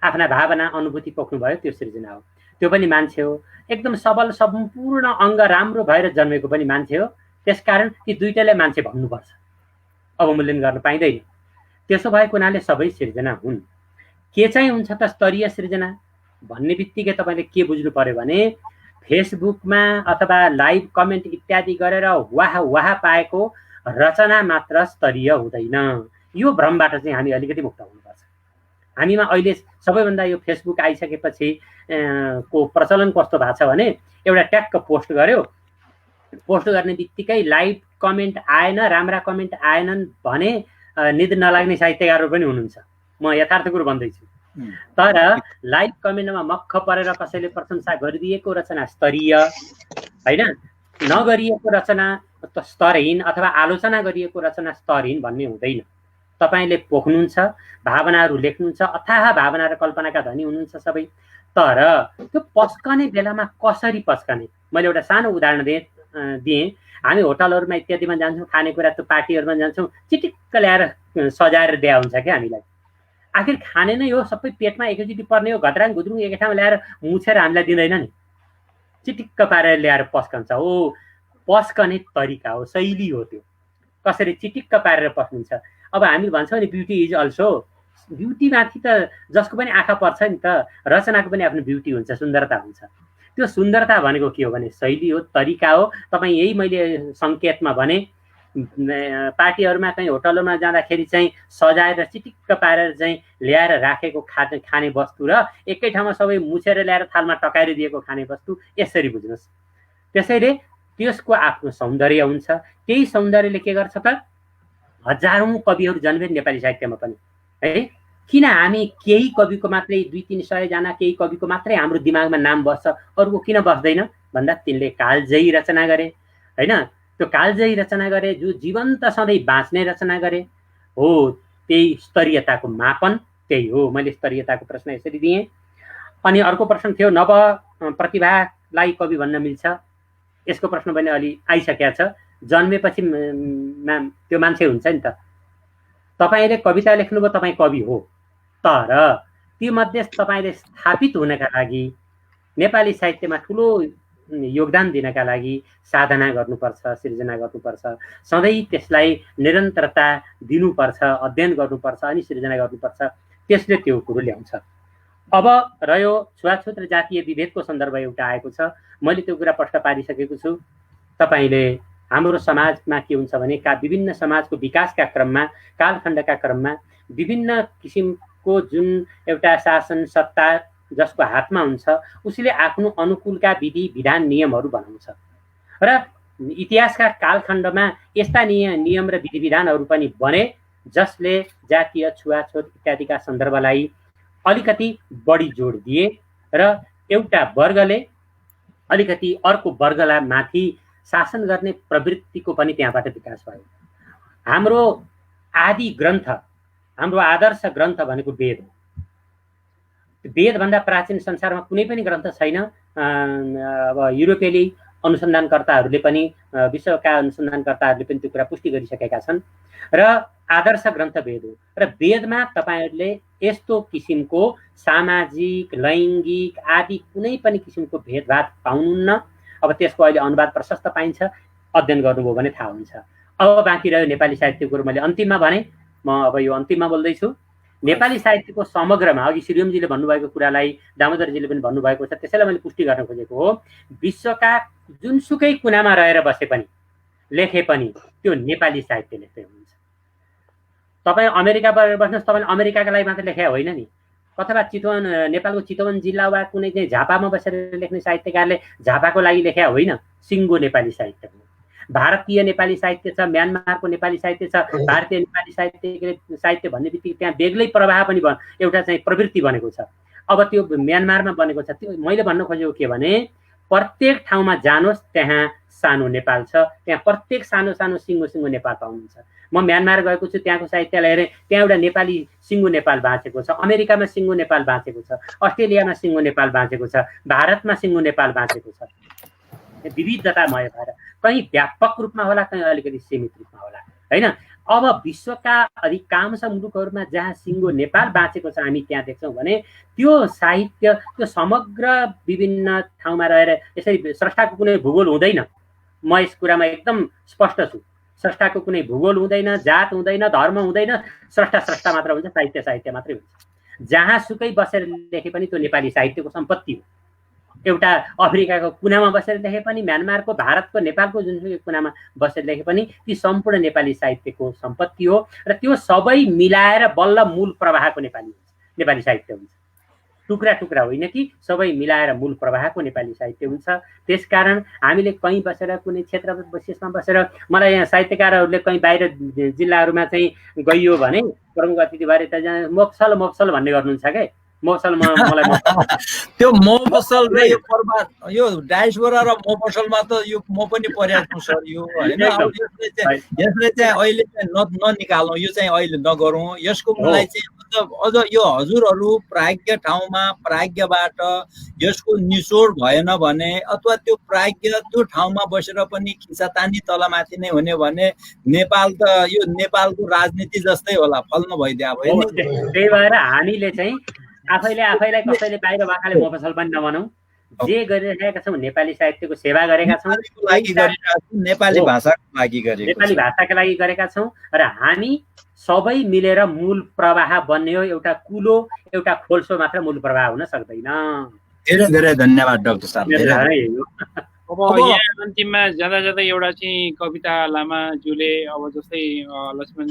आफ्ना भावना अनुभूति पोख्नुभयो, त्यो सिर्जना हो। त्यो पनि मान्छे हो। एकदम सबल सम्पूर्ण अङ्ग राम्रो भएर जन्मेको पनि मान्छे हो। त्यसकारण ती दुईटैले मान्छे भन्नुपर्छ, अवमूल्यन गर्न पाइँदैन। त्यसो भएको हुनाले सबै सिर्जना हुन्। के चाहिँ हुन्छ त स्तरीय सिर्जना भन्ने बित्तिकै तपाईँले के बुझ्नु पर्यो भने फेसबुकमा अथवा लाइभ कमेन्ट इत्यादि गरेर वाह वाह पाएको रचना मात्र स्तरीय हुँदैन। यो भ्रमबाट चाहिँ हामी अलिकति मुक्त हुनुपर्छ। हामीमा अहिले सबैभन्दा यो फेसबुक आइसकेपछि को प्रचलन कस्तो भएको छ भने एउटा ट्याक्क पोस्ट गर्यो, पोस्ट गर्ने बित्तिकै लाइभ कमेन्ट आएन, राम्रा कमेन्ट आएनन् भने निद नलाग्ने साहित्यकारहरू पनि हुनुहुन्छ। म यथार्थ कुरो भन्दैछु। तर लाइभ कमेन्टमा मक्ख परेर कसैले प्रशंसा गरिदिएको रचना स्तरीय होइन, नगरिएको रचना स्तरहीन अथवा आलोचना गरिएको रचना स्तरहीन भन्ने हुँदैन। तपाईँले पोख्नुहुन्छ, भावनाहरू लेख्नुहुन्छ, अथाह भावना र कल्पनाका धनी हुनुहुन्छ सबै। तर त्यो पस्कने बेलामा कसरी पस्कने, मैले एउटा सानो उदाहरण दिएँ। हामी होटलहरूमा इत्यादिमा जान्छौँ, खानेकुरा त्यो पार्टीहरूमा जान्छौँ, चिटिक्क ल्याएर सजाएर दिया हुन्छ क्या हामीलाई। आखिर खाने नै हो, सबै पेटमा एकैचोटि पर्ने हो, घद्राङ घुद्रुङ एकै ठाउँमा ल्याएर मुछेर हामीलाई दिँदैन नि, चिटिक्क पारेर ल्याएर पस्कन्छ। हो, पस्कने तरिका हो, शैली हो त्यो, कसरी चिटिक्क पारेर पस्नुहुन्छ। अब हामी भन्छौँ नि ब्युटी इज अल्सो, ब्युटीमाथि त जसको पनि आँखा पर्छ नि त, रचनाको पनि आफ्नो ब्युटी हुन्छ, सुन्दरता हुन्छ। त्यो सुन्दरता भनेको के हो भने शैली हो, तरिका हो। तपाईँ यही मैले सङ्केतमा भने पार्टीहरूमा कहीँ होटलहरूमा जाँदाखेरि चाहिँ सजाएर चिटिक्क पारेर चाहिँ ल्याएर राखेको खाने वस्तु र एकै ठाउँमा सबै मुछेर ल्याएर थालमा टकाएर दिएको खाने वस्तु यसरी बुझ्नुहोस्। त्यसैले त्यसको आफ्नो सौन्दर्य हुन्छ। त्यही सौन्दर्यले के गर्छ त, हजारौँ कविहरू जन्मे नेपाली साहित्यमा पनि है। किन हामी केही कविको मात्रै 200-300 जना केही कविको मात्रै हाम्रो दिमागमा नाम बस्छ, अरूको किन बस्दैन भन्दा तिनले कालजयी रचना गरे होइन। त्यो कालजयी रचना गरे, जो जीवन्त सधैँ बाँच्ने रचना गरे हो। त्यही स्तरीयताको मापन त्यही हो। मैले स्तरीयताको प्रश्न यसरी दिएँ। अनि अर्को प्रश्न थियो नव प्रतिभालाई कवि भन्न मिल्छ, यसको प्रश्न पनि अलि आइसकेको छ। जन्मेपछि त्यो मान्छे हुन्छ नि त। तपाईँले कविता लेख्नुभयो, तपाईँ कवि हो, तर तीमध्ये तपाईँले स्थापित हुनका लागि, नेपाली साहित्यमा ठुलो योगदान दिनका लागि साधना गर्नुपर्छ, सिर्जना गर्नुपर्छ, सधैँ त्यसलाई निरन्तरता दिनुपर्छ, अध्ययन गर्नुपर्छ, अनि सिर्जना गर्नुपर्छ। त्यसले त्यो कुरो ल्याउँछ। अब रह्यो छुवाछुत र जातीय विभेदको सन्दर्भ एउटा आएको छ, मैले त्यो कुरा प्रश्न पारिसकेको छु। तपाईँले हाम्रो समाजमा के हुन्छ भने विभिन्न समाजको विकासका क्रममा कालखण्डका क्रममा विभिन्न किसिमको जुन एउटा शासन सत्ता जसको हातमा हुन्छ उसले आफ्नो अनुकूलका विधि विधान नियमहरू बनाउँछ र इतिहासका कालखण्डमा यस्ता नियम र विधि विधानहरू पनि बने जसले जातीय छुवाछुत इत्यादिका सन्दर्भलाई अलिकति बढी जोड दिए र एउटा वर्गले अलिकति अर्को वर्गलाई माथि शासन गर्ने प्रवृत्तिको पनि त्यहाँबाट विकास भयो। हाम्रो आदि ग्रन्थ हाम्रो आदर्श ग्रन्थ भनेको वेद हो। वेदभन्दा प्राचीन संसारमा कुनै पनि ग्रन्थ छैन। अब युरोपेली अनुसन्धानकर्ताहरूले पनि विश्वका अनुसन्धानकर्ताहरूले पनि त्यो कुरा पुष्टि गरिसकेका छन् र आदर्श ग्रन्थ वेद हो र वेदमा तपाईहरूले यस्तो किसिमको सामाजिक लैङ्गिक आदि कुनै पनि किसिमको भेदभाव पाउनुहुन्न। अब त्यसको अहिले अनुवाद प्रशस्त पाइन्छ, अध्ययन गर्नुभयो भने थाहा हुन्छ। अब बाँकी रह्यो नेपाली साहित्यको कुरो। मैले अन्तिममा भने, म अब यो अन्तिममा बोल्दैछु। नेपाली साहित्यको समग्रमा अघि श्रीओमजीले भन्नुभएको कुरालाई दामोदरजीले पनि भन्नुभएको छ, त्यसैलाई मैले पुष्टि गर्न खोजेको हो। विश्वका जुनसुकै कुनामा रहेर बसे पनि लेखे पनि त्यो नेपाली साहित्य लेख्दै हुन्छ। तपाईँ अमेरिकाबाट बस्नुहोस्, तपाईँले अमेरिकाका लागि मात्र लेखे होइन नि, अथवा चितवन नेपालको चितवन जिल्ला वा कुनै चाहिँ झापामा बसेर लेख्ने साहित्यकारले झापाको लागि लेखे होइन, सिङ्गो नेपाली साहित्य हो। भारतीय नेपाली साहित्य छ, म्यानमारको नेपाली साहित्य छ। भारतीय नेपाली साहित्य भन्ने बित्तिकै त्यहाँ बेग्लै प्रवाह पनि एउटा चाहिँ प्रवृत्ति बनेको छ। अब त्यो म्यानमारमा बनेको छ। त्यो मैले भन्न खोजेको के भने प्रत्येक ठाउँमा जानुहोस् त्यहाँ सानो नेपाल छ, त्यहाँ प्रत्येक सानो सानो सिङ्गो सिङ्गो नेपाल पाउनुहुन्छ। म म्यानमार गएको छु, त्यहाँको साहित्यलाई हेरेँ, त्यहाँ एउटा नेपाली सिङ्गो नेपाल बाँचेको छ। अमेरिकामा सिङ्गो नेपाल बाँचेको छ, अस्ट्रेलियामा सिङ्गो नेपाल बाँचेको छ, भारतमा सिङ्गो नेपाल बाँचेको छ। विविधतामय भएर कहीँ व्यापक रूपमा होला, कहीँ अलिकति सीमित रूपमा होला, होइन। अब विश्वका अधिकांश मुलुकहरूमा जहाँ सिङ्गो नेपाल बाँचेको छ हामी त्यहाँ देख्छौँ भने त्यो साहित्य त्यो समग्र विभिन्न ठाउँमा रहेर यसरी स्रष्टाको कुनै भूगोल हुँदैन। म यस कुरामा एकदम स्पष्ट छु। स्रष्टाको कुनै भूगोल हुँदैन, जात हुँदैन, धर्म हुँदैन, स्रष्टा मात्र हुन्छ, साहित्य मात्रै हुन्छ। जहाँसुकै बसेर लेखे पनि त्यो नेपाली साहित्यको सम्पत्ति हो। एउटा अफ्रिकाको कुनामा बसेर लेखे पनि, म्यानमारको, भारतको, नेपालको जुनसुकै कुनामा बसेर लेखे पनि ती सम्पूर्ण नेपाली साहित्यको सम्पत्ति हो र त्यो सबै मिलाएर बल्ल मूल प्रवाहको नेपाली साहित्य हुन्छ। टुक्रा टुक्रा होइन कि सबै मिलाएर मूल प्रवाहको नेपाली साहित्य हुन्छ। त्यसकारण हामीले कहीँ बसेर कुनै क्षेत्र विशेषमा बसेर, मलाई यहाँ साहित्यकारहरूले कहीँ बाहिर जिल्लाहरूमा चाहिँ गइयो भने प्रमुख अतिथि भएर त मोफसल भन्ने गर्नुहुन्छ क्या। मलाई त्यो मोफसल र यो पर्वत यो डायस्पोरा र मोफसलमा त यो म पनि परेको छु सर। यो होइन यसले चाहिँ अहिले चाहिँ ननिकालौँ, यो चाहिँ अहिले नगरौँ। यसको मलाई चाहिँ अझ यो हजुरहरू प्राज्ञ ठाउँमा प्राज्ञबाट यसको निचोड भएन भने अथवा त्यो प्राज्ञ त्यो ठाउँमा बसेर पनि खिचातानी तलमाथि नै हुने भने नेपाल त यो नेपालको राजनीति जस्तै होला, फल्न भइदियो। त्यही भएर हामीले चाहिँ आफैलाई कसैले बाहिर बाखाले मोफसल पनि नभनौँ। जे गरिरहेका छौँ नेपाली साहित्यको सेवा गरेका छौँ, नेपाली भाषाको लागि गरेका छौँ र हामी सबै मिलेर मूल प्रवाह बन्ने हो। एउटा कुलो एउटा खोल्सो मात्र मूल प्रवाह हुन सक्दैन। धेरै धेरै धन्यवाद डाक्टर साहब। अब यहाँ अन्तिममा जाँदा एउटा चाहिँ कविता लामाज्यूले अब जस्तै लक्ष्मण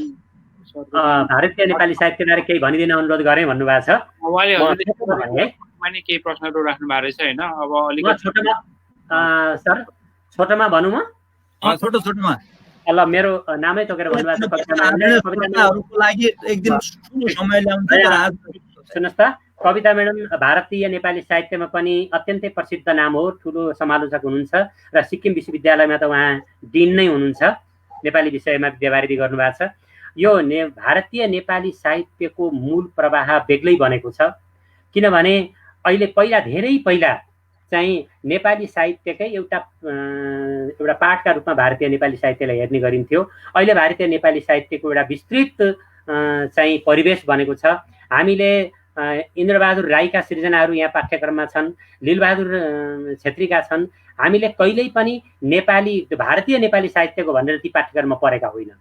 भारतीय नेपाली साहित्यबारे केही भनिदिन अनुरोध गरेँ भन्नुभएको छ। उहाँले केही प्रश्नहरू राख्नु भएको रहेछ होइन। अब अलिकति सर छोटोमा भनौँ म? छोटोमा ल, मेरो नामै तोकेर भन्नुभएको छ। सुन्नुहोस् त, कविता म्याडम भारतीय नेपाली साहित्यमा पनि अत्यन्तै प्रसिद्ध नाम हो, ठुलो समालोचक हुनुहुन्छ र सिक्किम विश्वविद्यालयमा त उहाँ डिन नै हुनुहुन्छ। नेपाली विषयमा विद्यावारिधि गर्नुभएको छ। यो भारतीय नेपाली साहित्यको मूल प्रवाह बेग्लै बनेको छ, किनभने अहिले धेरै पहिला चाहिँ नेपाली साहित्यकै एउटा पाठका रूपमा भारतीय नेपाली साहित्यलाई हेर्ने गरिन्थ्यो। अहिले भारतीय नेपाली साहित्यको एउटा विस्तृत चाहिँ परिवेश बनेको छ। हामीले इन्द्रबहादुर राईका सृजनाहरू यहाँ पाठ्यक्रममा छन्, लीलबहादुर छेत्रीका छन्। हामीले कहिल्यै पनि भारतीय नेपाली साहित्यको भनेर ती पाठ्यक्रममा पढेका होइनन्।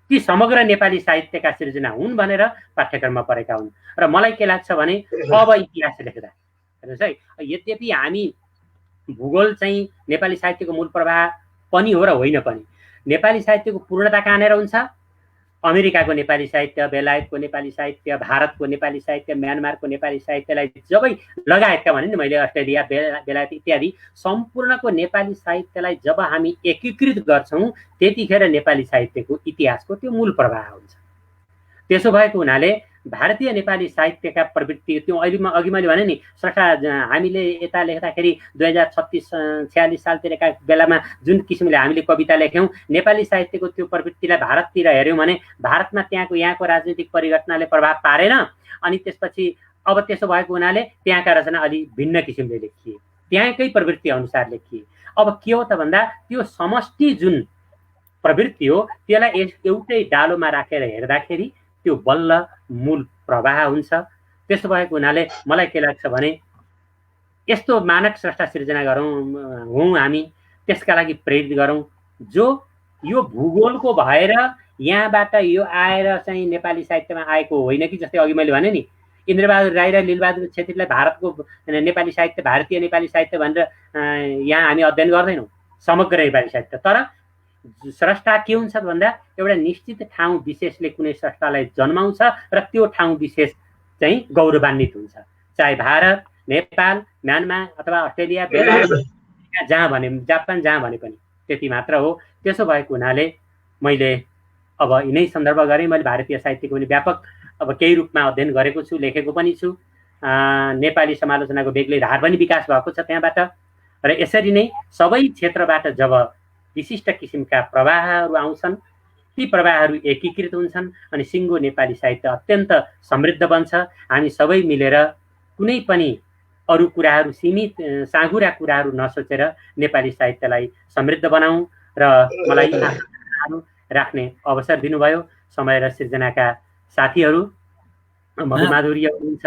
ती समग्र नेपाली साहित्यका सृजना हुन् भनेर पाठ्यक्रममा पढेका हुन्। र मलाई के लाग्छ भने अब इतिहास लेख्दा हेर्नुहोस् है, यद्यपि हामी भूगोल चाहिँ नेपाली साहित्यको मूल प्रवाह पनि हो र होइन पनि। नेपाली साहित्यको पूर्णता कहाँनिर हुन्छ? अमेरिकाको नेपाली साहित्य, बेलायतको नेपाली साहित्य, भारतको नेपाली साहित्य, म्यानमारको नेपाली साहित्यलाई जबै लगायतका भने नि मैले अस्ट्रेलिया, बेलायत इत्यादि सम्पूर्णको नेपाली साहित्यलाई जब हामी एकीकृत गर्छौँ त्यतिखेर नेपाली साहित्यको इतिहासको त्यो मूल प्रवाह हुन्छ। त्यसो भएको हुनाले भारतीय नेपाली साहित्यका प्रवृत्ति त्यो अहिले अघि मैले भने नि स्रष्टा हामीले यता लेख्दाखेरि 2036-46 सालतिरका बेलामा जुन किसिमले हामीले कविता लेख्यौँ नेपाली साहित्यको त्यो प्रवृत्तिलाई भारततिर हेऱ्यौँ भने भारतमा यहाँको राजनीतिक परिघटनाले प्रभाव पारेन। अनि त्यसपछि अब त्यसो भएको हुनाले त्यहाँका रचना अलि भिन्न किसिमले लेखिए, त्यहाँकै प्रवृत्ति अनुसार लेखिए। अब के हो त भन्दा त्यो समष्टि जुन प्रवृत्ति हो त्यसलाई एउटै डालोमा राखेर हेर्दाखेरि त्यो बल्ल मूल प्रवाह हुन्छ। त्यसो भएको हुनाले मलाई के लाग्छ भने यस्तो मानक स्रष्टा सिर्जना गरौँ हामी, त्यसका लागि प्रेरित गरौँ जो यो भूगोलको भएर यहाँबाट यो आएर चाहिँ नेपाली साहित्यमा आएको होइन कि जस्तै अघि मैले भने नि इन्द्रबहादुर राई र लीलबहादुर छेत्रीलाई भारतको नेपाली साहित्य, भारतीय नेपाली साहित्य भनेर यहाँ हामी अध्ययन गर्दैनौँ समग्र नेपाली साहित्य। तर स्रष्टा के हुन्छ भन्दा एउटा निश्चित ठाउँ विशेषले कुनै स्रष्टालाई जन्माउँछ र त्यो ठाउँ विशेष चाहिँ गौरवान्वित हुन्छ, चाहे भारत, नेपाल, म्यानमार अथवा अस्ट्रेलिया, बेलायत जहाँ भने, जापान जहाँ भने पनि त्यति मात्र हो। त्यसो भएको हुनाले मैले अब यिनै सन्दर्भ गरेँ। मैले भारतीय साहित्यको पनि व्यापक अब केही रूपमा अध्ययन गरेको छु, लेखेको पनि छु। नेपाली समालोचनाको बेग्लै धार पनि विकास भएको छ त्यहाँबाट। र यसरी नै सबै क्षेत्रबाट जब विशिष्ट किसिमका प्रवाहहरू आउँछन् ती प्रवाहहरू एकीकृत हुन्छन् अनि सिङ्गो नेपाली साहित्य अत्यन्त समृद्ध बन्छ। हामी सबै मिलेर कुनै पनि अरू कुराहरू सीमित साँघुरा कुराहरू नसोचेर नेपाली साहित्यलाई समृद्ध बनाऊँ र मलाई राख्ने अवसर दिनुभयो समय र सिर्जनाका साथीहरू मधुमाधुर्य हुनुहुन्छ।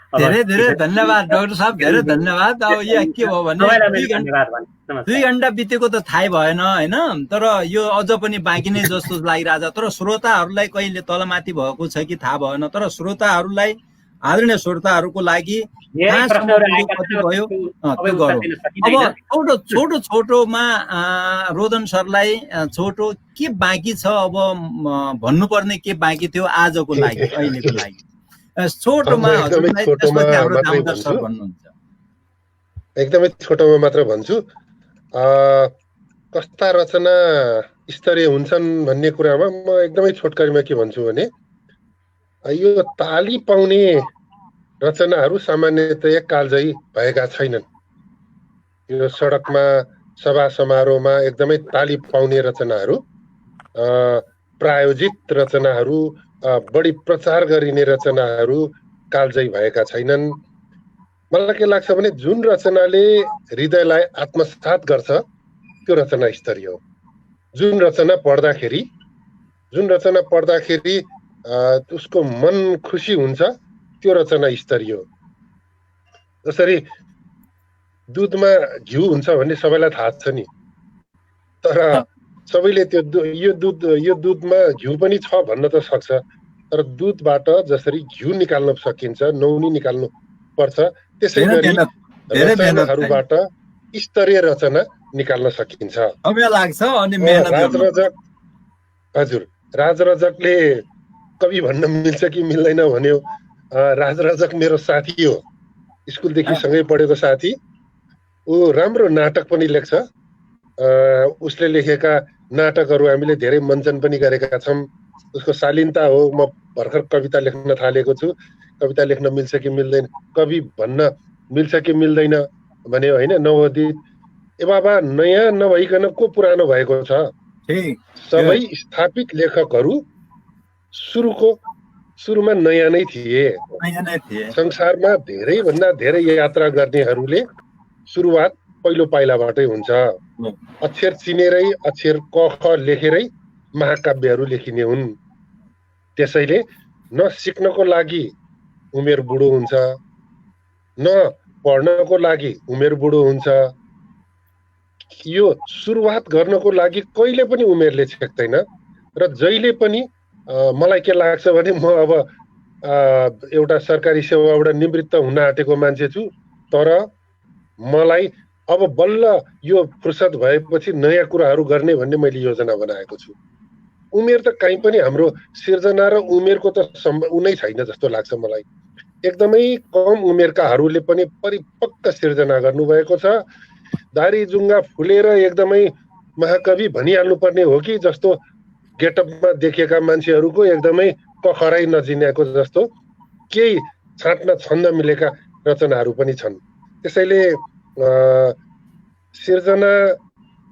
धेरै धेरै धन्यवाद डाक्टर साहब, धेरै धन्यवाद। अब यहाँ के भयो भने 2 घण्टा बितेको त थाहै भएन होइन, तर यो अझ पनि बाँकी नै जस्तो लागिरहेछ। तर श्रोताहरूलाई कहिले तलमाथि भएको छ कि थाहा भएन, तर श्रोताहरूलाई आदरणीय श्रोताहरूको लागि भयो त्यो गरौँ। अब छोटो छोटोमा रोदन सरलाई छोटो के बाँकी छ अब भन्नुपर्ने के बाँकी थियो आजको लागि, अहिलेको लागि छोटोमा एकदमै छोटोमा मात्र भन्छु। कस्ता रचना स्तरीय हुन्छन् भन्ने कुरामा म एकदमै छोटकरीमा के भन्छु भने यो ताली पाउने रचनाहरू सामान्यतया कालजयी भएका छैनन्। यो सडकमा सभा समारोहमा एकदमै ताली पाउने रचनाहरू, प्रायोजित रचनाहरू, बढी प्रचार गरिने रचनाहरू कालजयी भएका छैनन्। मलाई के लाग्छ भने जुन रचनाले हृदयलाई आत्मसात गर्छ त्यो रचना स्तरीय हो। जुन रचना पढ्दाखेरि उसको मन खुसी हुन्छ त्यो रचना स्तरीय हो। जसरी दुधमा घिउ हुन्छ भन्ने सबैलाई थाहा छ नि, तर सबैले त्यो यो दुधमा घिउ पनि छ भन्न त सक्छ, तर दुधबाट जसरी घिउ निकाल्न सकिन्छ, नौनी निकाल्नु पर्छ, त्यसै गरी रचनाहरूबाट स्तरीय रचना निकाल्न सकिन्छ। हजुर, राजरजकले कवि भन्न मिल्छ कि मिल्दैन भन्यो। राजरजक मेरो साथी हो, स्कुलदेखि सँगै पढेको साथी। ऊ राम्रो नाटक पनि लेख्छ। उसले लेखेका नाटकहरू हामीले धेरै मञ्चन पनि गरेका छौँ। उसको शालीनता हो। म भर्खर कविता लेख्न थालेको छु। कविता लेख्न मिल्छ कि मिल्दैन, कवि भन्न मिल्छ कि मिल्दैन भन्यो होइन। नवोदित ए बाबा नयाँ नभइकन को पुरानो भएको छ? सबै स्थापित लेखकहरू सुरुमा नयाँ नै थिए। संसारमा धेरैभन्दा धेरै यात्रा गर्नेहरूले सुरुवात पहिलो पाइलाबाटै हुन्छ। अक्षर चिनेरै, अक्षर क ख लेखेरै महाकाव्यहरू लेखिने हुन्। त्यसैले न सिक्नको लागि उमेर बुढो हुन्छ, न पढ्नको लागि उमेर बुढो हुन्छ। यो सुरुवात गर्नको लागि कहिले पनि उमेरले छेक्दैन। र जहिले पनि मलाई के लाग्छ भने म अब एउटा सरकारी सेवाबाट निवृत्त हुन आँटेको मान्छे छु, तर मलाई अब बल्ल यो फुर्सद भएपछि नयाँ कुराहरू गर्ने भन्ने मैले योजना बनाएको छु। उमेर त कहीँ पनि हाम्रो सिर्जना र उमेरको त उनै छैन जस्तो लाग्छ मलाई। एकदमै कम उमेरकाहरूले पनि परिपक्व सिर्जना गर्नुभएको छ। दारी जुङ्गा फुलेर एकदमै महाकवि भनिहाल्नु पर्ने हो कि जस्तो गेटअपमा देखेका मान्छेहरूको एकदमै कखराइ नचिनेको जस्तो केही छाट्न छन्द मिलेका रचनाहरू पनि छन्। त्यसैले सिर्जना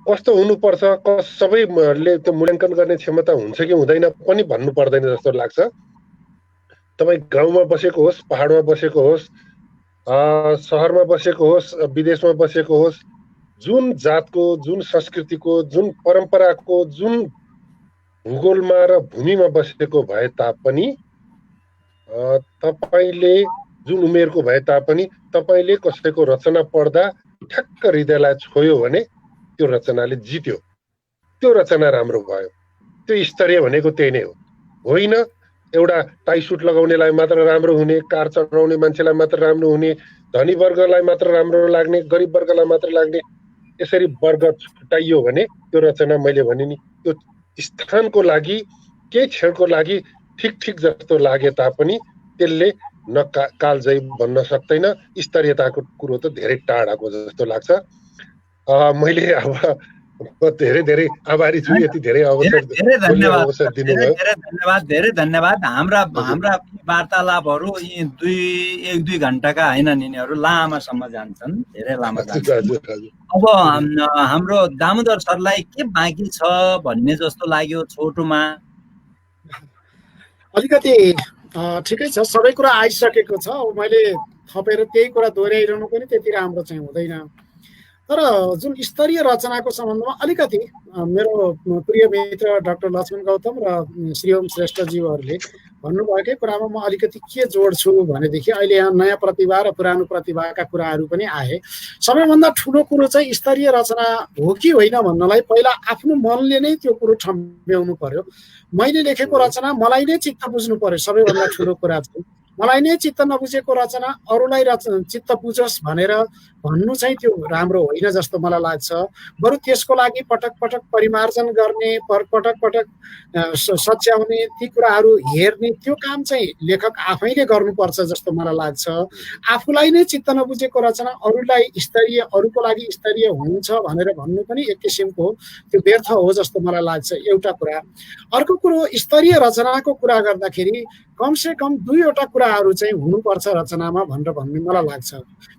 कस्तो हुनुपर्छ, सबैले त्यो मूल्याङ्कन गर्ने क्षमता हुन्छ कि हुँदैन पनि भन्नु पर्दैन जस्तो लाग्छ। तपाईँ गाउँमा बसेको होस्, पहाडमा बसेको होस्, सहरमा बसेको होस्, विदेशमा बसेको होस्, जुन जातको, जुन संस्कृतिको, जुन परम्पराको, जुन भूगोलमा र भूमिमा बसेको भए तापनि तपाईँले जुन उमेरको भए तापनि तपाईँले कसैको रचना पढ्दा ठ्याक्क हृदयलाई छोयो भने त्यो रचनाले जित्यो, त्यो रचना राम्रो भयो। त्यो स्तरीय भनेको त्यही नै हो। होइन एउटा टाई सुट लगाउनेलाई मात्र राम्रो हुने, कार चलाउने मान्छेलाई मात्र राम्रो हुने, धनी वर्गलाई मात्र राम्रो लाग्ने, गरिब वर्गलाई मात्र लाग्ने, यसरी वर्ग छुट्याइयो भने त्यो रचना मैले भने नि त्यो स्थानको लागि केही क्षणको लागि ठिक जस्तो लागे तापनि त्यसले न कालजयी बन्न सक्दैन। स्तरीयताको कुरो त धेरै टाढाको जस्तो लाग्छ। मैले अब धेरै आभारी छु यति धेरै अवसर दिनुभयो। धेरै धन्यवाद। हाम्रा वार्तालापहरू यी 1-2 घण्टाका हैनन्, यिनीहरू लामासम्म जान्छन्, धेरै लामा जान्छन्। अब हाम्रो दामोदर सरलाई के बाँकी छ भन्ने जस्तो लाग्यो छोटोमा? अलिकति ठिकै छ, सबै कुरा आइसकेको छ। अब मैले थपेर त्यही कुरा दोहोऱ्याइरहनु पनि त्यति राम्रो चाहिँ हुँदैन। तर जुन स्तरीय रचनाको सम्बन्धमा अलिकति मेरो प्रिय मित्र डाक्टर लक्ष्मण गौतम र श्रीओम श्रेष्ठज्यूहरूले भन्नुभएकै कुरामा म अलिकति के जोड्छु भनेदेखि अहिले यहाँ नयाँ प्रतिभा र पुरानो प्रतिभाका कुराहरू पनि आए। सबैभन्दा ठुलो कुरो चाहिँ स्तरीय रचना हो कि होइन भन्नलाई पहिला आफ्नो मनले नै त्यो कुरो ठम्ब्याउनु पर्यो। मैले लेखेको रचना मलाई नै चित्त बुझ्नु पर्यो। सबैभन्दा ठुलो कुरा चाहिँ मलाई नै चित्त नबुझेको रचना अरूलाई चित्त बुझोस् भनेर भन्नु चाहिँ त्यो राम्रो होइन जस्तो मलाई लाग्छ। बरु त्यसको लागि पटक पटक परिमार्जन गर्ने, पटक पटक सच्याउने, ती कुराहरू हेर्ने, त्यो काम चाहिँ लेखक आफैले गर्नुपर्छ जस्तो मलाई लाग्छ। आफूलाई नै चित्त नबुझेको रचना अरूलाई स्तरीय, अरूको लागि स्तरीय हुन्छ भनेर भन्नु पनि एक किसिमको त्यो व्यर्थ हो जस्तो मलाई लाग्छ, एउटा कुरा। अर्को कुरो, स्तरीय रचनाको कुरा गर्दाखेरि कमसे कम 2वटा कुराहरू चाहिँ हुनुपर्छ रचनामा भनेर भन्ने मलाई लाग्छ।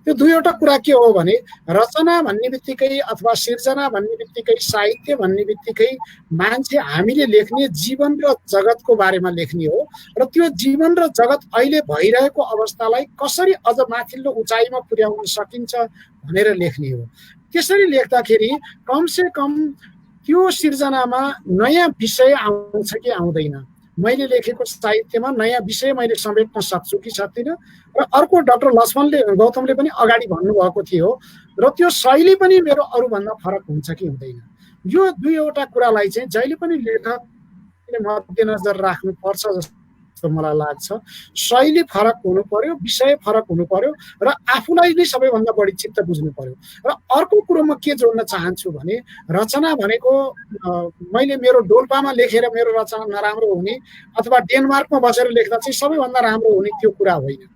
त्यो 2वटा कुरा के हो भने, रचना भन्ने बित्तिकै अथवा सिर्जना भन्ने बित्तिकै, साहित्य भन्ने बित्तिकै मान्छे हामीले लेख्ने जीवन र जगतको बारेमा लेख्ने हो र त्यो जीवन र जगत अहिले भइरहेको अवस्थालाई कसरी अझ माथिल्लो उचाइमा पुर्याउन सकिन्छ भनेर लेख्ने हो। त्यसरी लेख्दाखेरि कमसे कम त्यो सिर्जनामा नयाँ विषय आउँछ कि आउँदैन, मैले लेखेको साहित्यमा नयाँ विषय मैले समेट्न सक्छु कि सक्दिनँ। र अर्को डाक्टर गौतमले पनि अगाडि भन्नुभएको थियो, र त्यो शैली पनि मेरो अरूभन्दा फरक हुन्छ कि हुँदैन। यो 2वटा कुरालाई चाहिँ जहिले पनि लेखकले मध्यनजर राख्नुपर्छ जस्तो मलाई लाग्छ। शैली फरक हुनु पर्यो, विषय फरक हुनु पर्यो र आफूलाई नै सबैभन्दा बढी चित्त बुझ्नु पर्यो। र अर्को कुरो म के जोड्न चाहन्छु भने, रचना भनेको मैले मेरो डोल्पामा लेखेर मेरो रचना नराम्रो हुने अथवा डेनमार्कमा बसेर लेख्दा चाहिँ सबैभन्दा राम्रो हुने त्यो कुरा होइन।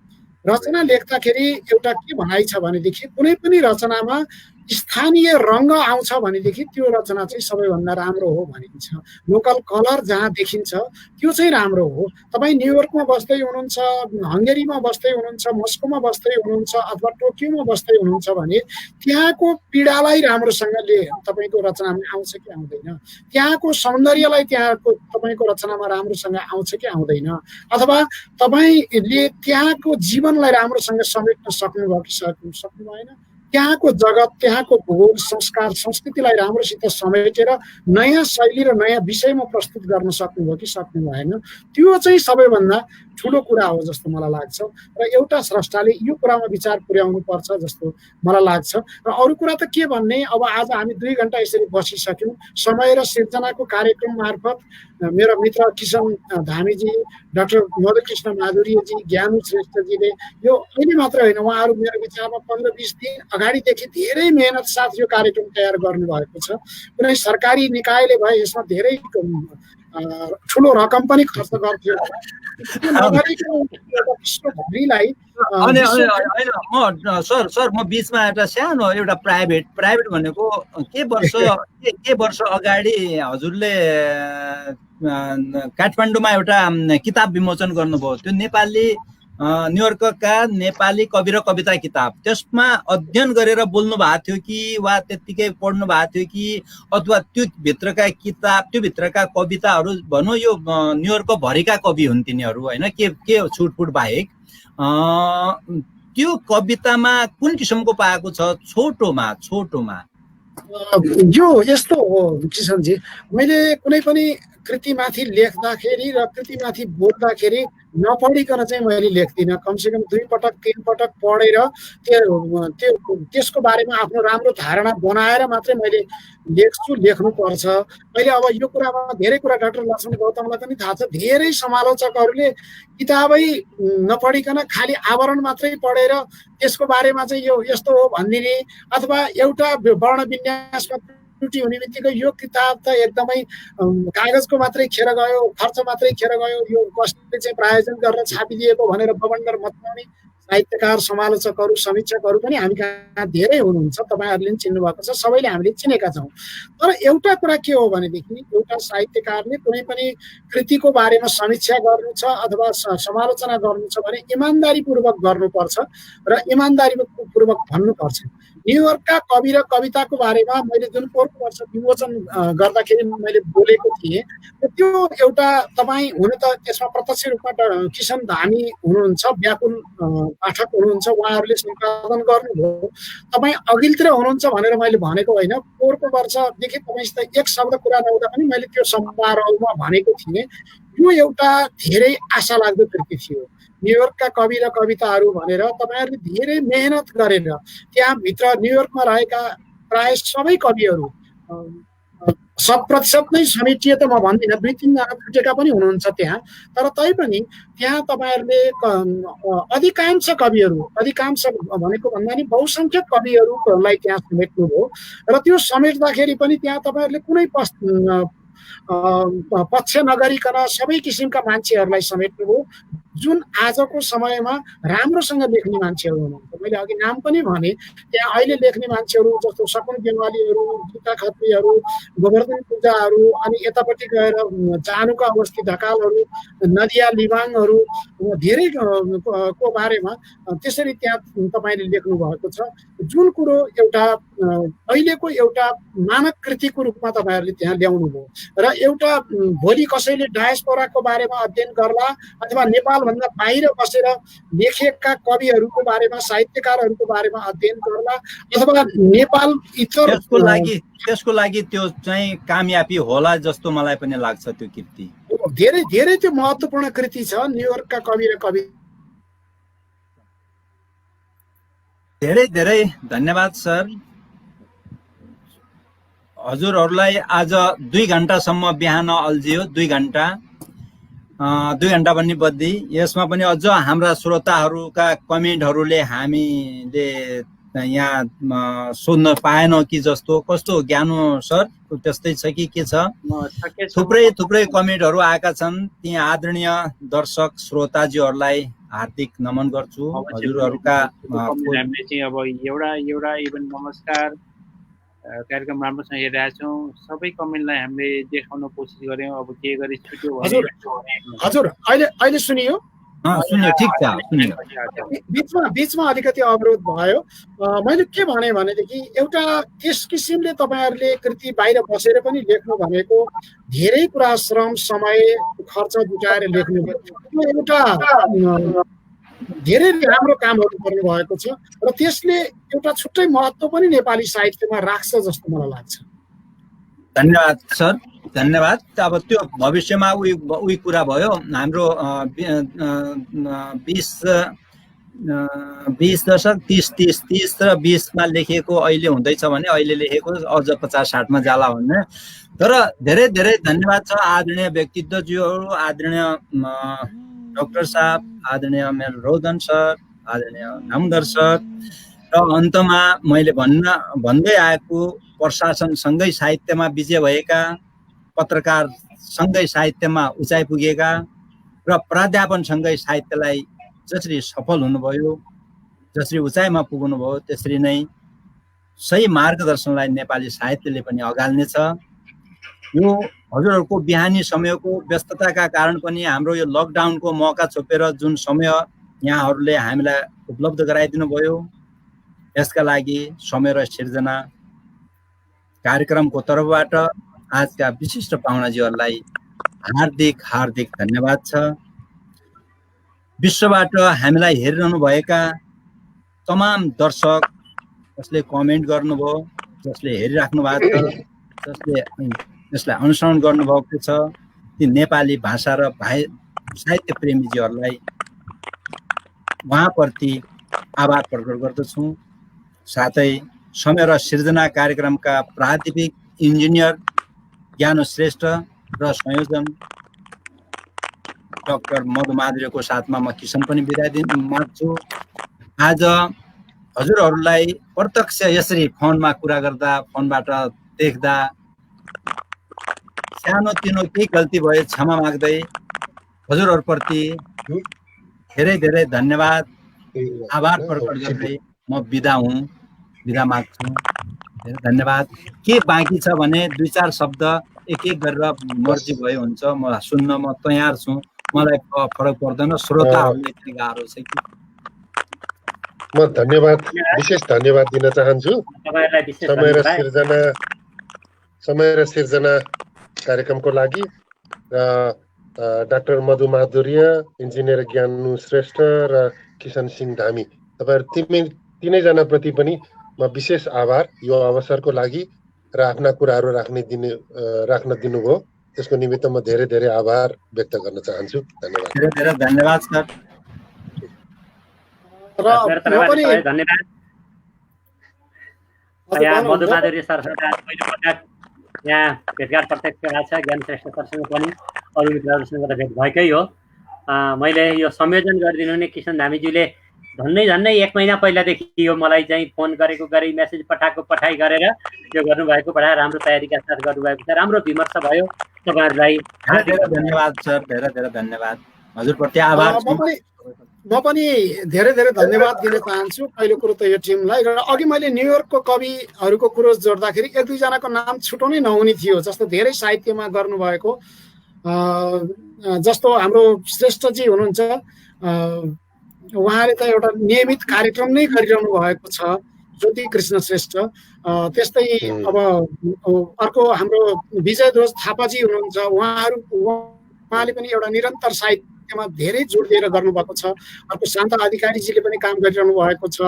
रचना लेख्दाखेरि एउटा के भनाइ छ भनेदेखि, कुनै पनि रचनामा स्थानीय रङ्ग आउँछ भनेदेखि त्यो रचना चाहिँ सबैभन्दा राम्रो हो भनिन्छ। लोकल कलर जहाँ देखिन्छ त्यो चाहिँ राम्रो हो। तपाईँ न्युयोर्कमा बस्दै हुनुहुन्छ, हङ्गेरीमा बस्दै हुनुहुन्छ, मस्कोमा बस्दै हुनुहुन्छ अथवा टोकियोमा बस्दै हुनुहुन्छ भने त्यहाँको पीडालाई राम्रोसँगले तपाईँको रचनामा आउँछ कि आउँदैन, त्यहाँको सौन्दर्यलाई त्यहाँको तपाईँको रचनामा राम्रोसँग आउँछ कि आउँदैन, अथवा तपाईँले त्यहाँको जीवनलाई राम्रोसँग समेट्न सक्नुभयो कि सक्नु भएन, त्यहाँको जगत, त्यहाँको भूगोल, संस्कार, संस्कृतिलाई राम्रोसित समेटेर नयाँ शैली र नयाँ विषयमा प्रस्तुत गर्न सक्नुभयो कि सक्नु भएन, त्यो चाहिँ सबैभन्दा ठुलो कुरा हो जस्तो मलाई लाग्छ र एउटा स्रष्टाले यो कुरामा विचार पुर्याउनु पर्छ जस्तो मलाई लाग्छ। र अरू कुरा त के भन्ने, अब आज हामी 2 घण्टा यसरी बसिसक्यौँ। समय र सिर्जनाको कार्यक्रम मार्फत मेरो मित्र किशन धामीजी, डाक्टर मधुकृष्ण माधुर्यजी, ज्ञानु श्रेष्ठजीले यो अहिले मात्र होइन, उहाँहरू मेरो विचारमा 15-20 दिन अगाडिदेखि धेरै मेहनत साथ यो कार्यक्रम तयार गर्नुभएको छ। कुनै सरकारी निकायले भए यसमा धेरै ठुलो रकम पनि खर्च गर्थ्यो। विश्वभरिलाई सर म बिचमा एउटा सानो एउटा प्राइभेट भनेको के वर्ष अगाडि हजुरले काठमाडौँमा एउटा किताब विमोचन गर्नुभयो, त्यो नेपाली न्युयोर्कका नेपाली कवि र कविता किताब, त्यसमा अध्ययन गरेर बोल्नु भएको थियो कि वा त्यत्तिकै पढ्नु भएको थियो कि अथवा त्यो भित्रका किताब, त्यो भित्रका कविताहरू भनौँ यो न्युयोर्क भरिका कवि हुन् तिनीहरू होइन, के छुटफुट बाहेक त्यो कवितामा कुन किसिमको पाएको छ? छोटोमा यो यस्तो हो किशनजी, मैले कुनै पनि कृतिमाथि लेख्दाखेरि र कृतिमाथि बोल्दाखेरि नपढिकन चाहिँ मैले लेख्दिनँ। कमसेकम 2 पटक 3 पटक पढेर त्यसको बारेमा आफ्नो राम्रो धारणा बनाएर मात्रै मैले लेख्नुपर्छ। अहिले अब यो कुरामा धेरै कुरा डाक्टर लक्ष्मण गौतमलाई पनि थाहा छ, धेरै समालोचकहरूले किताबै नपढिकन खालि आवरण मात्रै पढेर त्यसको बारेमा चाहिँ यो यस्तो हो भनिदिने, अथवा एउटा वर्ण विन्यासमा त्रुटि हुने बित्तिकै यो किताब त एकदमै कागजको मात्रै खेर गयो, खर्च मात्रै खेर गयो, यो कसले चाहिँ प्रायोजन गरेर छापिदिएको भनेर बबन्डर मचाउने साहित्यकार, समालोचकहरू, समीक्षकहरू पनि हामी कहाँ धेरै हुनुहुन्छ। तपाईँहरूले पनि चिन्नु भएको छ, सबैले हामीले चिनेका छौँ। तर एउटा कुरा के हो भनेदेखि एउटा साहित्यकारले कुनै पनि कृतिको बारेमा समीक्षा गर्नु छ अथवा समालोचना गर्नु छ भने इमान्दारीपूर्वक गर्नुपर्छ र इमान्दारीपूर्वक भन्नुपर्छ। न्युयोर्कका कवि र कविताको बारेमा मैले जुन पोहोरको वर्ष विमोचन गर्दाखेरि मैले बोलेको थिएँ, त्यो एउटा तपाईँ हुन त त्यसमा प्रत्यक्ष रूपमा किशन धामी हुनुहुन्छ, व्याकुल पाठक हुनुहुन्छ, उहाँहरूले सम्पादन गर्नुभयो। तपाईँ अघिल्तिर हुनुहुन्छ भनेर मैले भनेको होइन, पोहोरको वर्षदेखि तपाईँसित एक शब्द कुरा नहुँदा पनि मैले त्यो समारोहमा भनेको थिएँ। यो एउटा धेरै आशा लाग्दो कृति थियो। न्युयोर्कका कवि र कविताहरू भनेर तपाईँहरूले धेरै मेहनत गरेर त्यहाँभित्र न्युयोर्कमा रहेका प्राय सबै कविहरू 100% नै समेटिए त म भन्दिनँ, 2-3 जना छुटेका पनि हुनुहुन्छ त्यहाँ, तर तैपनि त्यहाँ तपाईँहरूले अधिकांश भनेको भन्दा नि बहुसङ्ख्यक कविहरूलाई त्यहाँ समेट्नुभयो र त्यो समेट्दाखेरि पनि त्यहाँ तपाईँहरूले कुनै पक्ष नगरिकन सबै किसिमका मान्छेहरूलाई समेट्नुभयो, जुन आजको समयमा राम्रोसँग लेख्ने मान्छेहरू हुनुहुन्छ। मैले अघि नाम पनि भने, त्यहाँ अहिले लेख्ने मान्छेहरू जस्तो सकुन गेवालीहरू, गीता खत्रीहरू, गोवर्धन पूजाहरू, अनि यतापट्टि गएर जानुका अवस्थी ढकालहरू, नदिया लिबाङहरू, धेरै को बारेमा त्यसरी त्यहाँ तपाईँले लेख्नु भएको छ, जुन कुरो एउटा अहिलेको एउटा मानक कृतिको रूपमा तपाईँहरूले त्यहाँ ल्याउनु भयो। र एउटा भोलि कसैले डायस्पोराको बारेमा अध्ययन गर्ला अथवा नेपालभन्दा बाहिर बसेर लेखेका कविहरूको बारेमा, साहित्यकारहरूको बारेमा अध्ययन गर्ला अथवा नेपाल इतर त्यसको लागि त्यो चाहिँ कामयाबी होला जस्तो मलाई पनि लाग्छ। त्यो कृति धेरै धेरै त्यो महत्त्वपूर्ण कृति छ न्युयोर्कका कवि र कवि। धेरै धेरै धन्यवाद सर। हजुरहरूलाई आज 2 घण्टासम्म बिहान अल्झियो, 2 घण्टा पनि बद्दी। यसमा पनि अझ हाम्रा श्रोताहरूका कमेन्टहरूले हामीले यहाँ सोध्न पाएनौँ कि जस्तो, कस्तो ज्ञानु सर त्यस्तै छ कि के छ? थुप्रै कमेन्टहरू आएका छन्। ती आदरणीय दर्शक श्रोताजीहरूलाई हार्दिक नमन गर्छु। हजुरहरूका हामीले चाहिँ अब एउटा इभन नमस्कार कार्यक्रम राम्रोसँग हेरिरहेका छौँ। सबै कमेन्टलाई हामीले देखाउन कोसिस गर्यौँ। अब के गरी छुट्यो हजुर अहिले सुनियो? सुन्यो, ठिक छ। बीचमा अलिकति अवरोध भयो। मैले के भने भनेदेखि एउटा त्यस किसिमले तपाईँहरूले कृति बाहिर बसेर पनि लेख्नु भनेको धेरै कुरा श्रम, समय, खर्च जुटाएर लेख्नु एउटा धेरै राम्रो कामहरू गर्नु भएको छ र त्यसले एउटा छुट्टै महत्त्व पनि नेपाली साहित्यमा राख्छ जस्तो मलाई लाग्छ। धन्यवाद सर, धन्यवाद। अब त्यो भविष्यमा उही कुरा भयो। हाम्रो 20 दशक 30 र 20मा लेखिएको अहिले हुँदैछ भने अहिले लेखेको अझ 50-60मा जाला भन्ने। तर धेरै धेरै धन्यवाद छ आदरणीय व्यक्तित्वज्यूहरू, आदरणीय डाक्टर साहब, आदरणीय मेरो रोदन सर, आदरणीय नामदर सर। र अन्तमा मैले भन्दै आएको प्रशासनसँगै साहित्यमा विजय भएका, पत्रकारसँगै साहित्यमा उचाइ पुगेका र प्राध्यापनसँगै साहित्यलाई जसरी सफल हुनुभयो, जसरी उचाइमा पुग्नुभयो, त्यसरी नै सही मार्गदर्शनलाई नेपाली साहित्यले पनि अगाल्नेछ। यो हजुरहरूको बिहानी समयको व्यस्तताका कारण पनि हाम्रो यो लकडाउनको मौका छोपेर जुन समय यहाँहरूले हामीलाई उपलब्ध गराइदिनु भयो, यसका लागि समय र सिर्जना कार्यक्रमको तर्फबाट आजका विशिष्ट पाहुनाजीहरूलाई हार्दिक हार्दिक धन्यवाद छ। विश्वबाट हामीलाई हेरिरहनु भएका तमाम दर्शक, जसले कमेन्ट गर्नुभयो, जसले हेरिराख्नु भएको छ, जसले यसलाई अनुसरण गर्नुभएको छ, ती नेपाली भाषा र साहित्य प्रेमीजीहरूलाई उहाँप्रति आभार प्रकट गर्दछु। साथै समय र सिर्जना कार्यक्रमका प्राध्यापक इन्जिनियर ज्ञानु श्रेष्ठ र संयोजन डाक्टर मधुमाधुर्यको साथमा म किसन पनि बिदा दिन माग्छु। आज हजुरहरूलाई प्रत्यक्ष यसरी फोनमा कुरा गर्दा, फोनबाट देख्दा सानो तिनो केही गल्ती भए क्षमा माग्दै हजुरहरूप्रति धेरै धेरै धन्यवाद, आभार प्रकट गर्दै म बिदा माग्छु। धेरै धन्यवाद। के बाँकी छ भने 2-4 शब्द एक गरेर मर्जी भयो हुन्छ, म सुन्न म तयार छु, मलाई फरक पर्दैन। श्रोताहरूले चाहिँ गाह्रो छ कि म धन्यवाद, विशेष धन्यवाद दिन चाहन्छु समय र सिर्जना कार्यक्रमको लागि र डाक्टर मधुमाधुर्य, इन्जिनियर ज्ञानु श्रेष्ठ र किसन सिंह धामी, तपाईँहरू तीनैजनाप्रति पनि म विशेष आभार यो अवसरको लागि र आफ्ना कुराहरू राख्न दिनुभयो, त्यसको निमित्त म धेरै धेरै आभार व्यक्त गर्न चाहन्छु। धन्यवाद। धेरै धेरै धन्यवाद सर। यहाँ मधुमाधुर्य सरसँग पहिलोपटक यहाँ भेटघाट प्रत्यक्ष भएको छ। ज्ञान श्रेष्ठ सरसँग पनि अरू मित्रहरूसँग त भेट भएकै हो। मैले यो संयोजन गरिदिनु हुने किसन धामीज्यूले झन्डै 1 महिना पहिलादेखि यो मलाई चाहिँ फोन गरी मेसेज पठाइ गरेर यो गर्नुभएको, बडा राम्रो तयारीका साथ गर्नुभएको छ। राम्रो विमर्श भयो। तपाईँहरूलाई धन्यवाद सर, धेरै धेरै धन्यवाद। हजुरप्रति आभार। म पनि धेरै धेरै धन्यवाद दिन चाहन्छु। पहिलो कुरो त यो टिमलाई, र अघि मैले न्युयोर्कको कविहरूको कुरो जोड्दाखेरि 1-2 जनाको नाम छुटाउनै नहुने थियो। जस्तो धेरै साहित्यमा गर्नुभएको, जस्तो हाम्रो श्रेष्ठजी हुनुहुन्छ, उहाँले त एउटा नियमित कार्यक्रम नै गरिरहनु भएको छ, ज्योति कृष्ण श्रेष्ठ। त्यस्तै अब अर्को हाम्रो विजयध्वज थापाजी हुनुहुन्छ, उहाँले पनि एउटा निरन्तर साहित्यमा धेरै जोड दिएर गर्नुभएको छ। अर्को शान्त अधिकारीजीले पनि काम गरिरहनु भएको छ।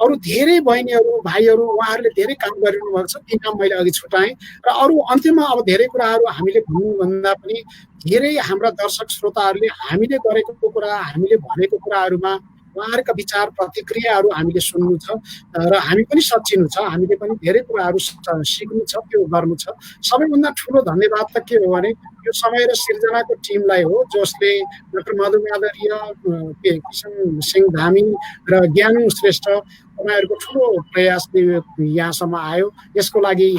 अरू धेरै बहिनीहरू भाइहरू उहाँहरूले धेरै काम गरिरहनु भएको छ, ती नाम मैले अघि छुटाएँ। र अरू अन्त्यमा अब धेरै कुराहरू हामीले भन्नुभन्दा पनि धेरै हाम्रा दर्शक श्रोताहरूले हामीले गरेको कुरा, हामीले भनेको कुराहरूमा उहाँहरूका विचार प्रतिक्रियाहरू हामीले सुन्नु छ र हामी पनि सचिनु छ। हामीले पनि धेरै कुराहरू सिक्नु छ, त्यो गर्नु छ। सबैभन्दा ठुलो धन्यवाद त के हो भने यो समय र सिर्जनाको टिमलाई हो, जसले डाक्टर मधुमाधुर्य, किसन सिंह धामी र ज्ञानु श्रेष्ठ, तपाईँहरूको ठुलो प्रयासले यहाँसम्म आयो। यसको लागि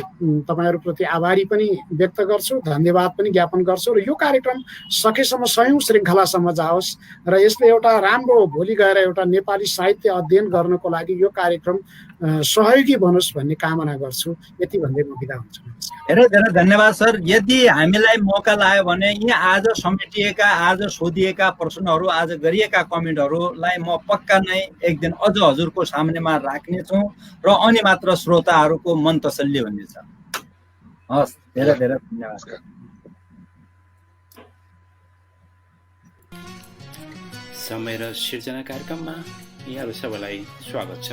तपाईँहरूप्रति आभारी पनि व्यक्त गर्छु, धन्यवाद पनि ज्ञापन गर्छु। र यो कार्यक्रम सकेसम्म 100औं श्रृङ्खलासम्म जाओस् र यसले एउटा राम्रो भोलि गएर एउटा नेपाली साहित्य अध्ययन गर्नको लागि यो कार्यक्रम सहयोगी बनोस् भन्ने कामना गर्छु। यति भन्दै म बिदा हुन्छु। धेरै धेरै धन्यवाद सर। यदि हामीलाई मौका लाग्यो भने यहाँ आज समेटिएका, आज सोधिएका प्रश्नहरू, आज गरिएका कमेन्टहरूलाई म पक्का नै एक दिन अझ हजुरको सामनेमा राख्नेछु र अनि मात्र श्रोताहरूको मन तसल्ली हुनेछ। हस्, धेरै धेरै धन्यवाद। समय र सिर्जना कार्यक्रममा यहाँहरू सबैलाई स्वागत छ।